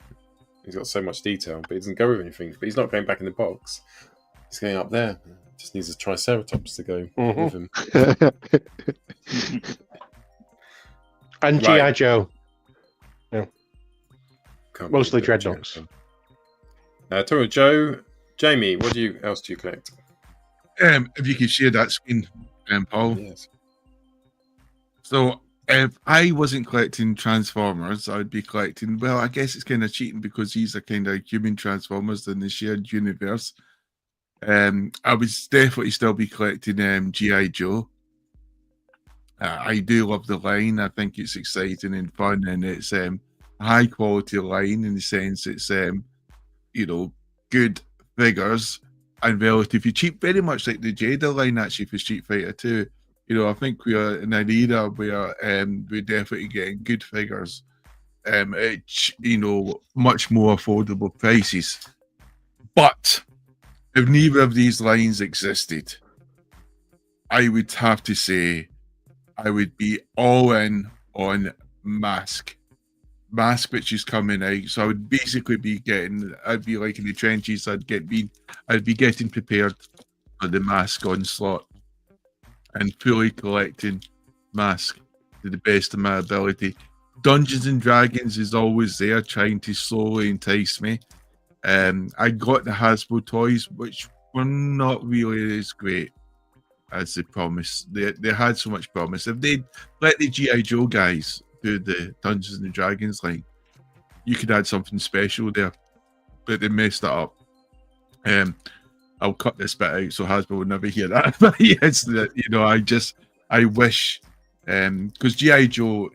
He's got so much detail, but he doesn't go with anything. But he's not going back in the box. He's going up there. Just needs a Triceratops to go with him. And G.I. Joe. Yeah. Mostly Mostly Dreadnoks. Toro Joe, Jamie, what else do you collect? If you could share that screen, Paul. Yes. So if I wasn't collecting Transformers, I would be collecting, well, I guess it's kind of cheating because these are kind of human Transformers in the shared universe. I would definitely still be collecting G.I. Joe. I do love the line. I think it's exciting and fun, and it's a high quality line in the sense it's good figures and relatively cheap, very much like the Jada line actually for Street Fighter 2. I think we are in an era where we're definitely getting good figures at much more affordable prices. But if neither of these lines existed, I would have to say I would be all in on Mask, which is coming out. So I would basically I'd be like in the trenches. I'd be getting prepared for the Mask onslaught and fully collecting Mask to the best of my ability. Dungeons and Dragons is always there, trying to slowly entice me. I got the Hasbro toys, which were not really as great as they promised. They had so much promise. If they'd let the G.I. Joe guys do the Dungeons and Dragons line, you could add something special there. But they messed that up. I'll cut this bit out so Hasbro will never hear that. But yes, I wish, because G.I. Joe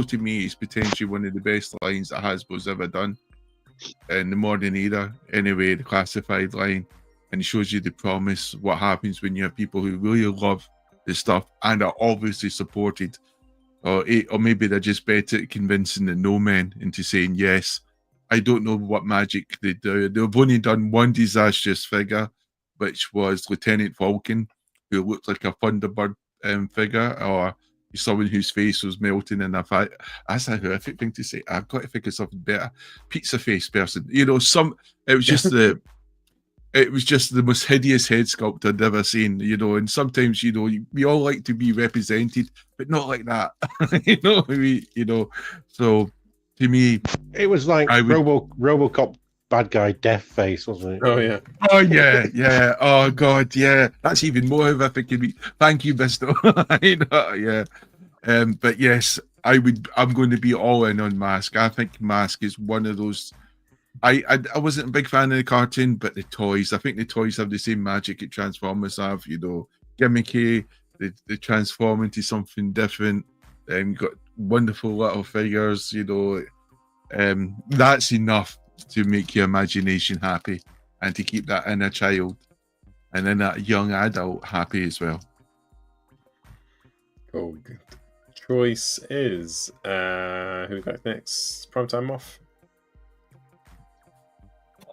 to me is potentially one of the best lines that Hasbro's ever done in the modern era. Anyway, the classified line, and it shows you the promise, what happens when you have people who really love the stuff and are obviously supported, or maybe they're just better at convincing the no men into saying yes. I don't know what magic they do. They've only done one disastrous figure, which was Lieutenant Falcon, who looked like a Thunderbird figure, or someone whose face was melting in a fat. That's a horrific thing to say. I've got to think of something better. Pizza face person. It was just the most hideous head sculpt I'd ever seen. And sometimes we all like to be represented, but not like that. So to me, it was like RoboCop bad guy death face, wasn't it? Oh yeah. Oh yeah, yeah. Oh god, yeah. That's even more horrific to me. Thank you, Mister. I know, yeah. But yes, I'm going to be all in on Mask. I think Mask is one of those. I wasn't a big fan of the cartoon, but the toys. I think the toys have the same magic that Transformers have. You know, gimmicky. They transform into something different. Got wonderful little figures. You know, that's enough to make your imagination happy and to keep that inner child and then that young adult happy as well. Cool. Good. Choice is who we got next? Primetime off.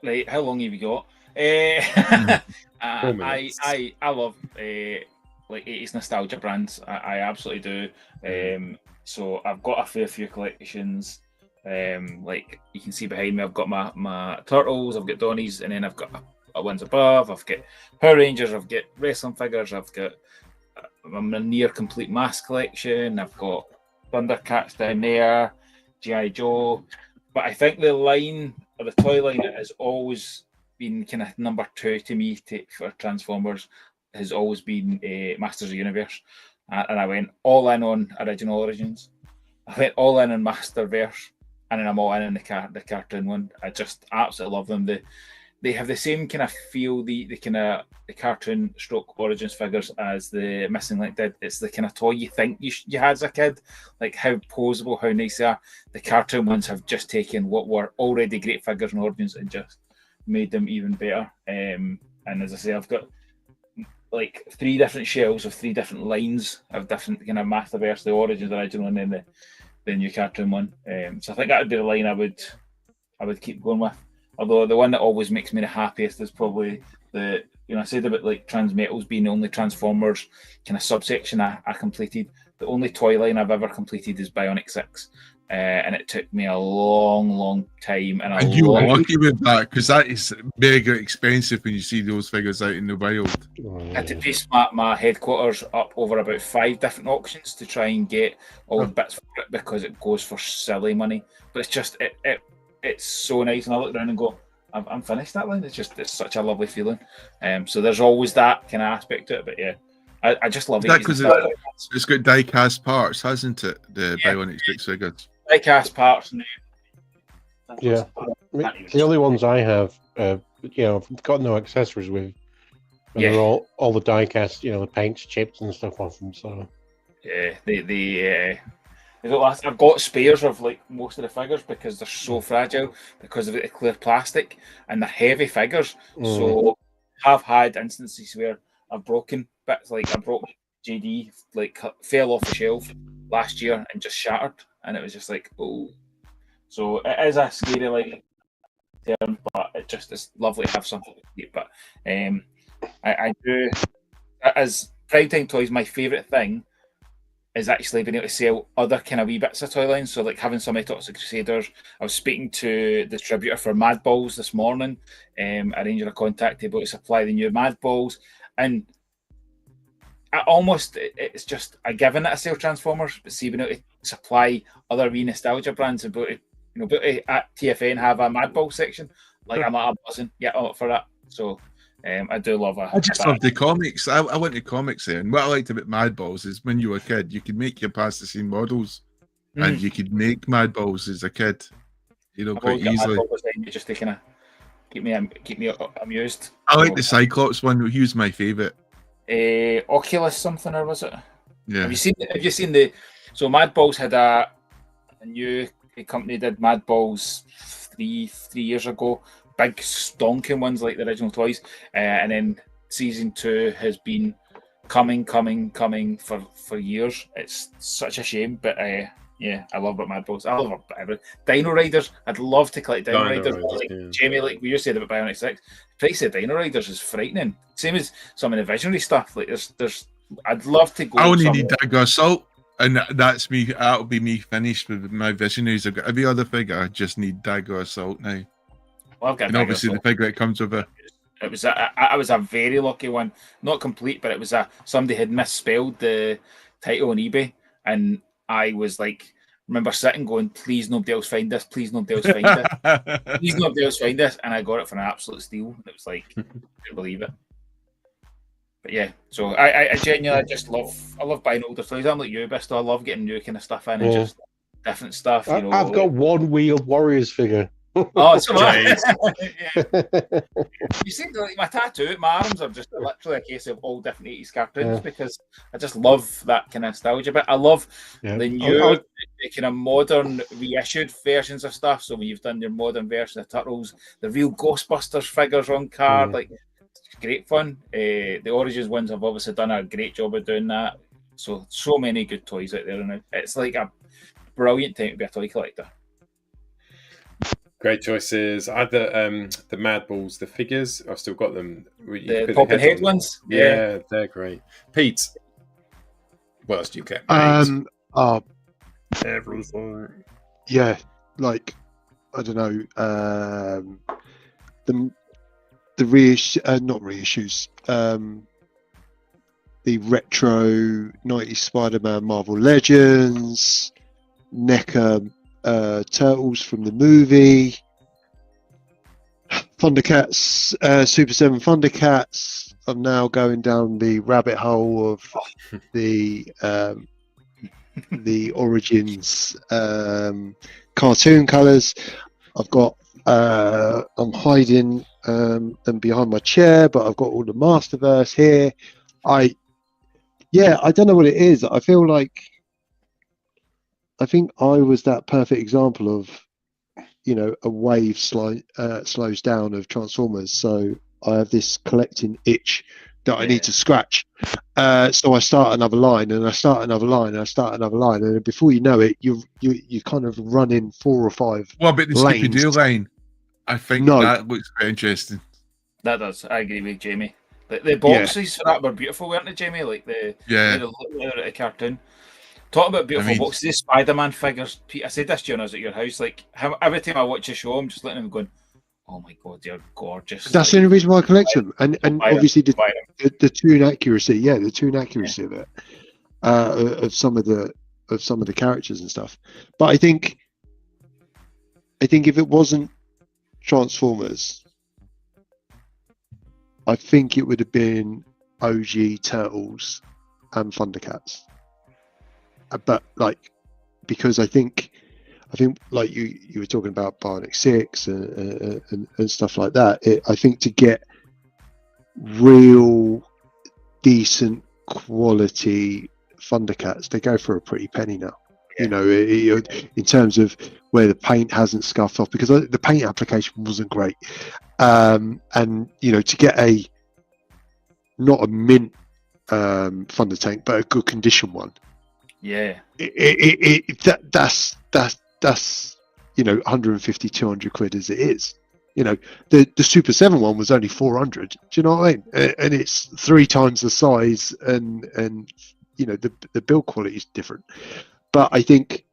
Right, how long have you got? 4 minutes. I love like 80s nostalgia brands. I absolutely do. So I've got a fair few collections. Like you can see behind me, I've got my Turtles, I've got Donnies, and then I've got a Ones Above, I've got Power Rangers, I've got wrestling figures, I've got a near complete Mask collection, I've got Thundercats down there, G.I. Joe. But I think the line, or the toy line, that has always been kind of number 2 to me for Transformers has always been Masters of the Universe. And I went all in on Original Origins. I went all in on Masterverse, and then I'm all in on the cartoon one. I just absolutely love them. They have the same kind of feel, the kind of the cartoon stroke Origins figures as the Missing Link did. It's the kind of toy you think you had as a kid, like how poseable, how nice they are. The cartoon ones have just taken what were already great figures in Origins and just made them even better. And as I say, I've got like 3 different shelves of 3 different lines of different kind of Masterverse, the Origins original, and then the new cartoon one. So I think that would be the line I would keep going with. Although the one that always makes me the happiest is probably I said about like Transmetals being the only Transformers kind of subsection I completed. The only toy line I've ever completed is Bionic 6. And it took me a long time. And you were lucky with that, because that is mega expensive when you see those figures out in the wild. I had to piece my headquarters up over about 5 different auctions to try and get all the bits for it, because it goes for silly money. But it's just it's so nice, and I look around and go, I'm finished that line. It's such a lovely feeling. So there's always that kind of aspect to it. But yeah, I just love it. Because it's got die-cast parts, hasn't it? The Bionic 6 figures. Die-cast parts. Yeah, the only ones I have, I've got no accessories with. And they're all the die-cast, the paints, chips, and stuff off them. So yeah, I've got spares of like most of the figures because they're so fragile because of the clear plastic, and they're heavy figures. So I've had instances where I've broken bits, like I broke JD, like fell off the shelf last year and just shattered, and it was just like, oh. So it is a scary like term, but it's lovely to have something to keep. But I do, as Primetime Toys, my favourite thing is actually being able to sell other kind of wee bits of toy lines. So like having somebody talk to Crusaders. I was speaking to the distributor for Mad Balls this morning, arranging a contact to be able to supply the new Mad Balls. And it's just a given that I sell Transformers, but see being able to supply other wee nostalgia brands, and be able to at TFN have a Mad Ball section, like I'm buzzing, up for that. So I do love I just love the comics. I went to comics there, and what I liked about Mad Balls is when you were a kid, you could make your plasticine models, and you could make Mad Balls as a kid, quite easily. Just to kind of keep me amused. I like the Cyclops one. He was my favourite. Oculus something, or was it? Yeah. Have you seen the? So Mad Balls had a new company did Mad Balls three years ago. Big stonking ones like the original toys, and then season 2 has been coming for years. It's such a shame, but I love Mad Balls. I love everything. Dino Riders. I'd love to collect Dino Riders. Jamie, like we just said about Bionic 6, the price of Dino Riders is frightening. Same as some of the Visionary stuff. Like there's. I'd love to go. I only need Dagger Assault, and that's me. That'll be me finished with my Visionaries. I've got every other figure. I just need Dagger Assault now. Well, I've got and obviously the figure that comes with it. It was I was a very lucky one, not complete, but it was somebody had misspelled the title on eBay, and I was like remember sitting going, please nobody else find this, please nobody else find this, please nobody else find this, and I got it for an absolute steal. It was like, I couldn't believe it. But yeah, so I genuinely I love buying older toys. I'm like you, Bisto. I love getting new kind of stuff in and just different stuff. You know, I've got one wheeled Warriors figure. Oh, so yeah. You see, like my tattoo, my arms are just literally a case of all different 80s cartoons because I just love that kind of nostalgia. But I love the new, the kind of modern reissued versions of stuff. So when you've done your modern version of Turtles, the real Ghostbusters figures on card, like it's great fun. The Origins ones have obviously done a great job of doing that. So many good toys out there, and it's like a brilliant time to be a toy collector. Great choices. I had the Mad Balls, the figures. I've still got them. The popping head ones. Yeah, they're great. Pete, what else do you get? Everything. Yeah, like I don't know. The reissue, not reissues. The retro 90s Spider-Man Marvel Legends, NECA. Turtles from the movie, Thundercats, Super 7 Thundercats. I'm now going down the rabbit hole of the Origins cartoon colours. I've got I'm hiding them behind my chair, but I've got all the Masterverse here. I don't know what it is. I think I was that perfect example of, a wave slows down of Transformers. So I have this collecting itch that I need to scratch. So I start another line, and I start another line, and I start another line, and before you know it, you kind of run in 4 or 5. What about the Scooby-Doo line? I think that looks quite interesting. That does. I agree with Jamie. The boxes for that were beautiful, weren't they, Jamie? Like the cartoon. Talking about beautiful boxes, the Spider-Man figures. Pete, I said this to you when I was at your house. Like every time I watch a show, I'm just looking at them going, "Oh my god, they're gorgeous." That's the only reason why I collect them, and obviously the tune accuracy, the tune accuracy of it, of some of the characters and stuff. But I think if it wasn't Transformers, I think it would have been OG Turtles and Thundercats. But because I think like you were talking about Bionic 6 and stuff like that. I think to get real decent quality Thundercats, they go for a pretty penny now. In terms of where the paint hasn't scuffed off, because the paint application wasn't great, and to get not a mint Thunder Tank, but a good condition one. Yeah, that's 150, 200 quid as it is. The Super 7 one was only 400. Do you know what I mean? And it's 3 times the size, and the build quality is different. But I think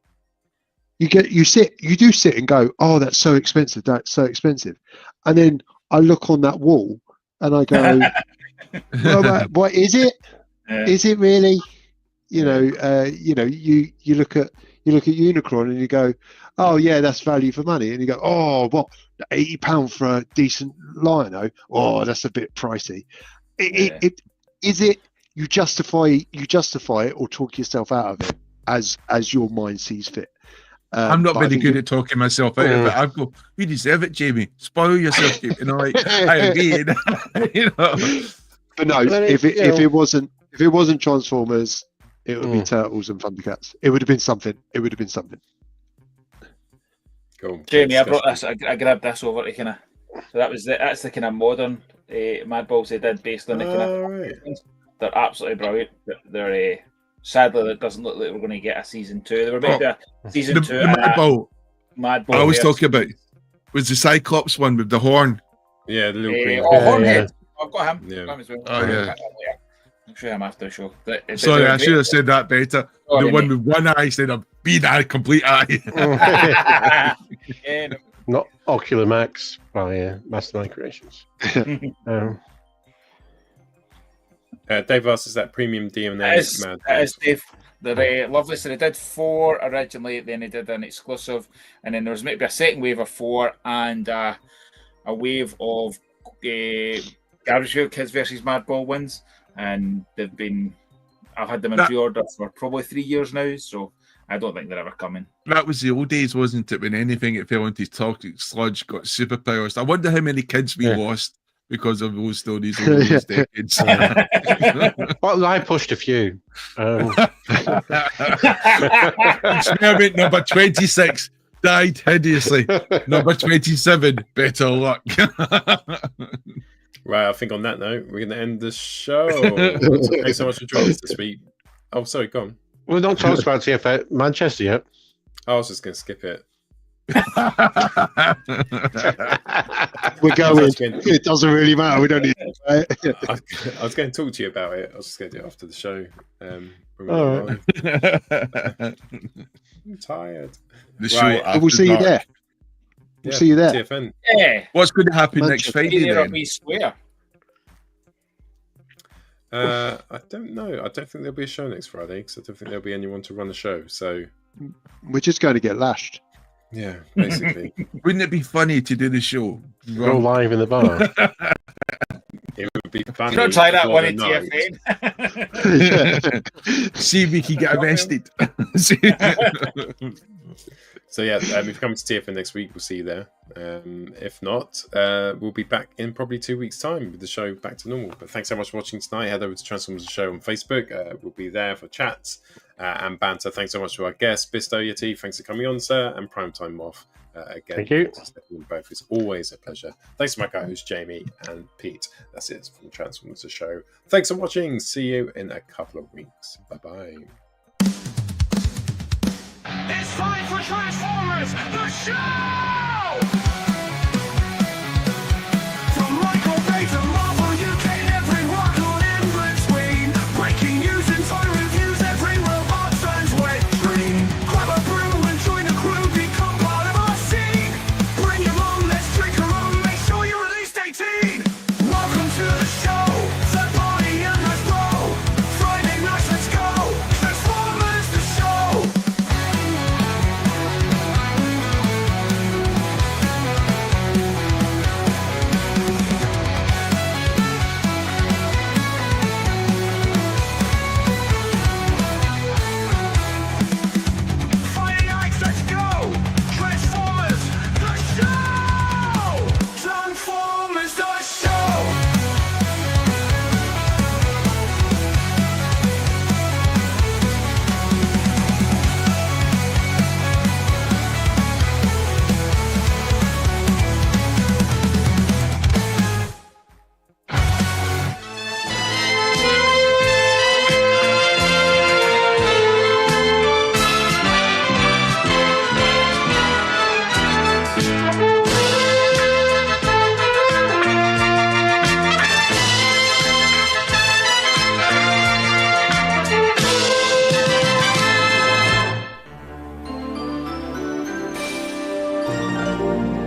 you do sit and go, oh, that's so expensive. That's so expensive. And then I look on that wall and I go, well, what is it? Is it really? You look at Unicron and you go, oh yeah, that's value for money, and you go, oh, what, £80 for a decent Lion-O? Oh, that's a bit pricey. Is it you justify it or talk yourself out of it as your mind sees fit? I'm not very good at talking myself out of it. I go, you deserve it, Jamie. Spoil yourself, Jamie. I agree. But no, if it wasn't Transformers, it would be Turtles and Thundercats. It would have been something. Cool. Jamie, I brought this. I grabbed this over to kind of. So that's the kind of modern Mad Balls they did based on the kind of. Right. They're absolutely brilliant. They're sadly, it doesn't look like we're going to get a season 2. There were maybe a season 2. The Mad Ball I was talking about was the Cyclops one with the horn. Yeah, the little green. Hornhead. I've got him. Yeah. Oh yeah. I'll show him after the show. Sorry, I should have said that better. The one with one eye instead of being a complete eye. Not Ocular Max by Mastermind Creations. Dave asks, is that premium DNA? That is Dave. They're lovely. So they did 4 originally, then they did an exclusive, and then there was maybe a second wave of 4 and a wave of Garbage Pail Kids versus Madball wins, and I've had them in pre-order for probably 3 years now, so I don't think they're ever coming. That was the old days, wasn't it? When anything that fell into toxic sludge got superpowers. I wonder how many kids we lost because of those stories over those decades. Well, I pushed a few. Experiment number 26 died hideously. Number 27, better luck. Right, I think on that note, we're going to end the show. Thanks so much for joining us this week. Oh, sorry, go on. We've not talked about TF Manchester yet. I was just going to skip it. We're going. It doesn't really matter. We don't need it, right? I was going to talk to you about it. I was just going to do it after the show. All right. I'm tired. The show after We'll see you there. We'll see you there. TFN. Yeah. What's going to happen next Friday then? Be square. I don't know. I don't think there'll be a show next Friday because I don't think there'll be anyone to run the show. So we're just going to get lashed. Yeah, basically. Wouldn't it be funny to do the show? Go live in the bar. It would be funny. You don't try that one in TFN. See if we can get arrested. So yeah, if you come to TFN next week, we'll see you there. If not, we'll be back in probably 2 weeks' time with the show back to normal. But thanks so much for watching tonight. Head over to Transformers the Show on Facebook. We'll be there for chats and banter. Thanks so much to our guests, Bisto Yeti. Thanks for coming on, sir, and Primetime Moth. Again, thank you. Both. It's always a pleasure. Thanks to my co-hosts Jamie and Pete. That's it from Transformers the Show. Thanks for watching. See you in a couple of weeks. Bye bye. It's time for Transformers, the show! From Michael Bay to Marvel, you get everyone on in between. Breaking news and toy reviews, every robot turns wet green. Grab a brew and join the crew, become part of our scene. Bring your mom, let's drink her own, make sure you're at least 18. Welcome to the show, so party and let's roll. Friday nights, let's go, Transformers the show! Friday nights, let's go! Transformers, the show! Transformers, the show!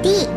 Beak.